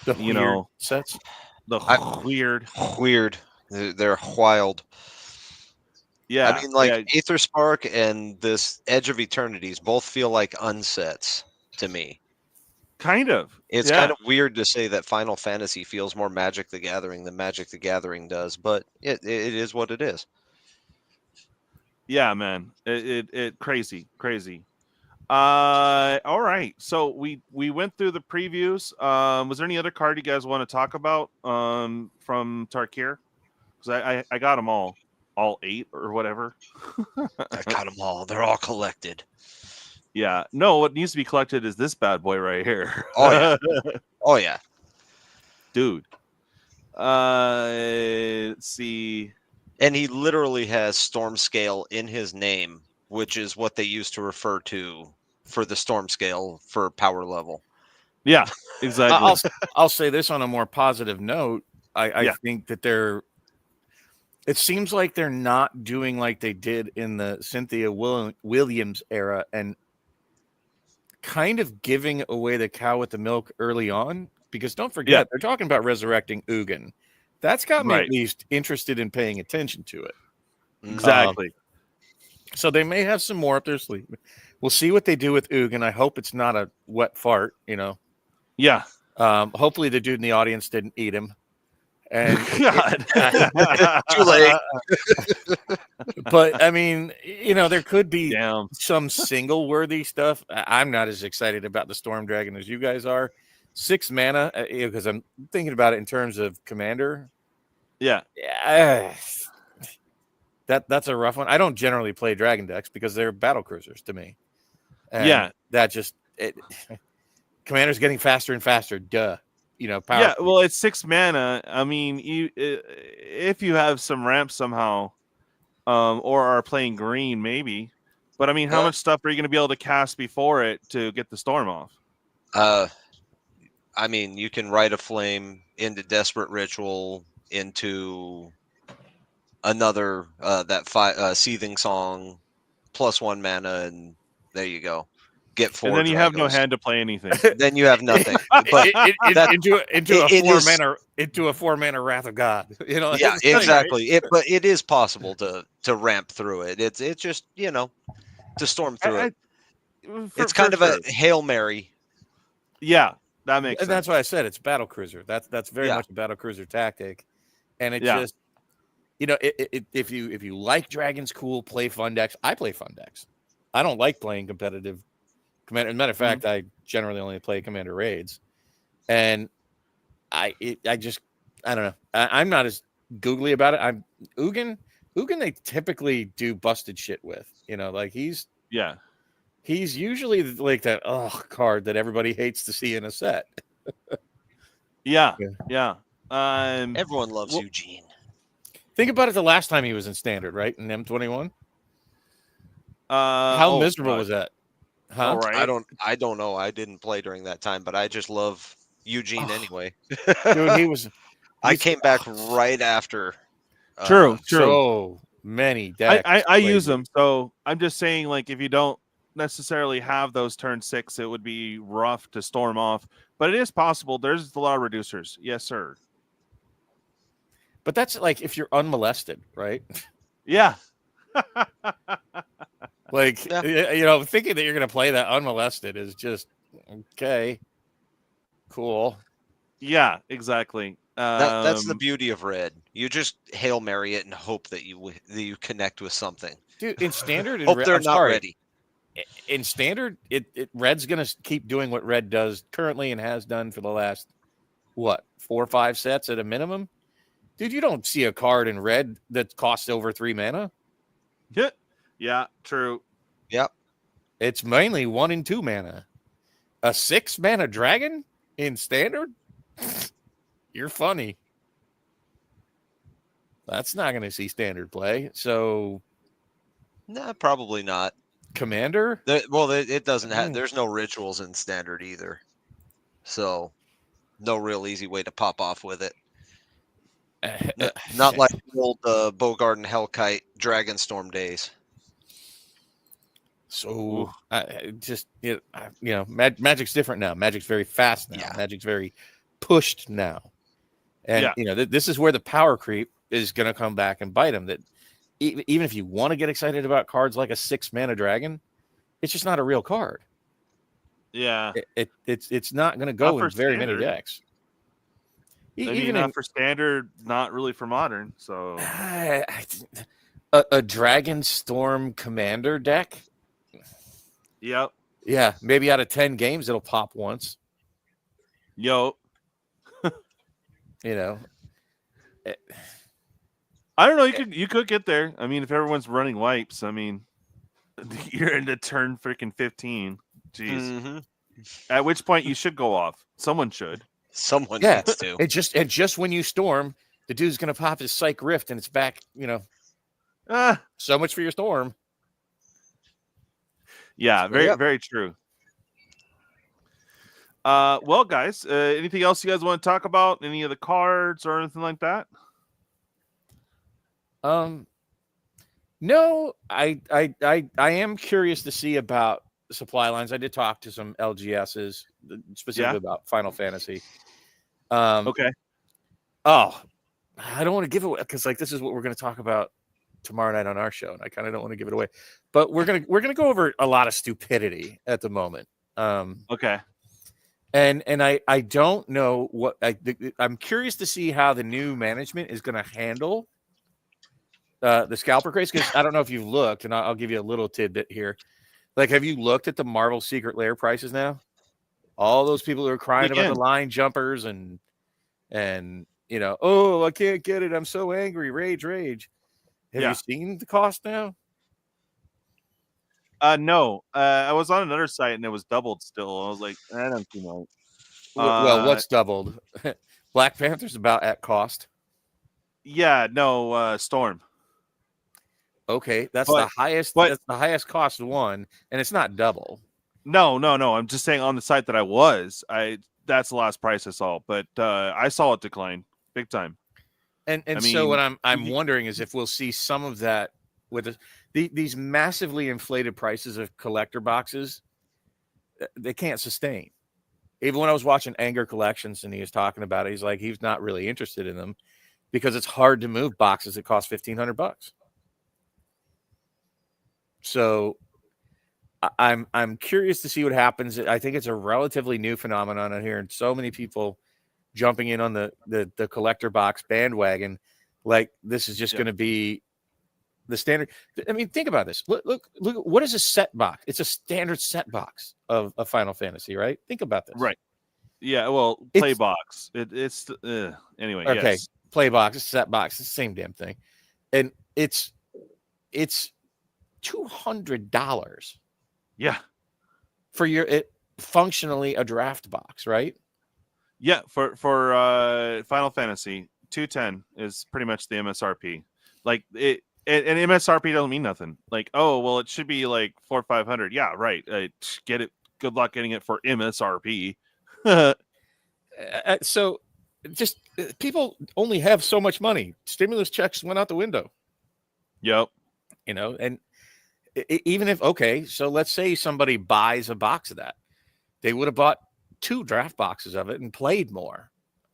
The weird sets? Weird. They're wild. Yeah. I mean, like, Aether Spark and this Edge of Eternities both feel like unsets to me. Kind of. It's kind of weird to say that Final Fantasy feels more Magic the Gathering than Magic the Gathering does, but it is what it is. Yeah, man. It crazy. All right. So we went through the previews. Was there any other card you guys want to talk about from Tarkir? Because I got them all 8 or whatever. I got them all. They're all collected. Yeah. No, what needs to be collected is this bad boy right here. Oh yeah. Oh yeah. Dude. Let's see. And he literally has Storm Scale in his name, which is what they used to refer to for the Storm Scale for power level. Yeah, exactly. I'll say this on a more positive note. I think that it seems like they're not doing like they did in the Cynthia Williams era and kind of giving away the cow with the milk early on. Because don't forget, they're talking about resurrecting Ugin. That's got me at least interested in paying attention to it. Exactly. So they may have some more up their sleeve. We'll see what they do with Ugin. I hope it's not a wet fart, you know. Yeah. Hopefully the dude in the audience didn't eat him. And too late. But I mean, you know, there could be some single worthy stuff. I'm not as excited about the Storm Dragon as you guys are. 6 mana, because I'm thinking about it in terms of commander. Yeah. That's a rough one. I don't generally play dragon decks because they're battle cruisers to me. And that just commander's getting faster and faster. Duh. You know, power. Yeah, well, it's 6 mana. I mean, if you have some ramp somehow, or are playing green, maybe. But I mean, how much stuff are you going to be able to cast before it to get the storm off? I mean, you can Rite a Flame into Desperate Ritual into another Seething Song, +1 mana, and there you go. Get 4. And then you have no hand to play anything. Then you have nothing. But into a 4-mana Wrath of God. You know. Yeah, exactly. But it is possible to ramp through it. It's just, you know, to storm through it. It's kind of a Hail Mary. Yeah, that makes sense. That's why I said it's battle cruiser. That's very much a battle cruiser tactic, and it just, you know, if you like Dragons, cool, play fun decks. I play fun decks. I don't like playing competitive commander. As a matter of fact, I generally only play commander raids, and I don't know. I'm not as googly about it. I'm Ugin. They typically do busted shit with. You know, like he's usually like that card that everybody hates to see in a set. Yeah. Everyone loves Eugene. Think about it. The last time he was in Standard, right, in M21. How miserable was that? Huh? All right. I don't know. I didn't play during that time, but I just love Eugene anyway. Dude, I came back right after. True. So many decks. I use them, so I'm just saying, like, if you don't necessarily have those turn 6, it would be rough to storm off. But it is possible. There's a lot of reducers. Yes, sir. But that's like if you're unmolested, right? Yeah. Like, you know, thinking that you're going to play that unmolested is just, okay, cool. Yeah, exactly. That's the beauty of Red. You just Hail Mary it and hope that you connect with something. Dude, in Standard, hope they're not ready. In Standard, Red's going to keep doing what Red does currently and has done for the last, 4 or 5 sets at a minimum? Dude, you don't see a card in Red that costs over 3 mana. Yeah, true. Yep. It's mainly 1 and 2 mana. A 6 mana dragon in Standard? You're funny. That's not going to see Standard play. So, no, probably not. Commander? It doesn't have. There's no rituals in Standard either, so no real easy way to pop off with it. Not like the old Bogard and Hellkite Dragonstorm days. So, Magic's different now. Magic's very fast now. Yeah. Magic's very pushed now. And, this is where the power creep is going to come back and bite them. That even if you want to get excited about cards like a 6 mana dragon, it's just not a real card. Yeah. It's not going to go in very many decks. Even not for Standard, not really for Modern. So a Dragonstorm Commander deck. Yep. Yeah, maybe out of 10 games it'll pop once. Yo. You know. I don't know. You could get there. I mean, if everyone's running wipes, I mean, you're into turn freaking 15. Jeez. Mm-hmm. At which point you should go off. Someone should. Someone needs to. And just when you storm, the dude's gonna pop his Psych Rift and it's back. You know. So much for your storm. Yeah, very true. Well, guys, anything else you guys want to talk about? Any of the cards or anything like that? No, I am curious to see about the supply lines. I did talk to some LGSs specifically about Final Fantasy. Okay. Oh, I don't want to give it away because this is what we're going to talk about tomorrow night on our show, and I kind of don't want to give it away. But we're gonna go over a lot of stupidity at the moment. Okay. And I don't know what I'm curious to see how the new management is going to handle the scalper craze, because I don't know if you've looked, and I'll give you a little tidbit here. Like, have you looked at the Marvel Secret Lair prices now? All those people who are crying about the line jumpers and oh, I can't get it. I'm so angry. Rage. Have you seen the cost now? No. I was on another site and it was doubled still. I was like, I don't know. Well, what's doubled? Black Panther's about at cost. Yeah, no, Storm. Okay, that's the highest. That's the highest cost one, and it's not double. No. I'm just saying on the site that I was, that's the last price I saw, but I saw it decline big time. And so what I'm wondering is if we'll see some of that with these massively inflated prices of collector boxes. They can't sustain. Even when I was watching Anger Collections and he was talking about it, he's like, he's not really interested in them because it's hard to move boxes that cost $1,500. So I'm curious to see what happens. I think it's a relatively new phenomenon out here, and so many people jumping in on the collector box bandwagon. Like, this is just going to be the standard. I mean, think about this. Look, what is a set box? It's a standard set box of Final Fantasy, right? Think about this. Right. Yeah, well, play box. It's anyway. Okay, yes. Play box, set box, it's the same damn thing. And it's $200. Yeah. For functionally a draft box, right? Yeah, for Final Fantasy, $210 is pretty much the MSRP. Like, and MSRP doesn't mean nothing. Like, oh well, it should be like 400 or 500. Yeah, right. Get it. Good luck getting it for MSRP. So, just people only have so much money. Stimulus checks went out the window. Yep. You know, and even if so let's say somebody buys a box of that, they would have bought 2 draft boxes of it and played more,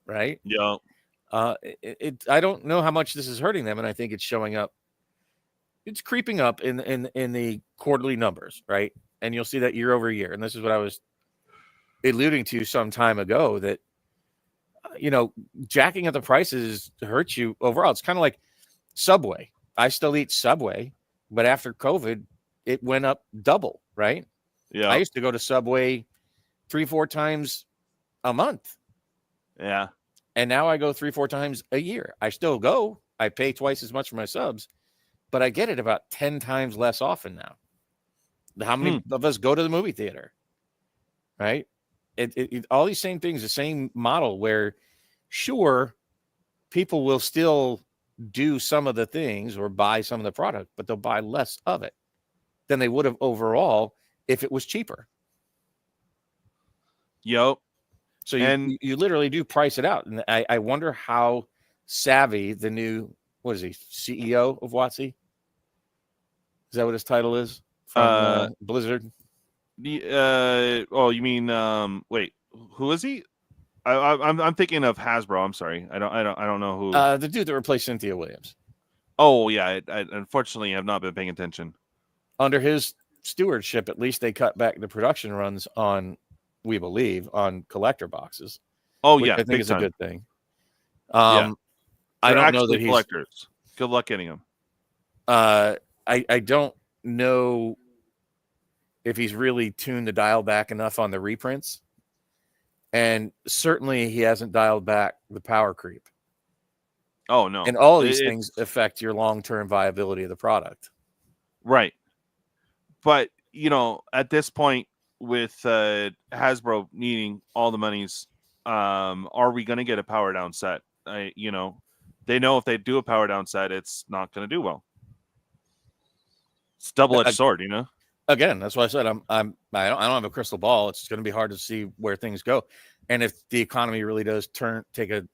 right? Yeah. I don't know how much this is hurting them, and I think it's showing up. It's creeping up in the quarterly numbers, right? And you'll see that year over year. And this is what I was alluding to some time ago, that jacking up the prices hurts you overall. It's kind of like Subway. I still eat Subway, but after COVID, it went up double, right? Yeah. I used to go to Subway 3-4 times a month. Yeah. And now I go 3-4 times a year. I still go. I pay twice as much for my subs, but I get it about 10 times less often now. How many of us go to the movie theater, right? All these same things, the same model where, sure, people will still do some of the things or buy some of the product, but they'll buy less of it than they would have overall if it was cheaper. Yep. So you literally do price it out. And I wonder how savvy the new, what is he, CEO of WotC? Is that what his title is? From Blizzard? Oh, you mean wait, who is he? I'm thinking of Hasbro. I'm sorry. I don't know who. The dude that replaced Cynthia Williams. Oh yeah, I unfortunately have not been paying attention. Under his stewardship, at least they cut back the production runs on, we believe, on collector boxes. Oh yeah, I think it's a good thing. Yeah. I don't know that he's collectors. Good luck getting them. I don't know if he's really tuned the dial back enough on the reprints, and certainly he hasn't dialed back the power creep. Oh no! And all of these things affect your long-term viability of the product, right? But at this point, with Hasbro needing all the monies, are we going to get a power down set? They know if they do a power down set, it's not going to do well. It's double-edged sword, Again, that's why I said I don't have a crystal ball. It's going to be hard to see where things go, and if the economy really does take a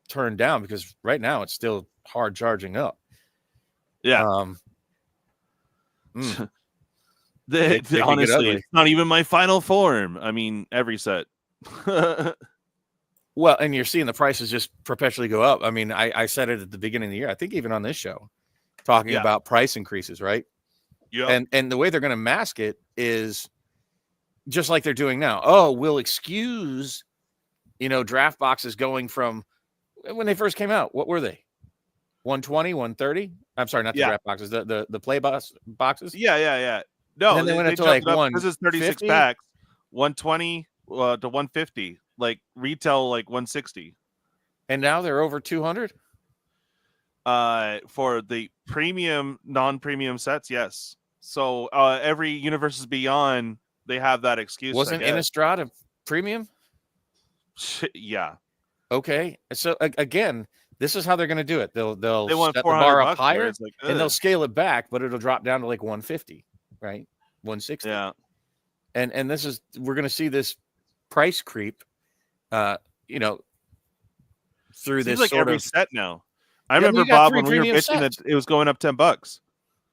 turn down, because right now it's still hard charging up. Yeah. Honestly, it's not even my final form. I mean, every set. Well, and you're seeing the prices just perpetually go up. I mean, I said it at the beginning of the year. I think even on this show, talking about price increases, right? Yeah. And the way they're going to mask it is just like they're doing now. Oh, we'll excuse, draft boxes going from when they first came out. What were they? 120, 130? I'm sorry, not the draft boxes, the play boxes. Yeah. No, and then they went up to like one. This is 36 packs, 120 to 150. Like retail, like 160. And now they're over 200. For the premium, non-premium sets, yes. So every Universes Beyond, they have that excuse. Wasn't Innistrad a premium? Yeah. Okay. So again, this is how they're going to do it. They'll want set the bar up higher, and they'll scale it back, but it'll drop down to like 150, right? 160. Yeah. And this is, we're going to see this price creep, through this like sort every of set now. I remember, Bob, when we were bitching that it was going up $10.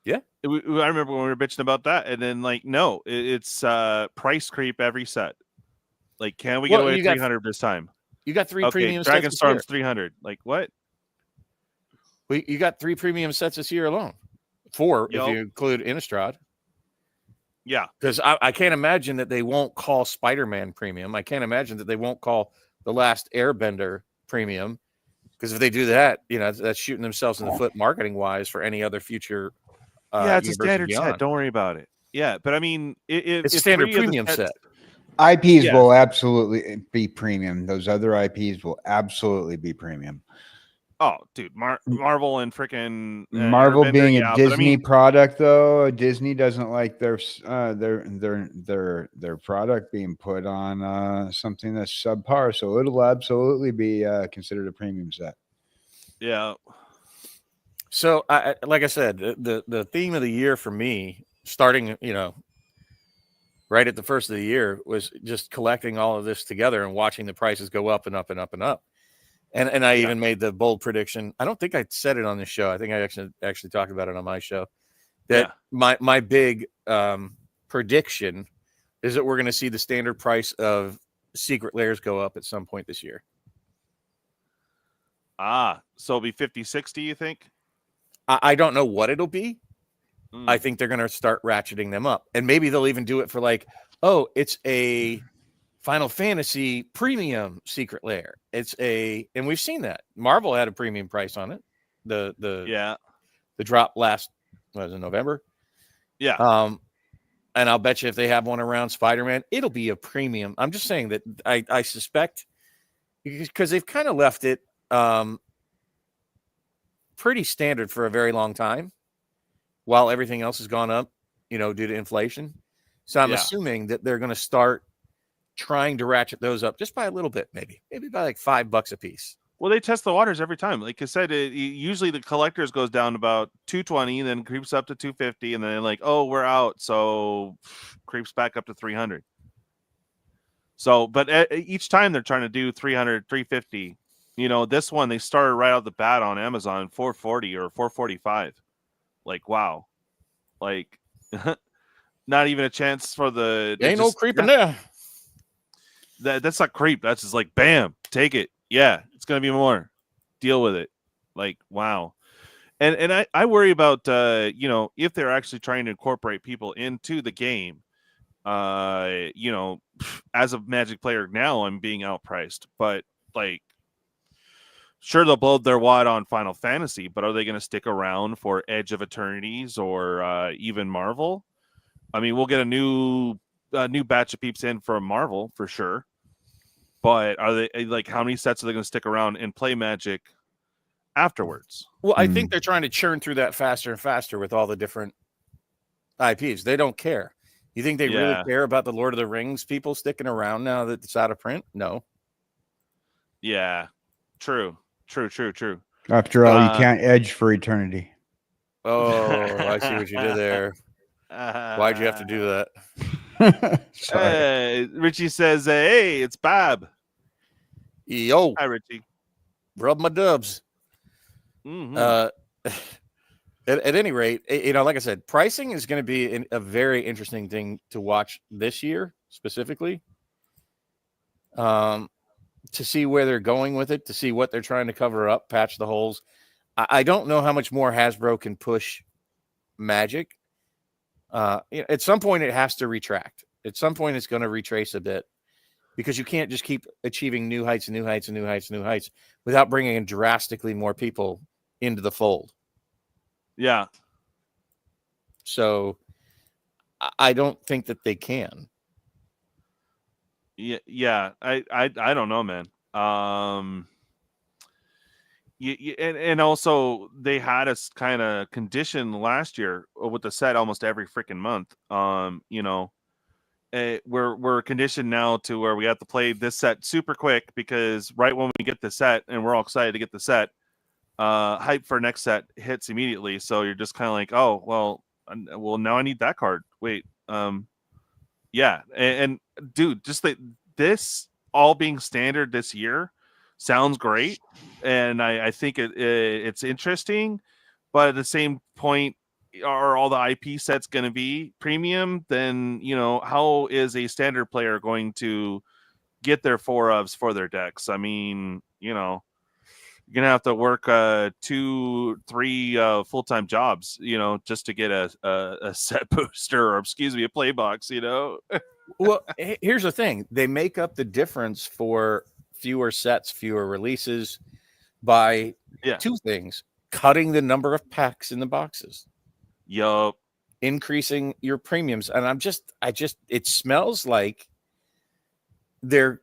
Yeah. I remember when we were bitching about that. And then no, it's price creep every set. Like, can we get away with 300 this time? You got 3 premium sets. Dragonstorm's 300. Like what? Well, you got 3 premium sets this year alone. 4 if you include Innistrad. Yeah. Because I can't imagine that they won't call Spider-Man premium. I can't imagine that they won't call The Last Airbender premium. Because if they do that, that's shooting themselves in the foot marketing-wise for any other future. It's a standard set. Don't worry about it. Yeah, but I mean, it's a standard premium set. IPs will absolutely be premium. Those other IPs will absolutely be premium. Oh, dude, Marvel and freaking Marvel Airbender, being a Disney product, though, Disney doesn't like their product being put on something that's subpar, so it'll absolutely be considered a premium set. Yeah. So, like I said, the theme of the year for me, starting, right at the first of the year, was just collecting all of this together and watching the prices go up and up and up and up. And I even made the bold prediction. I don't think I said it on the show. I think I actually talked about it on my show. That my big prediction is that we're going to see the standard price of secret layers go up at some point this year. So it'll be 50, 60, you think? I don't know what it'll be. I think they're going to start ratcheting them up. And maybe they'll even do it for like, oh, it's a Final Fantasy premium secret layer. And we've seen that. Marvel had a premium price on it. The drop last, was it November? Yeah. And I'll bet you if they have one around Spider-Man, it'll be a premium. I'm just saying that I suspect, because they've kind of left it pretty standard for a very long time while everything else has gone up, due to inflation. So I'm assuming that they're going to start trying to ratchet those up just by a little bit, maybe by like $5 a piece. Well, they test the waters every time. Like I said, usually the collectors goes down about 220, then creeps up to 250, and then like, oh, we're out, so creeps back up to 300. So, but each time they're trying to do 300, 350. This one they started right out the bat on Amazon 440 or 445. Like, wow, like not even a chance for the. Ain't no creep in there. That's not creep. That's just like, bam, take it. Yeah, it's gonna be more. Deal with it. Like, wow. And I worry about if they're actually trying to incorporate people into the game. As a Magic player now, I'm being outpriced, but like, sure, they'll blow their wad on Final Fantasy, but are they going to stick around for Edge of Eternities or even Marvel? I mean, we'll get a new batch of peeps in from Marvel for sure. But are they like, how many sets are they going to stick around and play Magic afterwards? Well, I think they're trying to churn through that faster and faster with all the different IPs. They don't care. You think they really care about the Lord of the Rings people sticking around now that it's out of print? No. Yeah, true. After all, you can't edge for eternity. Oh, I see what you did there. Why'd you have to do that? Richie says, hey, it's Bob. Yo. Hi, Richie. Rub my dubs. Mm-hmm. At any rate, like I said, pricing is going to be a very interesting thing to watch this year, specifically. To see where they're going with it, to see what they're trying to cover up, patch the holes. I don't know how much more Hasbro can push Magic. At some point, it has to retract. At some point, it's going to retrace a bit, because you can't just keep achieving new heights and new heights and new heights and new heights without bringing in drastically more people into the fold. Yeah. So I don't think that they can. Yeah. I don't know, man. And also they had us kind of conditioned last year with the set almost every freaking month. We're conditioned now to where we have to play this set super quick, because right when we get the set and we're all excited to get the set, hype for next set hits immediately. So you're just kind of like, oh, well, now I need that card. Wait. Yeah. And dude, just this all being standard this year sounds great. And I think it's interesting, but at the same point, are all the IP sets going to be premium? Then, how is a standard player going to get their 4-ofs for their decks? I mean, you're going to have to work 2-3 full-time jobs, just to get a set booster, or a play box, Well, here's the thing. They make up the difference for fewer sets, fewer releases by two things: cutting the number of packs in the boxes. Yup. Increasing your premiums. And it smells like they're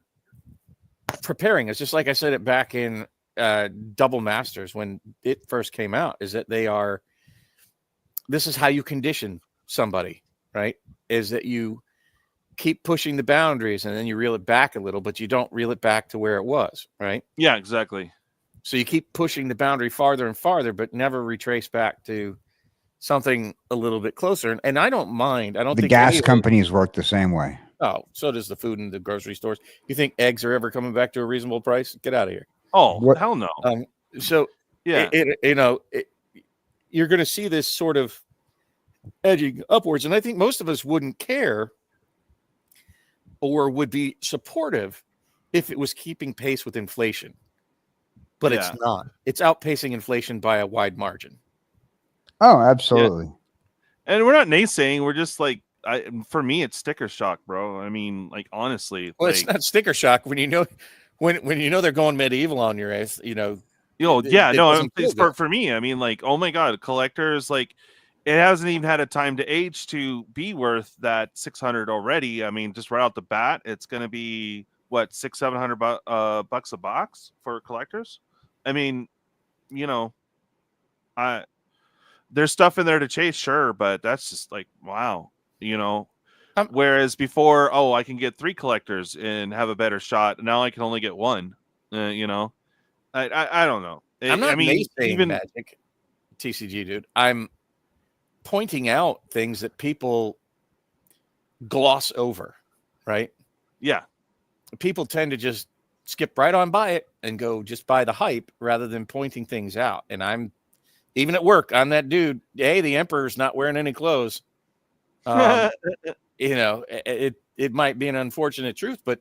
preparing. It's just like I said it back in Double Masters when it first came out, is that this is how you condition somebody, right? Is that you keep pushing the boundaries and then you reel it back a little, but you don't reel it back to where it was, right? Yeah, exactly. So you keep pushing the boundary farther and farther, but never retrace back to something a little bit closer. And I don't mind. I don't The think gas companies work the same way. Oh, so does the food in the grocery stores. You think eggs are ever coming back to a reasonable price? Get out of here. Oh, hell no. So yeah, you're going to see this sort of edging upwards, and I think most of us wouldn't care or would be supportive if it was keeping pace with inflation. But it's not. It's outpacing inflation by a wide margin. Oh, absolutely. Yeah. And we're not naysaying. We're just like, for me, it's sticker shock, bro. I mean, like, honestly. Well, like, it's not sticker shock when you know they're going medieval on your ass. For me, I mean, like, oh my god, collectors, like, it hasn't even had a time to age to be worth that 600 already. I mean, just right out the bat, it's going to be what, $600-700 bucks a box for collectors. I mean, there's stuff in there to chase, sure, but that's just like, wow, whereas before, I can get 3 collectors and have a better shot. Now I can only get 1. I don't know. I'm not even Magic TCG, dude. I'm pointing out things that people gloss over, right? Yeah. People tend to just skip right on by it and go just by the hype rather than pointing things out. And I'm, even at work, I'm that dude. Hey, the Emperor's not wearing any clothes. It might be an unfortunate truth, but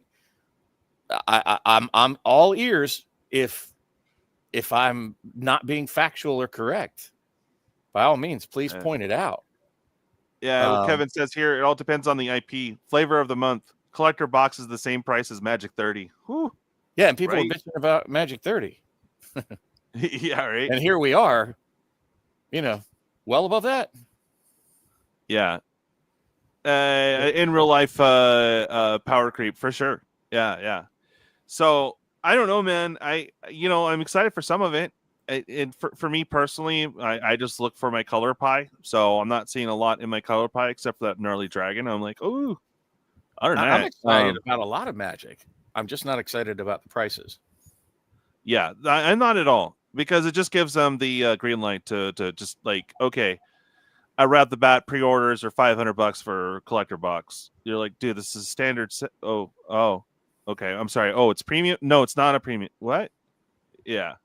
I'm all ears if I'm not being factual or correct. By all means, please point it out. Yeah, what Kevin says here, it all depends on the IP. Flavor of the month. Collector box is the same price as Magic 30. Whew. Yeah, and people are bitching about Magic 30. Yeah, right. And here we are, well above that. Yeah. In real life, power creep for sure. Yeah. So I don't know, man. I'm excited for some of it. For me personally, I just look for my color pie. So I'm not seeing a lot in my color pie except for that gnarly dragon. I'm like, oh, I don't know. I'm excited about a lot of Magic. I'm just not excited about the prices. Yeah, I'm not at all, because it just gives them the green light to just like, okay, I right the bat, pre-orders are $500 for collector box. You're like, dude, this is standard. Oh, okay. I'm sorry. Oh, it's premium. No, it's not a premium. What? Yeah.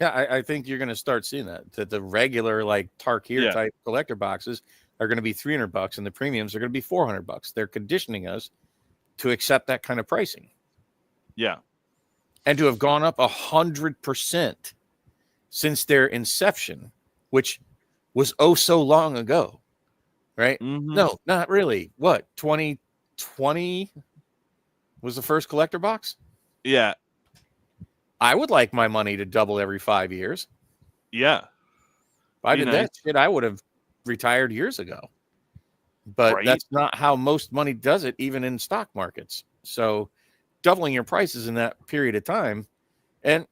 Yeah, I think you're going to start seeing that the regular like Tarkir type collector boxes are going to be $300 and the premiums are going to be $400. They're conditioning us to accept that kind of pricing. Yeah. And to have gone up 100% since their inception, which was so long ago, right? Mm-hmm. No, not really. What, 2020 was the first collector box? Yeah. I would like my money to double every 5 years. Yeah. If I did that shit, I would have retired years ago. But that's not how most money does it, even in stock markets. So doubling your prices in that period of time, and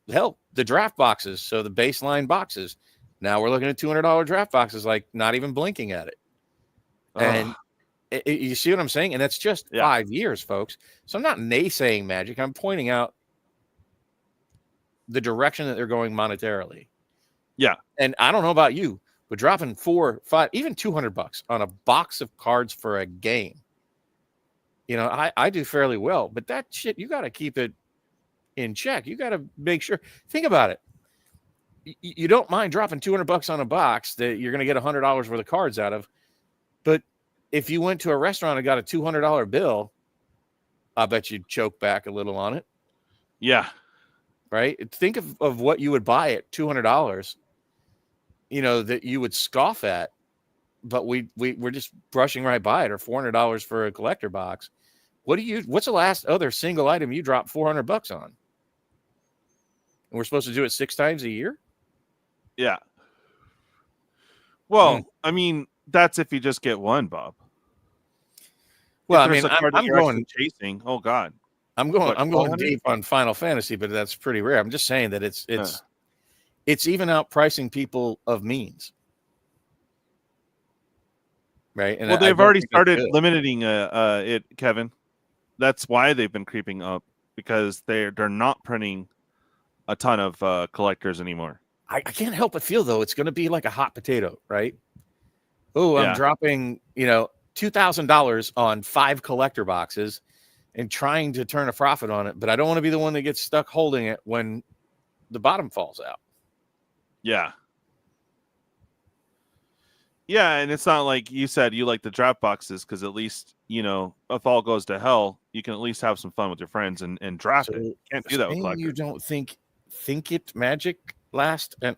hell, the draft boxes, so the baseline boxes, now we're looking at $200 draft boxes, like not even blinking at it. And you see what I'm saying? And that's just 5 years, folks. So I'm not naysaying Magic. I'm pointing out the direction that they're going monetarily. Yeah. And I don't know about you, but dropping $400, $500, even $200 on a box of cards for a game, I do fairly well, but that shit, you got to keep it in check. You got to make sure. Think about it. You don't mind dropping $200 on a box that you're going to get $100 worth of cards out of. But if you went to a restaurant and got a $200 bill, I bet you'd choke back a little on it. Yeah. Right. Think of what you would buy at $200, that you would scoff at, but we're just brushing right by it, or $400 for a collector box. What's the last other single item you dropped $400 on? And we're supposed to do it 6 times a year? Yeah. Well, I mean, that's if you just get one, Bob. Well, I mean, I'm going chasing. Oh God. I'm going deep on Final Fantasy, but that's pretty rare. I'm just saying that it's even outpricing people of means. Right. And they've already started limiting it, Kevin. That's why they've been creeping up, because they're not printing a ton of collectors anymore. I can't help but feel though it's going to be like a hot potato, right? Oh, I'm dropping $2,000 on 5 collector boxes and trying to turn a profit on it, but I don't want to be the one that gets stuck holding it when the bottom falls out. Yeah. Yeah, and it's not like you said you like the drop boxes because at least, if all goes to hell, you can at least have some fun with your friends and drop it. You can't do that with collectors. You don't think it Magic last? And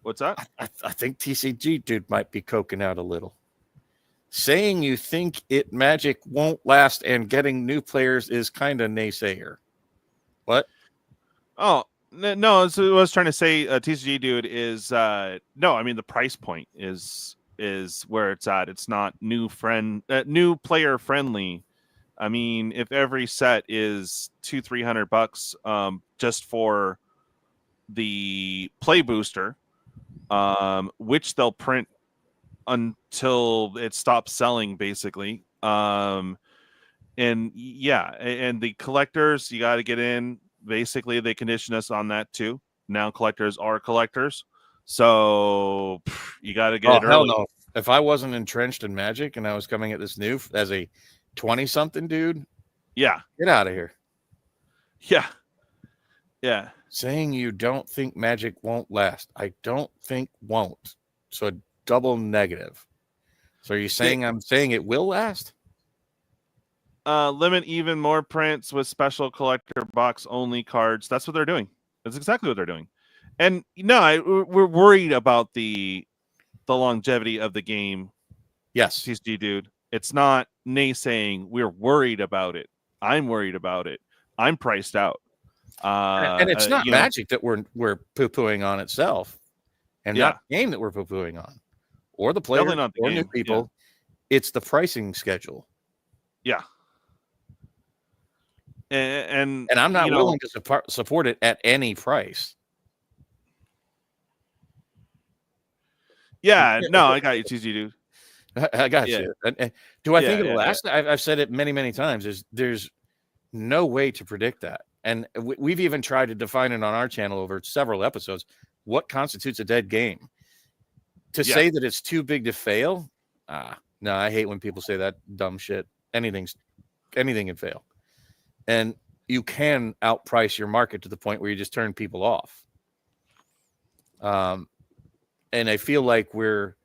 what's that? I think TCGDude might be coking out a little. Saying you think it Magic won't last and getting new players is kind of naysayer. What? Oh, no, so what I was trying to say, TCGDude is no. I mean, the price point is where it's at. It's not new player friendly. I mean, if every set is $200-300 just for the play booster, which they'll print until it stops selling, basically. And the collectors, you got to get in. Basically, they condition us on that too. Now collectors are collectors, so you got to get it early. Hell no. If I wasn't entrenched in Magic and I was coming at this new as a 20-something dude, get out of here. Yeah. Saying you don't think Magic won't last, I don't think won't. So a double negative. So are you saying I'm saying it will last? Limit even more prints with special collector box only cards. That's what they're doing. That's exactly what they're doing. And we're worried about the longevity of the game. Yes, TCGDude. It's not naysaying. We're worried about it. I'm worried about it. I'm priced out. And it's not Magic that we're poo-pooing on itself, and not the game that we're poo-pooing on, or the player, or new people. It's the pricing schedule. Yeah. And I'm not willing to support it at any price. Yeah, no, I got you, TCGDude. I got you. Do I think it'll last? I've said it many, many times. There's no way to predict that. And we've even tried to define it on our channel over several episodes. What constitutes a dead game? To say that it's too big to fail? No, I hate when people say that dumb shit. Anything can fail. And you can outprice your market to the point where you just turn people off. And I feel like we're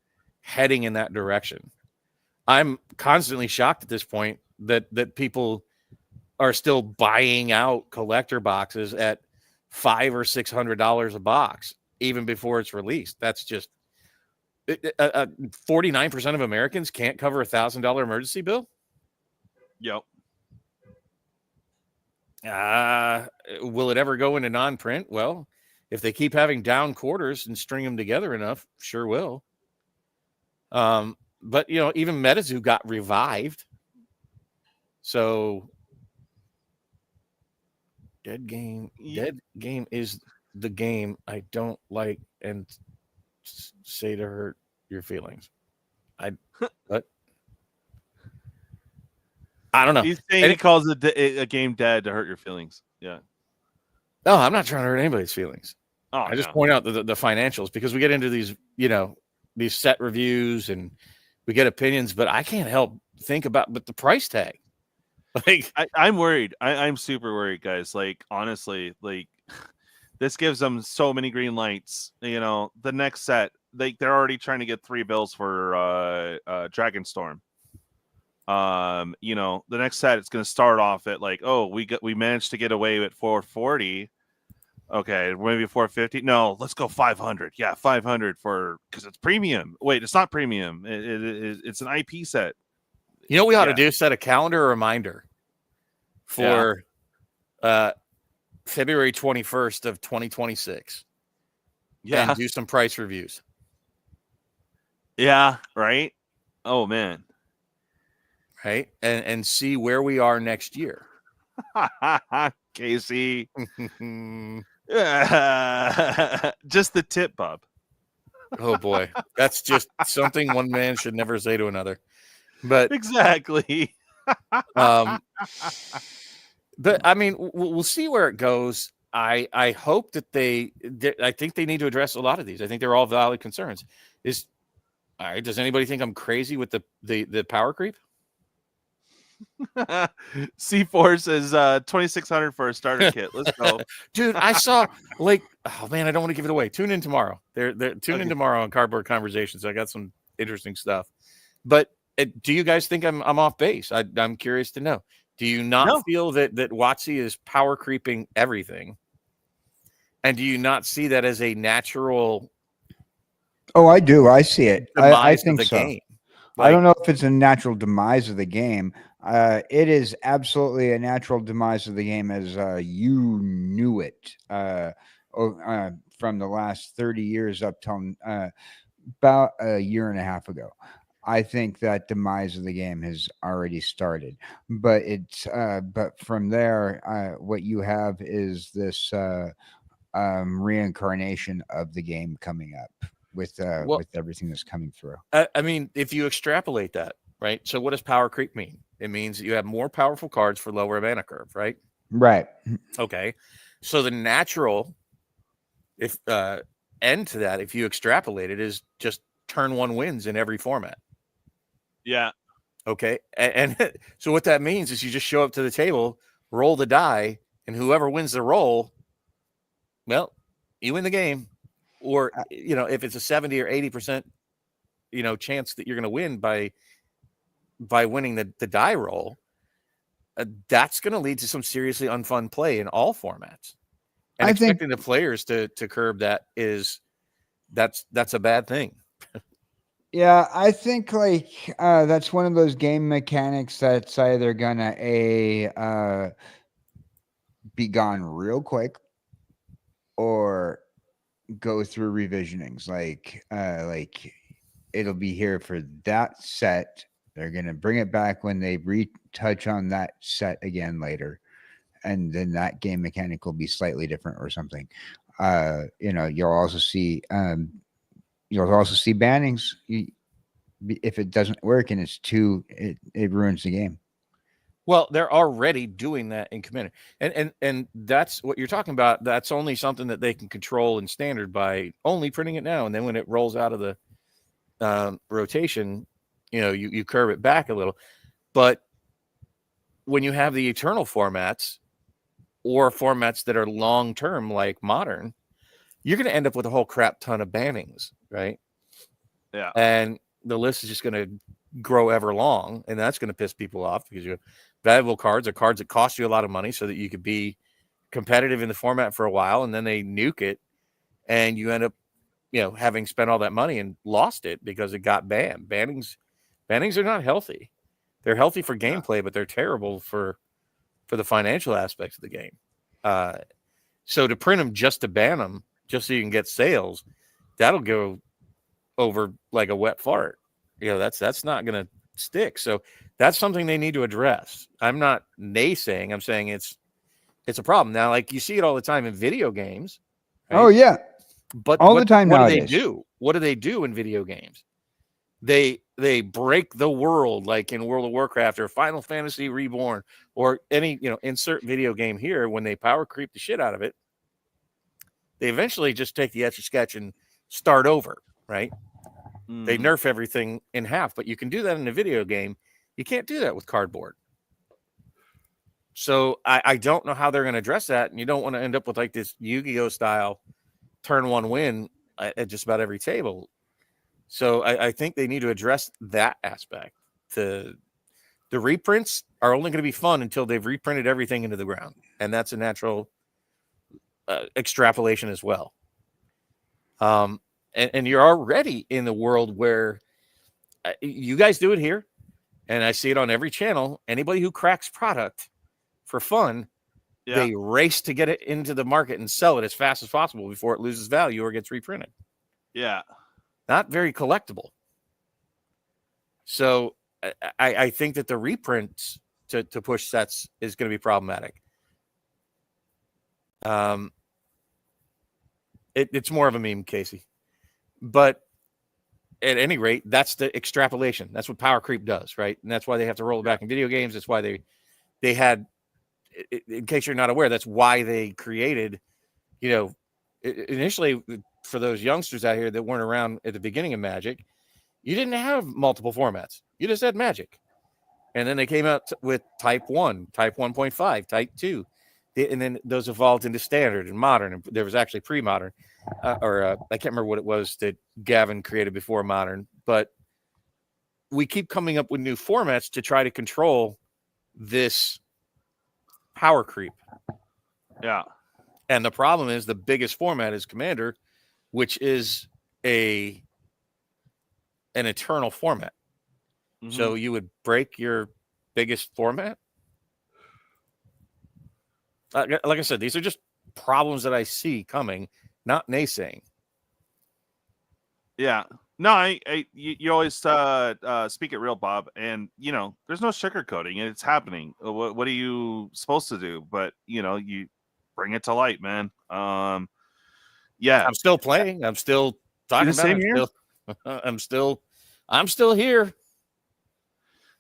heading in that direction. I'm constantly shocked at this point that people are still buying out collector boxes at $500 or $600 a box, even before it's released. That's just 49% of Americans can't cover $1,000 emergency bill. Yep. Will it ever go into non-print? Well, if they keep having down quarters and string them together enough, sure will. But even MetaZoo got revived. So dead game is the game I don't like and say to hurt your feelings. But I don't know. He's saying he calls a game dead to hurt your feelings. Yeah. No, I'm not trying to hurt anybody's feelings. Oh, I just point out the financials because we get into these, these set reviews and we get opinions, but I can't help think about the price tag. Like I'm worried. I'm super worried, guys. Like honestly, like this gives them so many green lights. The next set, they're already trying to get 3 bills for Dragonstorm. The next set it's going to start off at like, we managed to get away at 440. Okay, maybe 450. No, let's go 500. Yeah, 500 because it's premium. Wait, it's not premium. It's an IP set. You know what we ought to do? Set a calendar reminder for February 21st of 2026. Yeah, and do some price reviews. Yeah, right. Oh man. Right, and see where we are next year. Casey. Just the tip, Bob. Oh boy, that's just something one man should never say to another. But exactly. But I mean, we'll see where it goes. I hope that I think they need to address a lot of these. I think they're all valid concerns. All right, does anybody think I'm crazy with the power creep? C4 says 2,600 for a starter kit. Let's go. Dude, I saw oh man, I don't want to give it away. Tune in tomorrow. Tune in tomorrow on Cardboard Conversations. I got some interesting stuff. But do you guys think I'm off base? I'm curious to know. Do you not feel that WotC is power creeping everything? And do you not see that as a natural? Oh, I do. I see it. I think so. Game. I don't know if it's a natural demise of the game. It is absolutely a natural demise of the game as you knew it from the last 30 years up till about a year and a half ago. I think that demise of the game has already started, but but from there, what you have is this reincarnation of the game coming up with everything that's coming through. I mean, if you extrapolate that, right? So what does power creep mean? It means that you have more powerful cards for lower mana curve, right? Right. Okay. So the natural end to that, if you extrapolate it, is just turn one wins in every format. Yeah. Okay. And so what that means is you just show up to the table, roll the die, and whoever wins the roll, well, you win the game. Or, if it's a 70 or 80%, chance that you're going to win by winning the die roll, that's going to lead to some seriously unfun play in all formats. And expecting the players to curb that that's a bad thing. Yeah, I think that's one of those game mechanics that's either gonna be gone real quick or go through revisionings. Like it'll be here for that set. They're gonna bring it back when they retouch on that set again later, and then that game mechanic will be slightly different or something. You'll also see bannings if it doesn't work and it ruins the game. Well, they're already doing that in Commander, and that's what you're talking about. That's only something that they can control in Standard by only printing it now, and then when it rolls out of the rotation, you curve it back a little. But when you have the Eternal formats or formats that are long term like Modern, you're going to end up with a whole crap ton of bannings, right? Yeah, and the list is just going to grow ever long, and that's going to piss people off because you have valuable cards or cards that cost you a lot of money so that you could be competitive in the format for a while, and then they nuke it, and you end up, having spent all that money and lost it because it got banned. Bannings are not healthy. They're healthy for gameplay, but they're terrible for the financial aspects of the game. So to print them just to ban them, just so you can get sales, that'll go over like a wet fart. That's not going to stick. So that's something they need to address. I'm not naysaying. I'm saying it's a problem. Now, like you see it all the time in video games. Right? Oh yeah. But all the time what nowadays. Do they do? What do they do in video games? They break the world, like in World of Warcraft or Final Fantasy Reborn or any, insert video game here. When they power creep the shit out of it, they eventually just take the Etch-a-Sketch and start over, right? They nerf everything in half, but you can do that in a video game. You can't do that with cardboard. So I don't know how they're going to address that, and you don't want to end up with like this Yu-Gi-Oh style turn one win at just about every table. So I think they need to address that aspect. The reprints are only going to be fun until they've reprinted everything into the ground, and that's a natural extrapolation as well. And you're already in the world where you guys do it here, and I see it on every channel. Anybody who cracks product for fun, they race to get it into the market and sell it as fast as possible before it loses value or gets reprinted. Yeah. Not very collectible. So I think that the reprints to push sets is going to be problematic. It's more of a meme, Casey. But at any rate, that's the extrapolation. That's what power creep does, right? And that's why they have to roll it back in video games. That's why they had in case you're not aware, that's why they created, initially for those youngsters out here that weren't around at the beginning of Magic, you didn't have multiple formats. You just had Magic. And then they came out with Type 1, Type 1.5, Type 2. And then those evolved into Standard and Modern. And there was actually pre-Modern. I can't remember what it was that Gavin created before Modern. But we keep coming up with new formats to try to control this power creep. Yeah. And the problem is the biggest format is Commander, which is an eternal format. Mm-hmm. So you would break your biggest format. Like I said, these are just problems that I see coming, not naysaying. Yeah. No, you always speak it real, Bob, and there's no sugarcoating, and it's happening. What are you supposed to do? But you bring it to light, man. Yeah, I'm still playing. I'm still talking about it. I'm still here.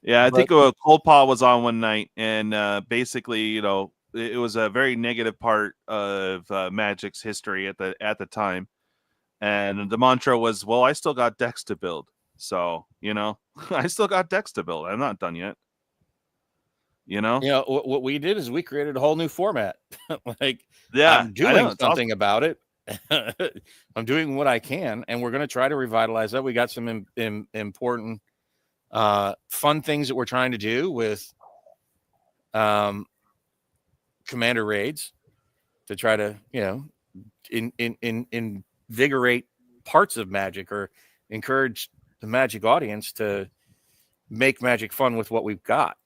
Yeah, I think Cold Paw was on one night, and basically, it was a very negative part of Magic's history at the time. And the mantra was, well, I still got decks to build. So, I still got decks to build. I'm not done yet. What we did is we created a whole new format. Yeah, I'm doing something about it. I'm doing what I can, and we're going to try to revitalize that. We got some important, fun things that we're trying to do with Commander raids to try to, invigorate parts of Magic or encourage the Magic audience to make Magic fun with what we've got,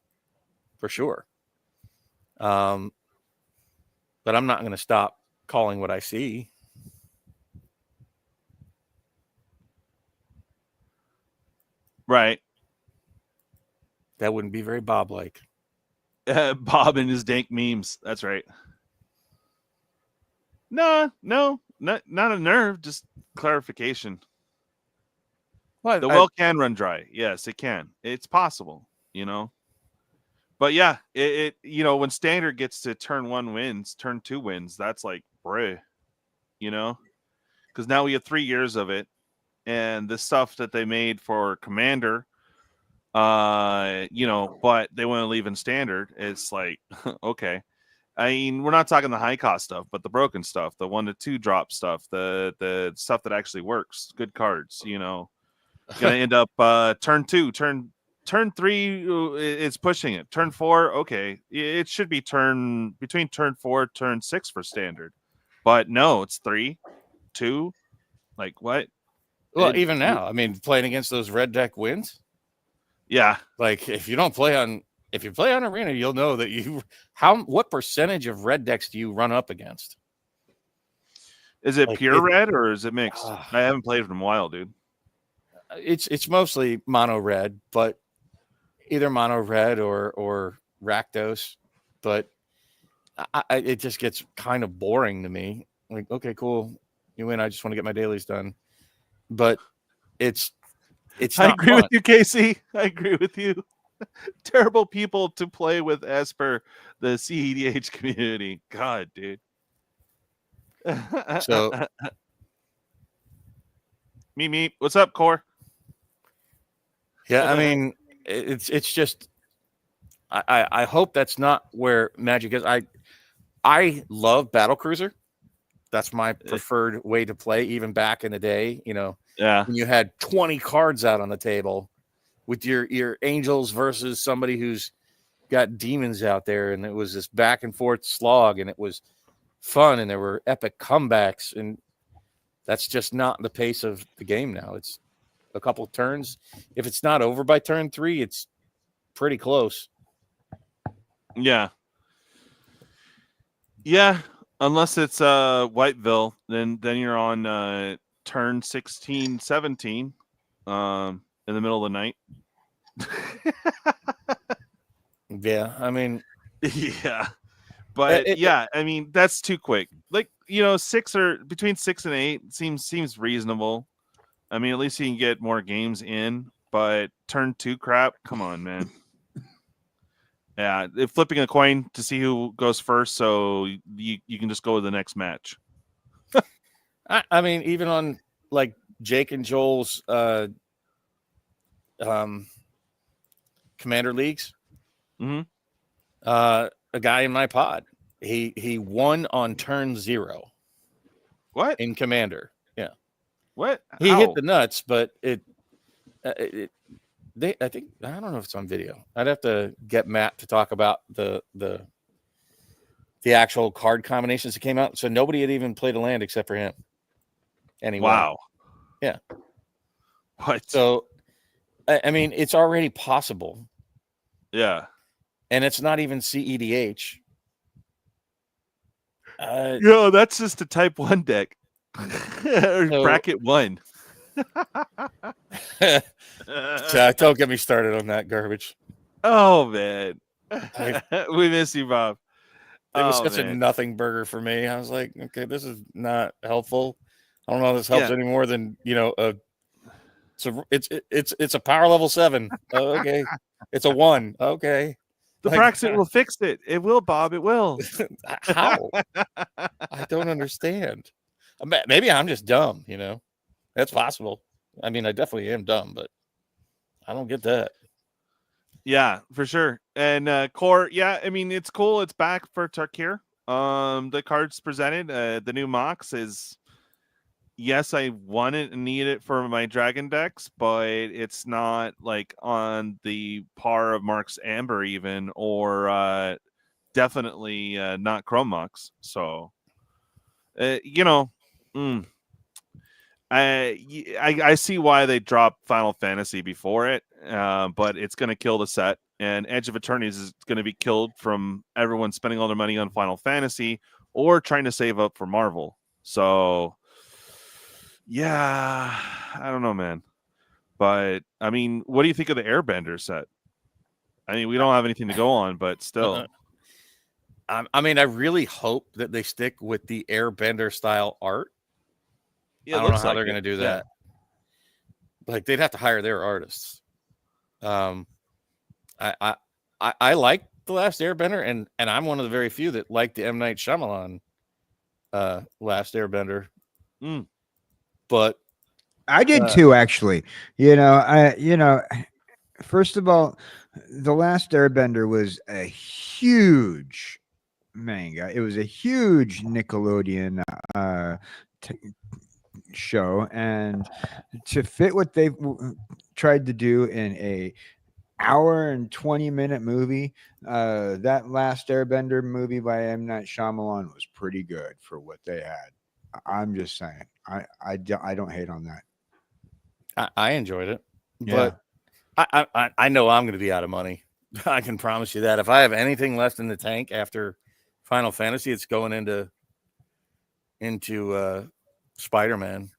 for sure. But I'm not going to stop calling what I see. Right. That wouldn't be very Bob-like. Bob and his dank memes. That's right. No, not a nerve, just clarification. The well can run dry. Yes, it can. It's possible, But yeah, it when Standard gets to turn 1 wins, turn 2 wins, that's like, bruh, because now we have 3 years of it, and the stuff that they made for Commander, but they want to leave in Standard. It's like, okay. I mean, we're not talking the high cost stuff, but the broken stuff, the 1 to 2 drop stuff, the stuff that actually works, good cards, gonna end up turn 2, turn 3, it's pushing it. Turn 4, okay, it should be between turn 4, turn 6 for Standard, but no, it's 3, 2, like what? Well, even now, I mean, playing against those red deck wins. Yeah, like if you play on Arena, you'll know that what percentage of red decks do you run up against? Is it pure red or is it mixed? I haven't played in a while, dude. It's mostly mono red, but either mono red or Rakdos. But it just gets kind of boring to me. Like, okay, cool, you win. I just want to get my dailies done. But it's I agree with you, Casey. I agree with you. Terrible people to play with as per the CEDH community. God, dude. So, me. What's up, Core? Yeah, I mean, it's just I hope that's not where Magic is. I love Battlecruiser. That's my preferred way to play, even back in the day. Yeah, when you had 20 cards out on the table with your angels versus somebody who's got demons out there, and it was this back and forth slog, and it was fun, and there were epic comebacks, and that's just not the pace of the game now. It's a couple of turns. If it's not over by turn 3, it's pretty close. Yeah, unless it's Whiteville, then you're on turn 16, 17 in the middle of the night. Yeah, I mean, yeah, but I mean, that's too quick. Like, 6 or between 6 and 8 seems reasonable. I mean, at least you can get more games in, but turn 2 crap, come on, man. Yeah, flipping a coin to see who goes first, so you can just go to the next match. I mean, even on like Jake and Joel's Commander leagues, mm-hmm. A guy in my pod, he won on turn 0. What? In Commander? Yeah. What? He How? hit the nuts, but I think I don't know if it's on video. I'd have to get Matt to talk about the actual card combinations that came out. So nobody had even played a land except for him. Anyway. Wow. Yeah. What? So, I mean, it's already possible. Yeah. And it's not even CEDH. That's just a type 1 deck. Bracket 1. Don't get me started on that garbage. Oh, man. We miss you, Bob. It was such a nothing burger for me. I was like, okay, this is not helpful. I don't know if this helps any more than, it's a power level 7. Okay. It's a 1. Okay. The Braxton will fix it. It will, Bob. It will. How? I don't understand. Maybe I'm just dumb, That's possible. I mean, I definitely am dumb, but I don't get that. Yeah, for sure. And Core, I mean, it's cool. It's back for Tarkir. The cards presented, the new Mox is, yes, I want it and need it for my Dragon decks, but it's not like on the par of Mark's Amber even, or definitely not Chrome Mox. So, I see why they dropped Final Fantasy before it, but it's going to kill the set. And Edge of Eternaties is going to be killed from everyone spending all their money on Final Fantasy or trying to save up for Marvel. So, yeah, I don't know, man. But, I mean, what do you think of the Airbender set? I mean, we don't have anything to go on, but still. I mean, I really hope that they stick with the Airbender style art. Yeah, I don't know how they're going to do that. Like, they'd have to hire their artists. I like The Last Airbender, and I'm one of the very few that like the M. Night Shyamalan Last Airbender. But I did too, actually. First of all, The Last Airbender was a huge manga. It was a huge Nickelodeon show, and to fit what they tried to do in a hour and 20-minute movie, that Last Airbender movie by M. Night Shyamalan was pretty good for what they had. I'm just saying. I don't hate on that. I enjoyed it, but I know I'm going to be out of money. I can promise you that. If I have anything left in the tank after Final Fantasy, it's going into Spider-Man.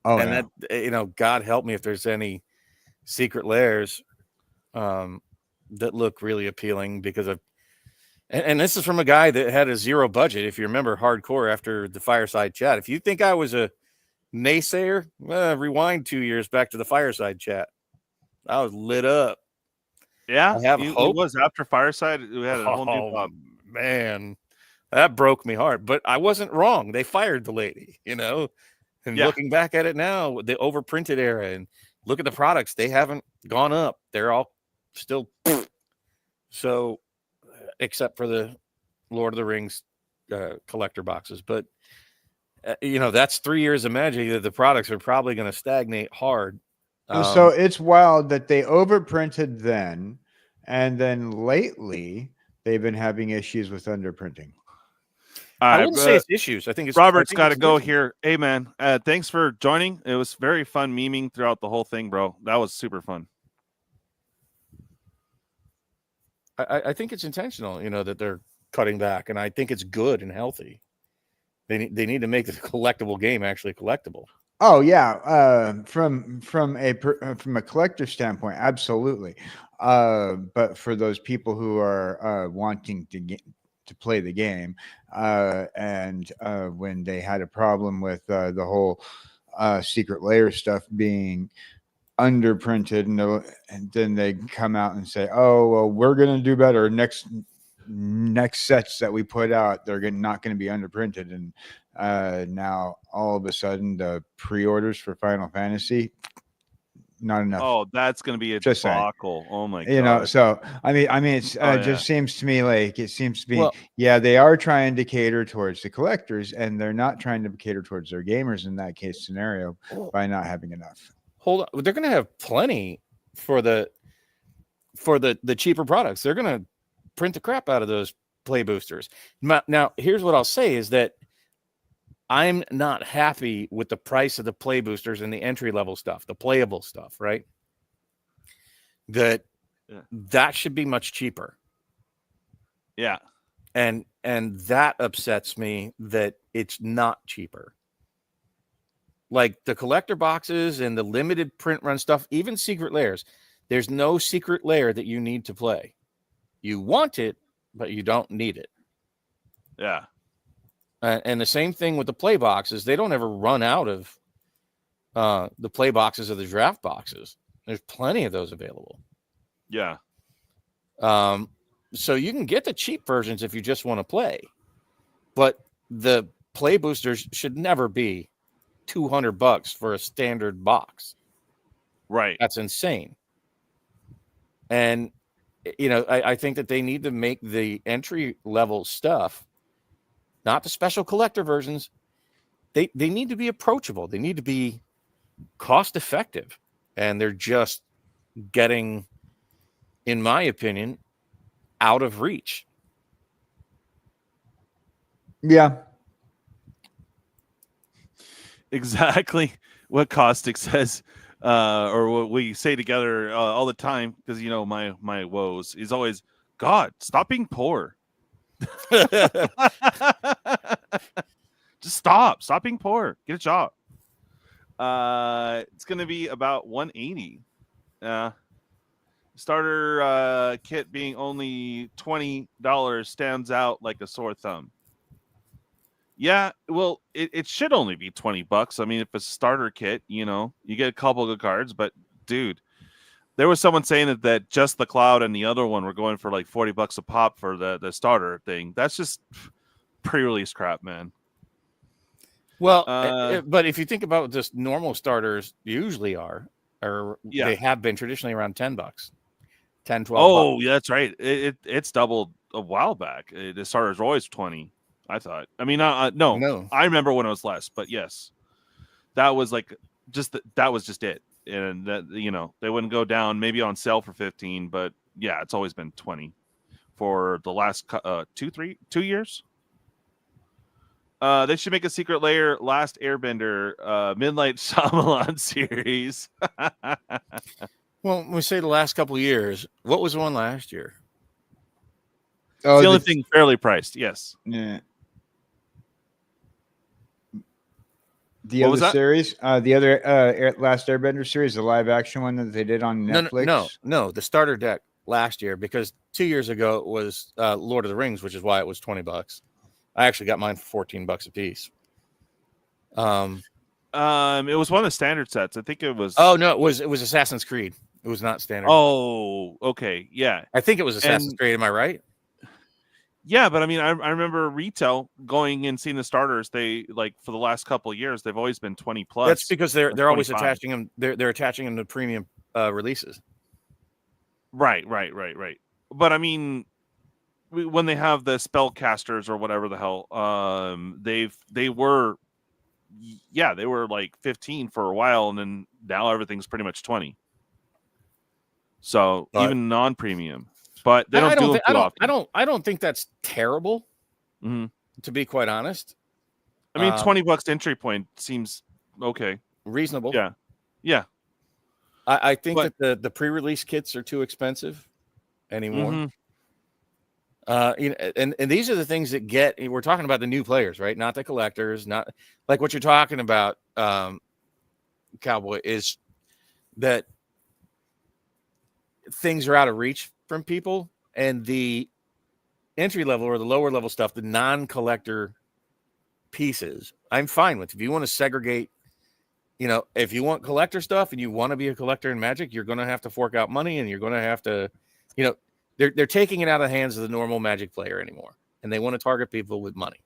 Oh, and that, God help me if there's any secret layers that look really appealing, because of, and this is from a guy that had a 0 budget. If you remember hardcore after the Fireside Chat, if you think I was a naysayer, rewind 2 years back to the Fireside Chat. I was lit up. Yeah, I have hope. It was after Fireside. We had a whole new pop. Man, that broke me hard, but I wasn't wrong. They fired the lady, and looking back at it now, the overprinted era, and look at the products. They haven't gone up. They're all still so, except for the Lord of the Rings collector boxes. But, that's 3 years of magic that the products are probably going to stagnate hard. So it's wild that they overprinted then, and then lately they've been having issues with underprinting. I wouldn't say it's issues. I think it's Robert's got to go here. Hey, man, thanks for joining. It was very fun memeing throughout the whole thing, bro. That was super fun. I think it's intentional, that they're cutting back, and I think it's good and healthy. They need to make the collectible game actually collectible. Oh yeah, from a collector standpoint, absolutely. But for those people who are wanting to play the game, and when they had a problem with the whole secret layer stuff being underprinted, and then they come out and say, "Oh, well, we're going to do better next sets that we put out. They're not going to be underprinted." And now all of a sudden, the pre-orders for Final Fantasy, not enough. Oh, that's going to be a debacle. Oh my god! You know, so I mean, it's just seems to me like it seems to be, they are trying to cater towards the collectors, and they're not trying to cater towards their gamers in that case scenario by not having enough. Hold on, they're going to have plenty for the cheaper products. They're going to print the crap out of those play boosters. Now, here's what I'll say is that I'm not happy with the price of the play boosters and the entry level stuff, the playable stuff, right? That should be much cheaper. Yeah. And that upsets me that it's not cheaper. Like the collector boxes and the limited print run stuff, even secret layers, there's no secret layer that you need to play. You want it, but you don't need it. Yeah. And the same thing with the play boxes. They don't ever run out of the play boxes or the draft boxes. There's plenty of those available. Yeah. So you can get the cheap versions if you just want to play. But the play boosters should never be $200 for a standard box. Right. That's insane. And, I think that they need to make the entry level stuff, not the special collector versions. They need to be approachable. They need to be cost effective. And they're just getting, in my opinion, out of reach. Yeah. Exactly what Caustic says, or what we say together all the time, because my woes is always, God, stop being poor. Just stop being poor. Get a job. It's gonna be about 180. Starter kit being only $20 stands out like a sore thumb. Yeah, well, it should only be $20. I mean, if it's a starter kit, you get a couple of good cards, but dude, there was someone saying that just the Cloud and the other one were going for like $40 a pop for the starter thing. That's just pre-release crap, man. Well, but if you think about just normal starters usually are, or they have been traditionally around $10, 10, 12. Oh, yeah, that's right. It's doubled a while back. The starters were always 20. I thought. I mean, no. I remember when it was less, but yes, that was like that was just it. And that they wouldn't go down, maybe on sale for 15, but yeah, it's always been 20 for the last 2 years. They should make a secret layer Last Airbender Midnight Shyamalan series. Well, when we say the last couple of years, what was the one last year? Oh, the only thing fairly priced. Yes. Yeah. The other series, the other Last Airbender series, the live action one that they did on Netflix. No, the starter deck last year, because 2 years ago it was Lord of the Rings, which is why it was $20. I actually got mine for $14 a piece. It was one of the standard sets. I think it was. Oh no, it was Assassin's Creed. It was not standard. Oh, okay, yeah. I think it was Assassin's Creed. Am I right? Yeah, but I mean, I remember retail going and seeing the starters. They for the last couple of years, they've always been 20 plus. That's because they're always attaching them. They're attaching them to premium releases. Right. But I mean, when they have the spellcasters or whatever the hell, they were like 15 for a while, and then now everything's pretty much 20. So even non-premium. But they don't do them too often. I don't think that's terrible. Mm-hmm. To be quite honest, I mean, $20 entry point seems okay, reasonable. Yeah. I think that the pre-release kits are too expensive anymore. Mm-hmm. And these are the things that we're talking about the new players, right? Not the collectors, not like what you're talking about, Cowboy, is that things are out of reach from people, and the entry level or the lower level stuff, the non-collector pieces, I'm fine with. If you want to segregate you know, if you want collector stuff and you want to be a collector in Magic, you're going to have to fork out money, and you're going to have to, you know, they're taking it out of the hands of the normal Magic player anymore, and they want to target people with money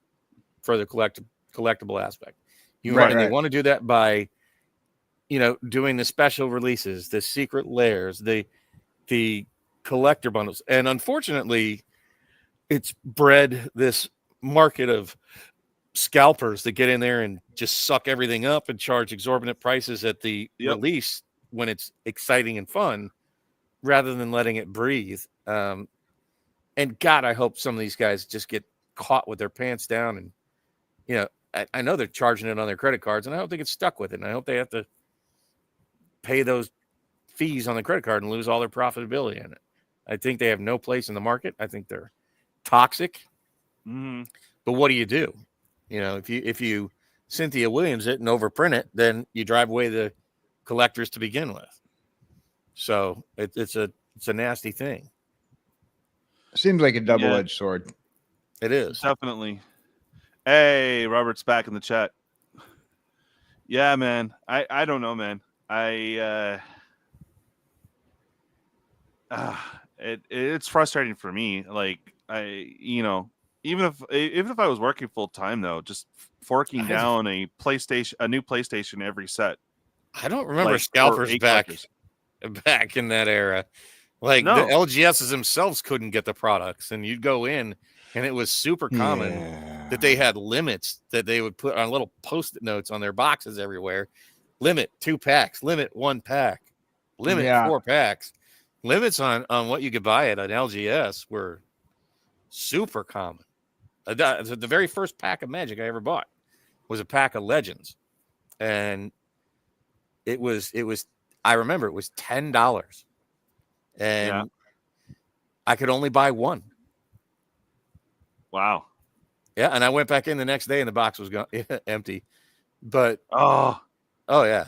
for the collectible aspect. They want to do that by, you know, doing the special releases, the secret layers, the collector bundles, and unfortunately, it's bred this market of scalpers that get in there and just suck everything up and charge exorbitant prices at the release when it's exciting and fun, rather than letting it breathe. And God, I hope some of these guys just get caught with their pants down. And, you know, I know they're charging it on their credit cards, and I hope they get stuck with it. And I hope they have to pay those fees on the credit card and lose all their profitability in it. I think they have no place in the market. I think they're toxic. But what do you do? You know, if you Cynthia Williams it and overprint it, then you drive away the collectors to begin with. So it's a nasty thing. Seems like a double-edged sword. It is. Definitely. Hey, Robert's back in the chat. Yeah, man. I don't know, man. It's frustrating for me. Like, you know, even if I was working full time though, just forking down a new PlayStation every set. I don't remember scalpers back in that era. Like the LGSs themselves couldn't get the products, and you'd go in, and it was super common that they had limits that they would put on little post-it notes on their boxes everywhere. Limit 2 packs, limit 1 pack, limit 4 packs. Limits on what you could buy at an LGS were super common. The very first pack of Magic I ever bought was a pack of Legends, and it was I remember it was $10, and I could only buy one. Wow. Yeah, and I went back in the next day, and the box was gone, empty. But yeah.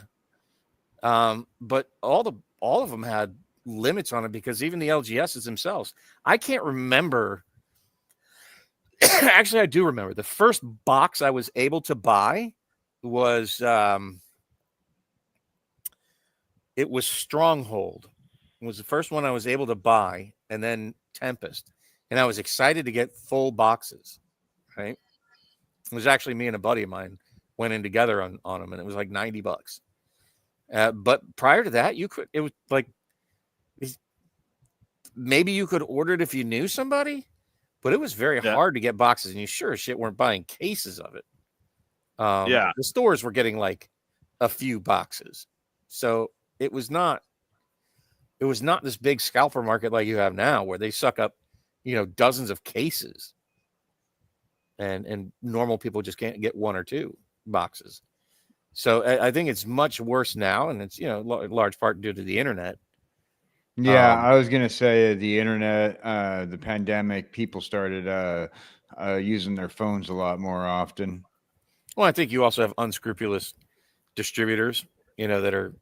But all of them had limits on it, because even the LGSs themselves, I can't remember. Actually, I do remember the first box I was able to buy was it was Stronghold. It was the first one I was able to buy, and then Tempest, and I was excited to get full boxes. Right? It was actually me and a buddy of mine went in together on them, and it was like $90. But prior to that, it was like, maybe you could order it if you knew somebody, but it was very hard to get boxes, and you sure as shit weren't buying cases of it. The stores were getting like a few boxes, so it was not this big scalper market like you have now, where they suck up, you know, dozens of cases, and normal people just can't get 1 or 2 boxes. So I think it's much worse now, and it's, you know, in large part due to the internet. Yeah, I was gonna say the internet, the pandemic, people started using their phones a lot more often. Well, I think you also have unscrupulous distributors, you know, that are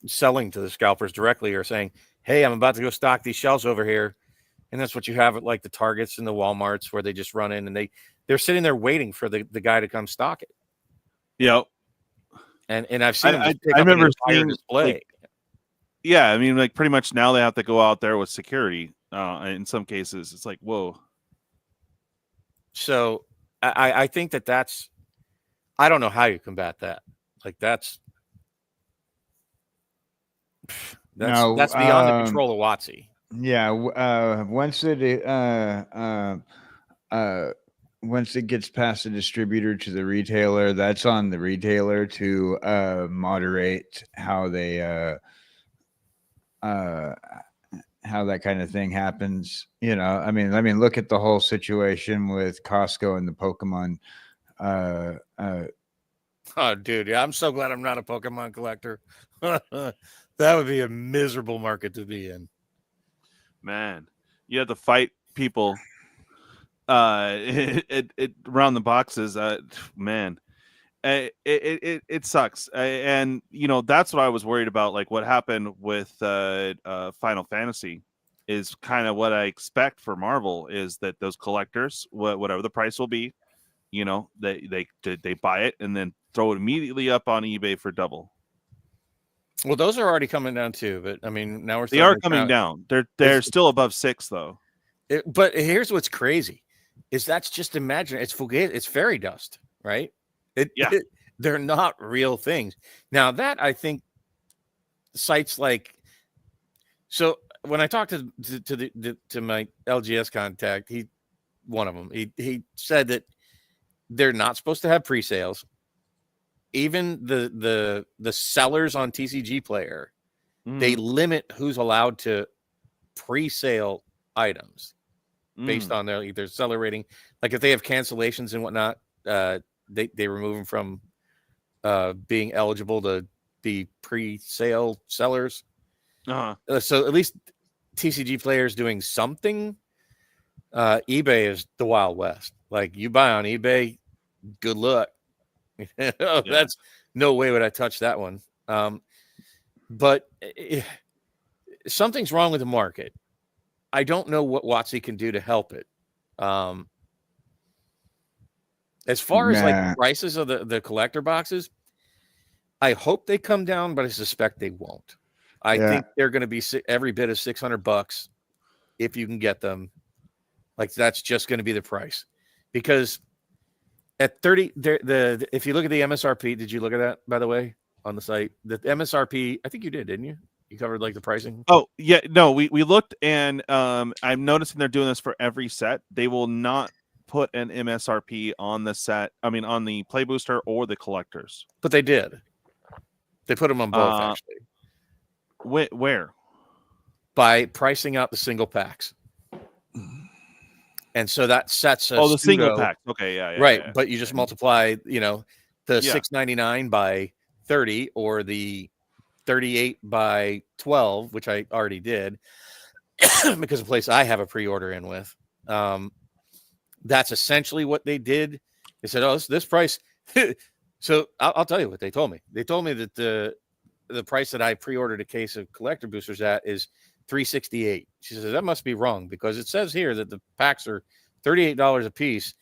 selling to the scalpers directly, or saying, "Hey, I'm about to go stock these shelves over here," and that's what you have at like the Targets and the Walmarts, where they just run in and they're sitting there waiting for the guy to come stock it. Yep. And I've seen I remember seeing display. Like, yeah, I mean, like pretty much now they have to go out there with security. In some cases, it's like, whoa. So I think that's, I don't know how you combat that. Like that's beyond the control of WotC. Yeah, once it gets past the distributor to the retailer, that's on the retailer to moderate how they how that kind of thing happens. You know, I mean, look at the whole situation with Costco and the Pokemon. Oh, dude, yeah, I'm so glad I'm not a Pokemon collector. That would be a miserable market to be in. Man, you have to fight people around the boxes. Man, it sucks. And you know, that's what I was worried about. Like what happened with Final Fantasy is kind of what I expect for Marvel, is that those collectors, whatever the price will be, You know, they buy it and then throw it immediately up on eBay for double. Well, those are already coming down too, but I mean, now they are coming down. They're still above 6 though. But here's what's crazy: is that's just imagine it's fairy dust, right? They're not real things. Now that I think sites like, so when I talked to my LGS contact, one of them, he said that they're not supposed to have pre-sales. Even the sellers on TCG Player, they limit who's allowed to pre-sale items based on their seller rating. Like if they have cancellations and whatnot, they remove them from being eligible to be pre-sale sellers. So at least TCG Player is doing something. eBay is the Wild West. Like you buy on eBay, good luck. That's no way would I touch that one. But something's wrong with the market. I don't know what WotC can do to help it. As far as like prices of the collector boxes, I hope they come down, but I suspect they won't. I think they're going to be every bit of $600 if you can get them. Like that's just going to be the price, because at 30, if you look at the MSRP, did you look at that, by the way, on the site? The MSRP, I think you did, didn't you? You covered like the pricing. Oh yeah, no, we looked, and I'm noticing they're doing this for every set. They will not put an MSRP on the set. I mean, on the play booster or the collectors. But they did. They put them on both actually. Where? By pricing out the single packs. And so that sets the single pack. Okay, right. Yeah. But you just multiply, the $6.99 by 30 or the 38 by 12, which I already did because the place I have a pre-order in with. That's essentially what they did. They said, "Oh, this price." So I'll tell you what they told me. They told me that the price that I pre-ordered a case of collector boosters at is $368. She says that must be wrong because it says here that the packs are $38 a piece,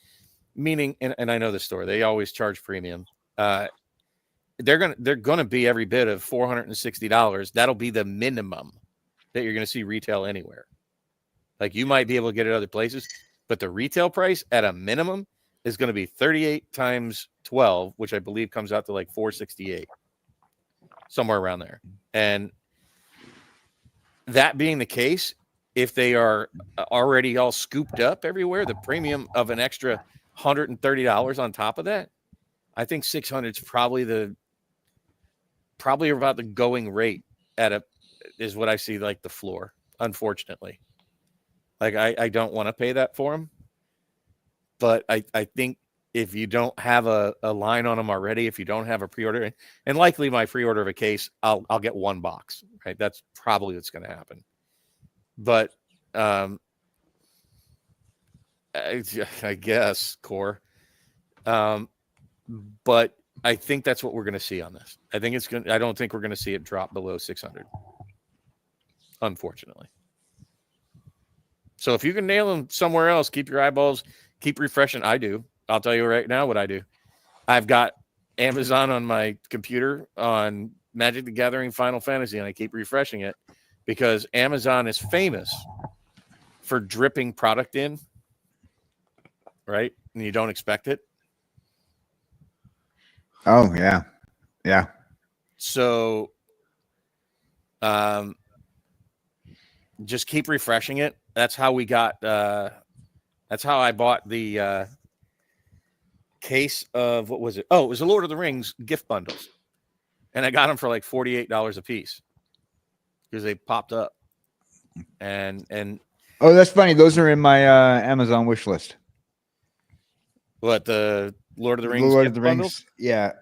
meaning, and I know the store, they always charge premium. They're gonna be every bit of $460. That'll be the minimum that you're gonna see retail anywhere. Like you might be able to get it other places, but the retail price at a minimum is going to be 38 times 12, which I believe comes out to like 468, somewhere around there. And that being the case, if they are already all scooped up everywhere, the premium of an extra $130 on top of that, I think 600 is probably about the going rate is what I see, like the floor, unfortunately. Like I don't want to pay that for them, but I think if you don't have a line on them already, if you don't have a pre-order, and likely my pre-order of a case, I'll get one box, right? That's probably what's going to happen. But I guess core. But I think that's what we're going to see on this. I don't think we're going to see it drop below 600, unfortunately. So if you can nail them somewhere else, keep your eyeballs, keep refreshing. I do. I'll tell you right now what I do. I've got Amazon on my computer on Magic the Gathering Final Fantasy, and I keep refreshing it because Amazon is famous for dripping product in, right? And you don't expect it. Oh, yeah. Yeah. So just keep refreshing it. That's how we got that's how I bought the case of, what was it? Oh, it was a Lord of the Rings gift bundles. And I got them for like $48 a piece because they popped up. And oh, that's funny. Those are in my Amazon wish list. What, the Lord of the Rings Lord of the bundles? Rings? Yeah.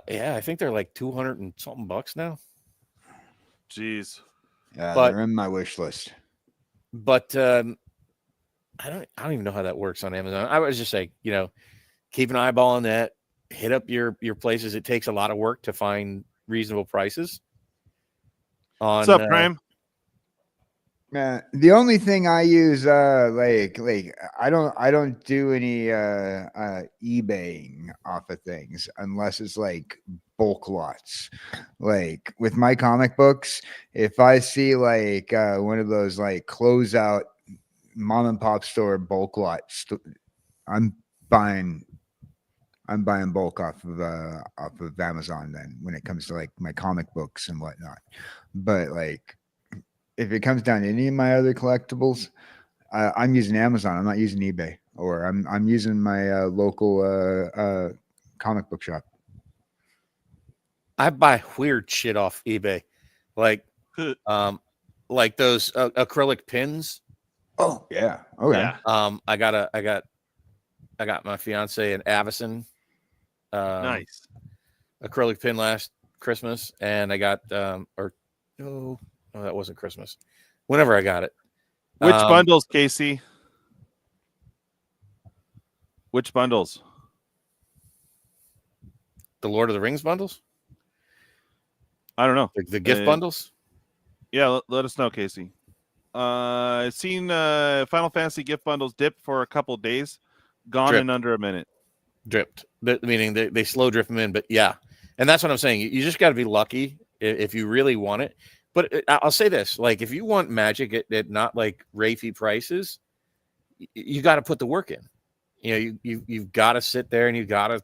Yeah, I think they're like 200 and something bucks now. Jeez. Yeah, they're in my wish list. But I don't even know how that works on Amazon. I was just saying, keep an eyeball on that. Hit up your places. It takes a lot of work to find reasonable prices. What's up, Prime? The only thing I use, like I don't do any eBaying off of things unless it's like bulk lots. Like with my comic books, if I see like one of those like closeout mom and pop store bulk lots, I'm buying bulk off of Amazon. Then when it comes to like my comic books and whatnot, but like. If it comes down to any of my other collectibles, I'm using Amazon. I'm not using eBay, or I'm using my local comic book shop. I buy weird shit off eBay, like those acrylic pins. Oh yeah, okay. Yeah. I got my fiance an Avison nice acrylic pin last Christmas, and I got No, that wasn't Christmas. Whenever I got it. Which bundles, Casey? Which bundles? The Lord of the Rings bundles? I don't know. The gift bundles? Yeah, let us know, Casey. I've seen Final Fantasy gift bundles dip for a couple days, gone in under a minute. Dripped, meaning they slow drift them in, but yeah. And that's what I'm saying. You just got to be lucky if you really want it. But I'll say this, like, if you want Magic at not like Rafey prices, you got to put the work in. You know, you've got to sit there and you got to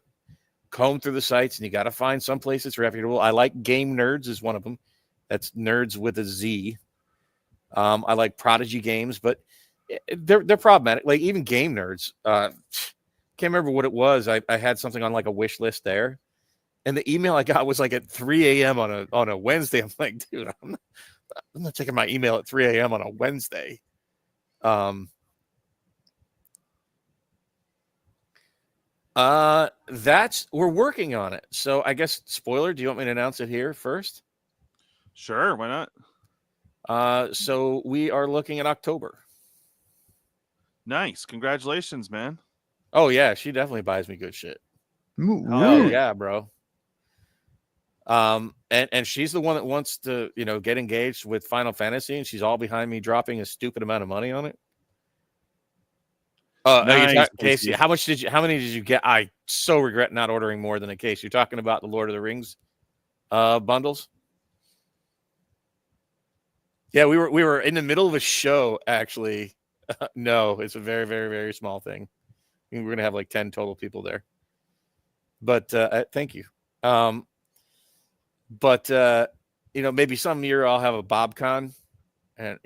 comb through the sites and you got to find some place that's reputable. I like Game Nerds is one of them. That's Nerds with a Z. I like Prodigy Games, but they're problematic. Like even Game Nerds, can't remember what it was. I had something on like a wish list there. And the email I got was like at 3 a.m. on a Wednesday. I'm like, dude, I'm not checking my email at 3 a.m. on a Wednesday. We're working on it. So I guess spoiler, do you want me to announce it here first? Sure, why not? So we are looking at October. Nice. Congratulations, man. Oh yeah, she definitely buys me good shit. Oh yeah, bro. And she's the one that wants to, get engaged with Final Fantasy, and she's all behind me dropping a stupid amount of money on it. Nice, Casey, how many did you get? I so regret not ordering more than a case. You're talking about the Lord of the Rings bundles? Yeah, we were in the middle of a show, actually. No, it's a very, very, very small thing. We're going to have like 10 total people there. But thank you. But maybe some year I'll have a BobCon and,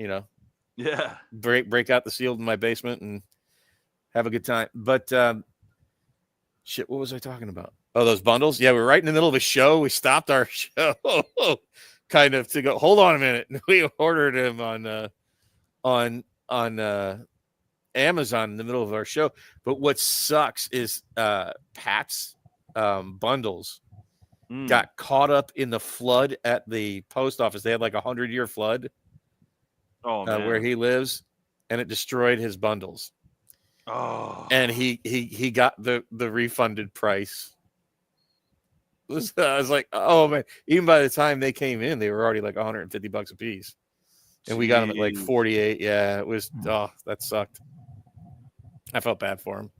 yeah, break out the seal in my basement and have a good time. But shit, what was I talking about? Oh, those bundles. Yeah, we're right in the middle of a show. We stopped our show kind of to go, hold on a minute. We ordered him on Amazon in the middle of our show. But what sucks is Pat's bundles got caught up in the flood at the post office. They had like 100-year flood where he lives, and it destroyed his bundles. Oh, and he got the refunded price. I was like, oh man! Even by the time they came in, they were already like $150 a piece, and we got them at like 48. Yeah, it was. Oh, that sucked. I felt bad for him.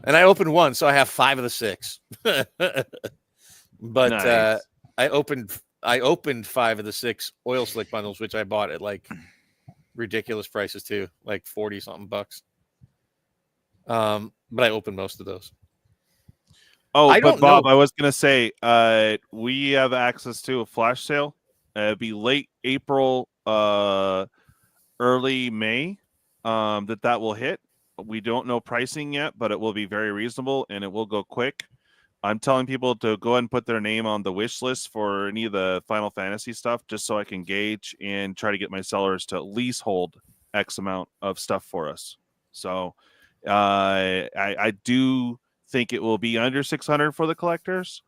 And I opened one, so I have 5 of the 6. But nice. I opened 5 of the 6 oil slick bundles, which I bought at like ridiculous prices too, like 40 something bucks. But I opened most of those. Oh, but Bob, I was gonna say, we have access to a flash sale. It'd be late April, early May, that will hit. We don't know pricing yet, but it will be very reasonable and it will go quick. I'm telling people to go ahead and put their name on the wish list for any of the Final Fantasy stuff, just so I can gauge and try to get my sellers to at least hold X amount of stuff for us. So I do think it will be under 600 for the collectors.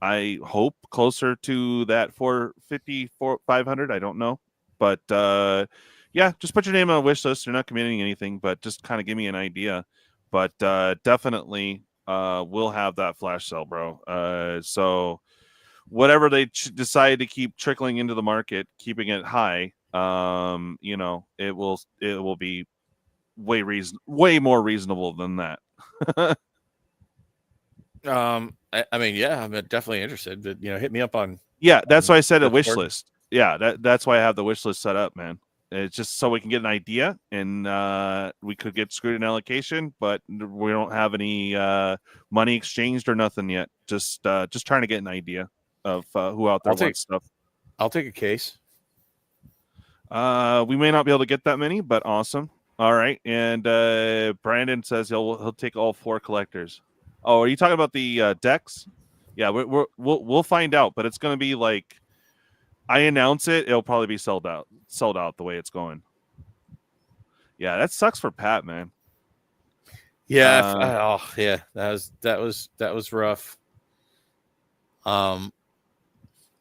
I hope closer to that 450, 500. I don't know. But yeah, just put your name on a wish list. You're not committing anything, but just kind of give me an idea. But definitely we'll have that flash sale, bro. So whatever they decide to keep trickling into the market, keeping it high, you know, it will be way more reasonable than that. I mean, yeah, I'm definitely interested. But you know, hit me up on. Yeah, that's why I said a wish Discord. list. Yeah, that's why I have the wish list set up, man. It's just so we can get an idea, and we could get screwed in allocation, but we don't have any money exchanged or nothing yet. Just trying to get an idea of who out there wants stuff. I'll take a case. We may not be able to get that many, but awesome. All right, and Brandon says he'll take all 4 collectors. Oh, are you talking about the decks? Yeah, we'll find out, but it's going to be like I announce it, it'll probably be sold out the way it's going. Yeah, that sucks for Pat, man. Yeah, yeah, that was rough. But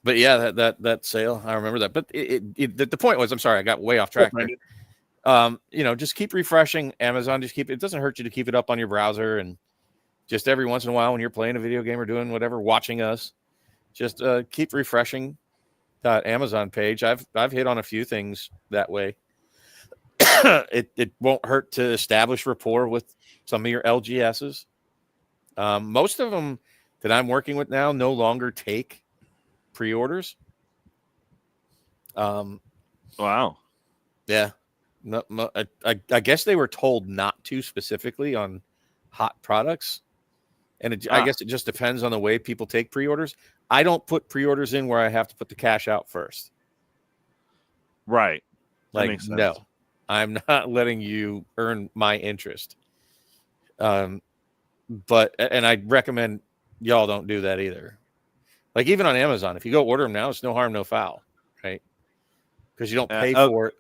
yeah, that sale, I remember that. But the point was, I'm sorry, I got way off track there. You know, just keep refreshing Amazon. Just keep it doesn't hurt you to keep it up on your browser, and just every once in a while when you're playing a video game or doing whatever, watching us, just keep refreshing that Amazon page. I've hit on a few things that way. It won't hurt to establish rapport with some of your LGSs. Most of them that I'm working with now no longer take pre-orders. Wow. Yeah. No, I guess they were told not to specifically on hot products. And I guess it just depends on the way people take pre-orders. I don't put pre-orders in where I have to put the cash out first. Right. Like, no, I'm not letting you earn my interest. But I recommend y'all don't do that either. Like even on Amazon, if you go order them now, it's no harm, no foul, right? Because you don't pay for it.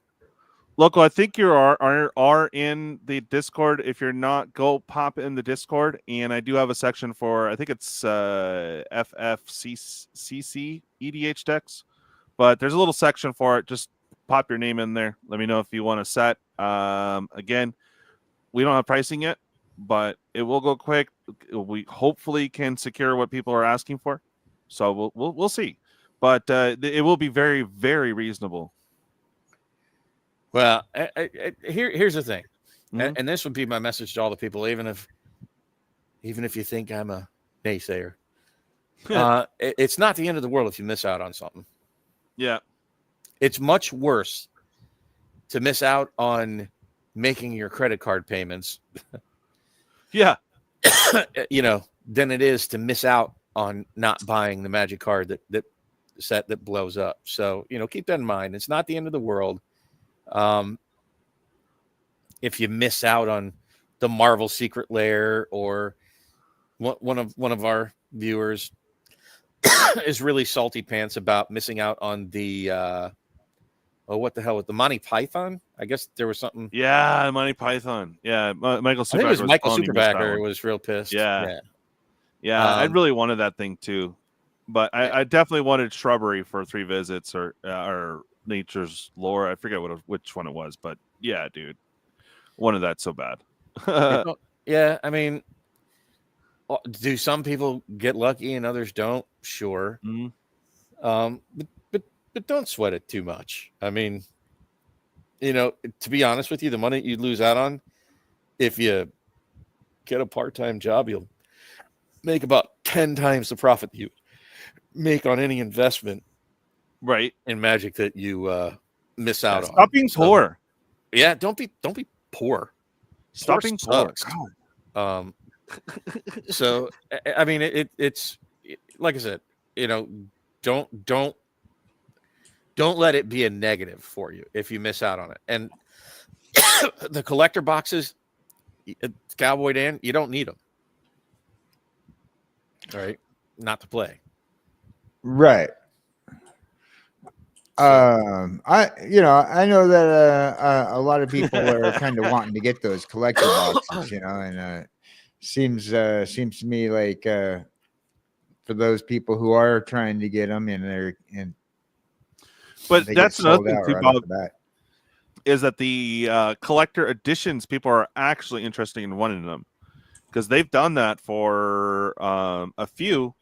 Local, I think you are in the Discord. If you're not, go pop in the Discord, and I do have a section for I think it's FFCC EDH decks, but there's a little section for it. Just pop your name in there. Let me know if you want to set. Again, we don't have pricing yet, but it will go quick. We hopefully can secure what people are asking for, so we'll see. But it will be very, very reasonable. Well, here's the thing, and this would be my message to all the people, even if you think I'm a naysayer. It's not the end of the world if you miss out on something. Yeah. It's much worse to miss out on making your credit card payments. Yeah. You know, than it is to miss out on not buying the Magic card that set that blows up. So, you know, keep that in mind. It's not the end of the world. If you miss out on the Marvel Secret Lair, or one of our viewers is really salty pants about missing out on the what the hell with the Monty Python? I guess there was something. Yeah, Monty Python. Yeah, Michael Superbacker. I think it was Michael Superbacker was real pissed. Yeah. I really wanted that thing too, but I definitely wanted Shrubbery for 3 visits or Nature's Lore. I forget which one it was, but yeah, dude, wanted that so bad. Yeah, I mean, do some people get lucky and others don't? Sure. But don't sweat it too much. I mean, you know, to be honest with you, the money you'd lose out on if you get a part-time job, you'll make about 10 times the profit you make on any investment, right, in Magic that you miss out on. Stop being poor. Yeah, don't be poor. Stop being poor. So I mean, it's like I said, you know, don't let it be a negative for you if you miss out on it. And the collector boxes, Cowboy Dan, you don't need them. All right, not to play. Right. I know that a lot of people are kind of wanting to get those collector boxes, you know, and seems to me like for those people who are trying to get them but that's another thing too, Bob, is that the collector editions, people are actually interested in wanting them because they've done that for a few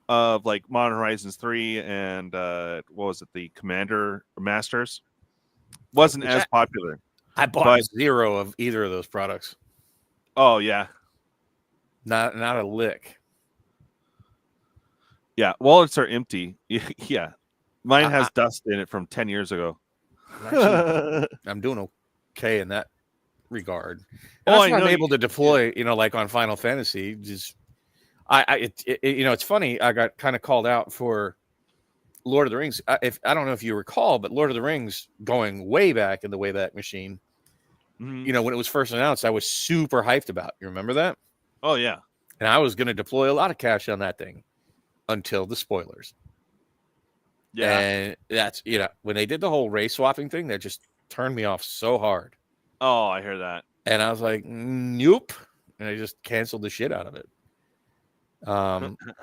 of like Modern Horizons 3 and what was it, the Commander Masters. Wasn't as popular. I bought 0 of either of those products. Oh yeah, not a lick. Yeah, wallets are empty. Yeah, mine has dust in it from 10 years ago. Actually, I'm doing okay in that regard. And Oh, that's what I'm able to deploy. Like on Final Fantasy. Just it's funny. I got kind of called out for Lord of the Rings. I don't know if you recall, but Lord of the Rings, going way back in the Wayback Machine. Mm-hmm. When it was first announced, I was super hyped about. You remember that? Oh yeah. And I was going to deploy a lot of cash on that thing until the spoilers. Yeah. And that's, when they did the whole race swapping thing, that just turned me off so hard. Oh, I hear that. And I was like, nope. And I just canceled the shit out of it.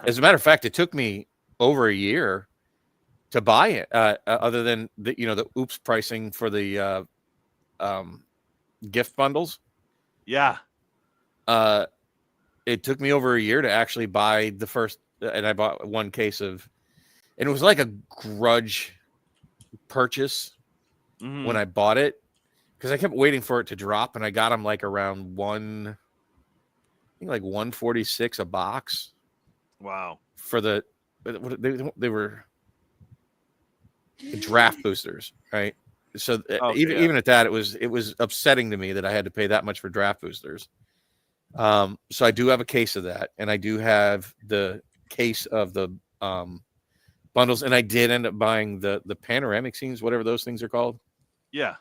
As a matter of fact, it took me over a year to buy it, other than the oops pricing for the gift bundles. Yeah. It took me over a year to actually buy the first, and I bought one case of, and it was like a grudge purchase when I bought it, because I kept waiting for it to drop, and I got them like around 146 a box. Wow. For they were draft boosters, right? So even at that, it was upsetting to me that I had to pay that much for draft boosters. So I do have a case of that, and I do have the case of the bundles, and I did end up buying the panoramic scenes, whatever those things are called. Yeah.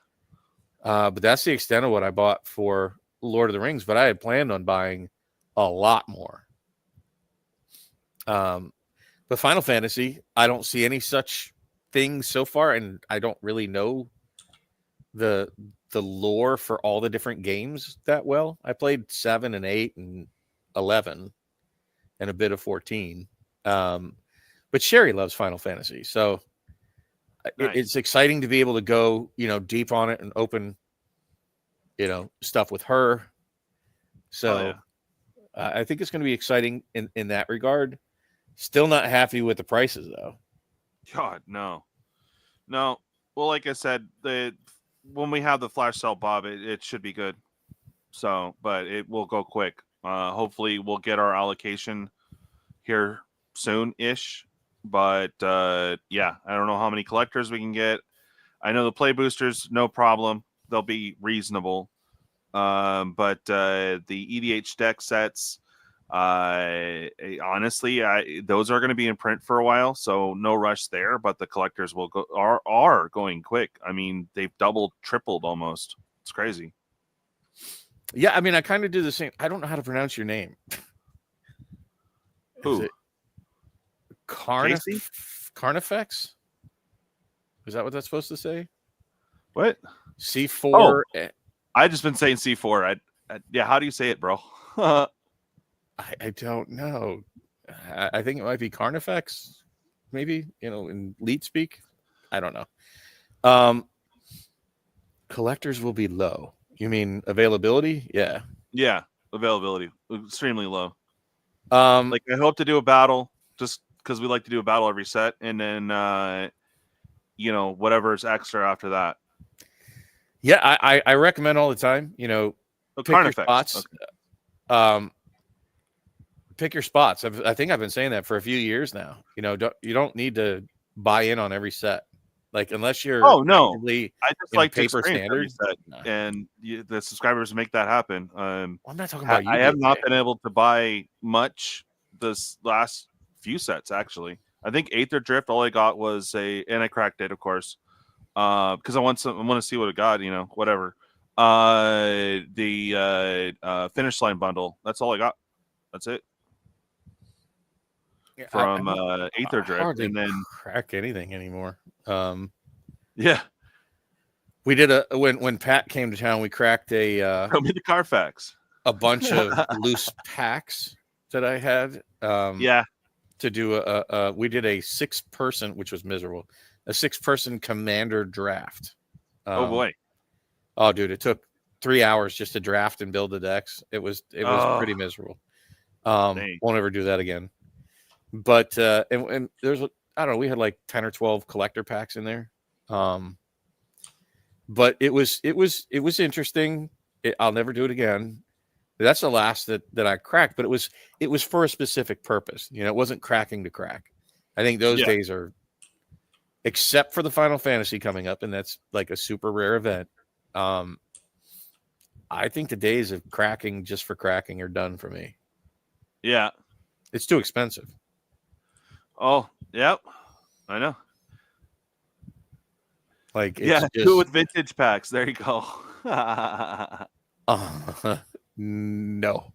But that's the extent of what I bought for Lord of the Rings, but I had planned on buying a lot more. But Final Fantasy, I don't see any such things so far, and I don't really know the lore for all the different games that well. I played 7 and 8 and 11 and a bit of 14. But Sherry loves Final Fantasy, so nice. It's exciting to be able to go, deep on it and open, stuff with her. So I think it's going to be exciting in that regard. Still not happy with the prices, though. God, no. Well, like I said, when we have the flash sale, Bob, it should be good. So, but it will go quick. Hopefully, we'll get our allocation here soon-ish. But yeah, I don't know how many collectors we can get. I know the play boosters, no problem. They'll be reasonable. But the EDH deck sets, honestly, those are going to be in print for a while, so no rush there. But the collectors will are going quick. I mean, they've doubled, tripled almost. It's crazy. Yeah, I mean, I kind of do the same. I don't know how to pronounce your name. Who? Carnifex? Is that what that's supposed to say? What? C4. Oh, I just been saying C4. Yeah, how do you say it, bro? I don't know. I think it might be Carnifex, maybe, in lead speak. I don't know. Collectors will be low. You mean availability? Yeah. Yeah, availability. Extremely low. Like, I hope to do a battle, just because we like to do a battle every set, and then whatever's extra after that. Yeah, I recommend all the time, pick your spots. Okay. Pick your spots. I think I've been saying that for a few years now. You don't need to buy in on every set, like, unless you're I just like paper standard set, and the subscribers make that happen. I'm not talking about you. I have not been able to buy much this last few sets, actually. I think Aether Drift, all I got was and I cracked it, of course, because I want to see what it got, whatever. The Finish Line bundle, that's all I got. That's it. Yeah, from Aether Drift, and then crack anything anymore. Yeah, we did when Pat came to town, we cracked show me the Carfax, a bunch of loose packs that I had. Yeah, to do we did a 6-person, which was miserable, a 6-person commander draft. Oh boy. Oh dude, it took 3 hours just to draft and build the decks. It was pretty miserable. Won't ever do that again. But and there's, I don't know, we had like 10 or 12 collector packs in there. But it was interesting. I'll never do it again. That's the last that I cracked, but it was for a specific purpose. You know, it wasn't cracking to crack. I think those days are, except for the Final Fantasy coming up, and that's like a super rare event. I think the days of cracking just for cracking are done for me. Yeah. It's too expensive. Oh, yep. I know. Like, it's just... do it with vintage packs. There you go. No.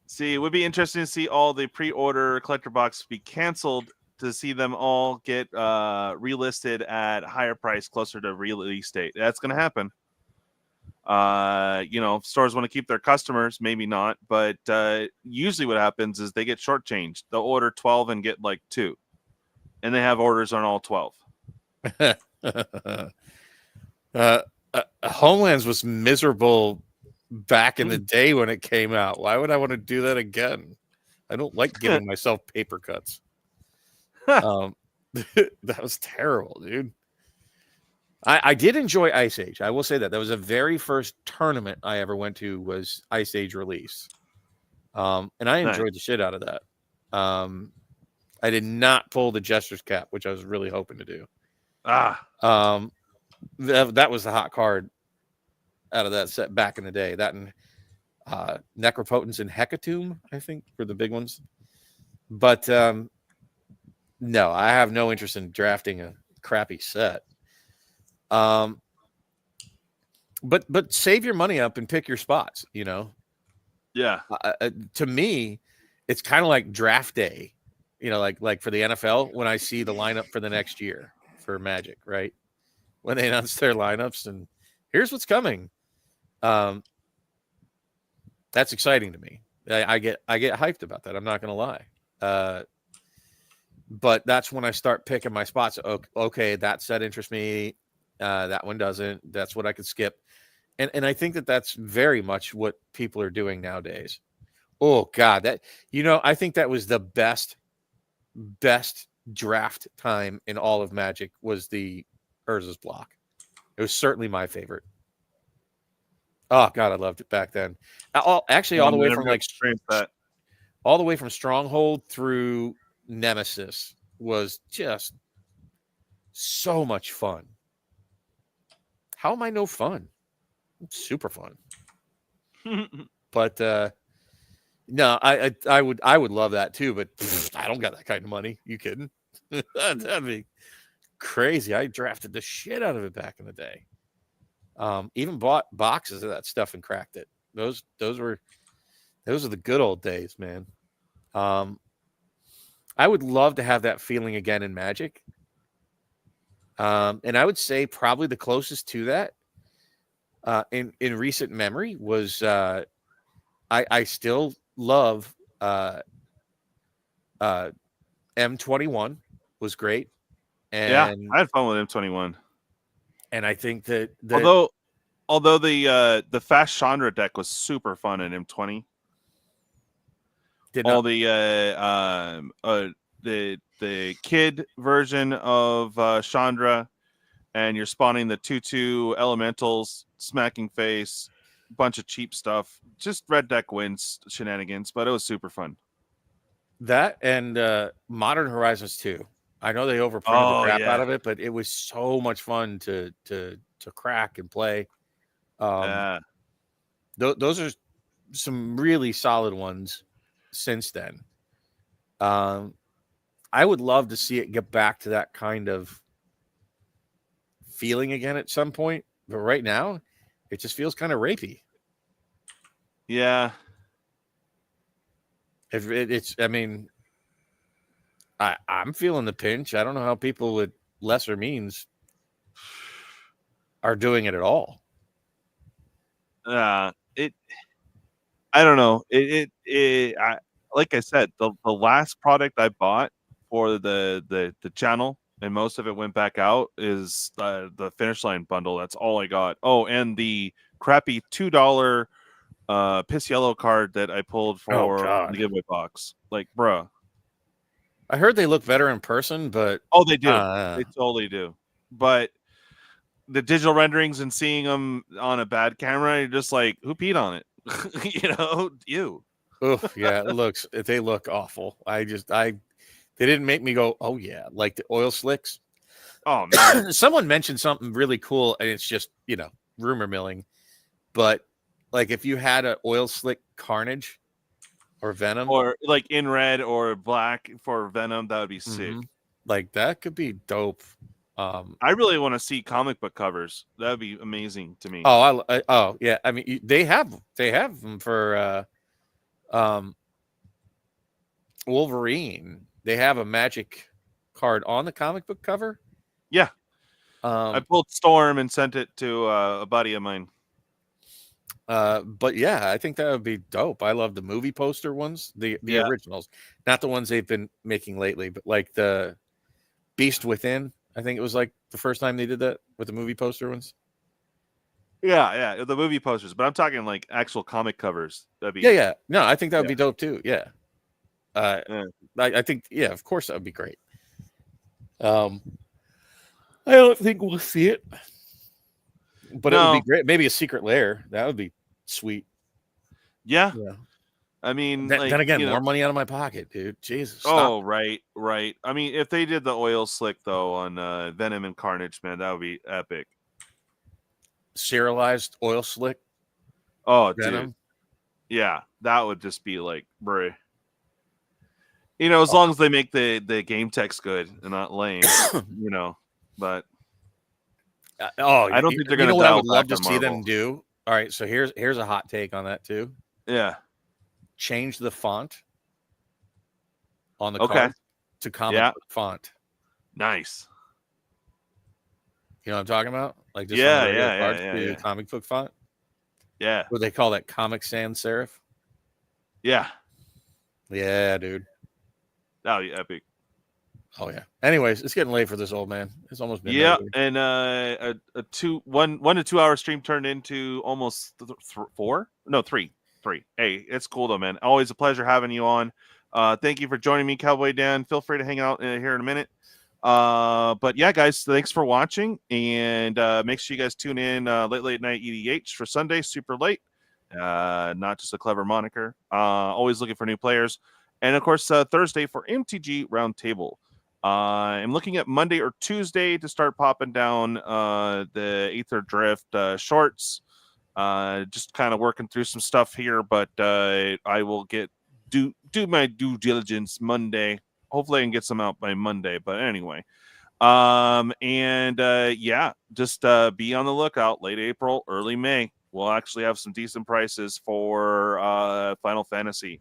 See, it would be interesting to see all the pre-order collector box be canceled, to see them all get relisted at higher price closer to release date. That's going to happen. You know, stores want to keep their customers, maybe not, but usually what happens is they get shortchanged. They'll order 12 and get like 2, and they have orders on all 12. Homelands was miserable back in the day when it came out. Why would I want to do that again? I don't like giving myself paper cuts. That was terrible, dude. I did enjoy Ice Age. I will say that. That was the very first tournament I ever went to, was Ice Age release. And I enjoyed the shit out of that. I did not pull the Jester's Cap, which I was really hoping to do. That was the hot card out of that set back in the day. That and Necropotence and Hecatomb, I think, were the big ones. But no, I have no interest in drafting a crappy set. But save your money up and pick your spots, you know? Yeah. To me, it's kind of like draft day, you know, like for the NFL, when I see the lineup for the next year for Magic, right? When they announce their lineups and here's what's coming. That's exciting to me. I get hyped about that. I'm not going to lie. But that's when I start picking my spots. Okay, that set interests me. That one doesn't. That's what I could skip. And I think that's very much what people are doing nowadays. Oh God, that, you know, I think that was the best draft time in all of Magic, was the Urza's block. It was certainly my favorite. Oh God, I loved it back then. All the way from all the way from Stronghold through Nemesis was just so much fun. How am I no fun? It's super fun. But no, I would love that too, but I don't got that kind of money. You kidding? That'd be crazy. I drafted the shit out of it back in the day. Even bought boxes of that stuff and cracked it. Those are the good old days, man. I would love to have that feeling again in Magic. And I would say probably the closest to that in recent memory was I still love M21 was great. And yeah, I had fun with M21. And I think that although the fast Chandra deck was super fun in M20. The kid version of Chandra, and you're spawning the 2/2 elementals, smacking face, bunch of cheap stuff. Just red deck wins shenanigans, but it was super fun. That and Modern Horizons 2. I know they overprinted the crap out of it, but it was so much fun to crack and play. Those are some really solid ones since then. I would love to see it get back to that kind of feeling again at some point, but right now it just feels kind of rapey. Yeah. I'm feeling the pinch. I don't know how people with lesser means are doing it at all. I don't know. Like I said, the last product I bought for the channel, and most of it went back out, is the Finish Line bundle. That's all I got. Oh, and the crappy $2 Piss Yellow card that I pulled for the giveaway box. Like, bruh. I heard they look better in person, but they do. They totally do. but the digital renderings and seeing them on a bad camera, you're just like, who peed on it? You. Oof, yeah, they look awful. They didn't make me go, oh yeah, like the oil slicks. Oh man. Someone mentioned something really cool, and it's just, rumor milling. But like if you had an oil slick Carnage or Venom, or like in red or black for Venom, that would be sick. Like that could be dope. I really want to see comic book covers. That would be amazing to me. Oh yeah. I mean, they have them for Wolverine. They have a Magic card on the comic book cover. Yeah. I pulled Storm and sent it to a buddy of mine. But yeah, I think that would be dope. I love the movie poster ones, the originals, not the ones they've been making lately, but like the Beast Within. I think it was like the first time they did that with the movie poster ones. Yeah, the movie posters, but I'm talking like actual comic covers. That'd be yeah. No, I think that would be dope too. Yeah. I think, of course that would be great. I don't think we'll see it, but it would be great. Maybe a secret lair. That would be sweet. Yeah. I mean, then again, more money out of my pocket, dude. Jesus. Stop. Right. I mean, if they did the oil slick though on Venom and Carnage, man, that would be epic. Serialized oil slick. Oh, Venom. dude. Yeah, that would just be like, bruh. As long as they make the game text good and not lame, But I don't think they're going to. What I would love to see them do. All right, so here's a hot take on that too. Yeah. Change the font on the card to comic book font. Nice. You know what I'm talking about? Like just yeah. Comic book font. Yeah. What they call that, Comic Sans Serif? Yeah. Yeah, dude. That would be epic. Oh yeah. Anyways, it's getting late for this old man. It's almost been. Yeah, and a 1 to 2 hour stream turned into almost 3. Hey, it's cool though, man. Always a pleasure having you on. Thank you for joining me, Cowboy Dan. Feel free to hang out here in a minute. But yeah, guys, thanks for watching, and make sure you guys tune in late night EDH for Sunday, super late. Not just a clever moniker. Always looking for new players, and of course Thursday for MTG Roundtable. I'm looking at Monday or Tuesday to start popping down the Aether Drift shorts. Just kind of working through some stuff here, but I will do my due diligence Monday. Hopefully I can get some out by Monday, but anyway. Just be on the lookout. Late April, early May, we'll actually have some decent prices for Final Fantasy.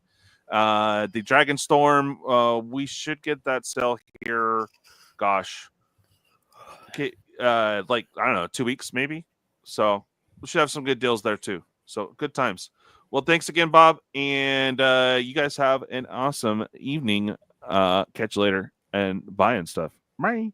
The Dragonstorm, we should get that sale here. Gosh. Okay, I don't know, 2 weeks maybe. So we should have some good deals there too. So good times. Well, thanks again, Bob. And you guys have an awesome evening. Catch you later and bye and stuff. Bye.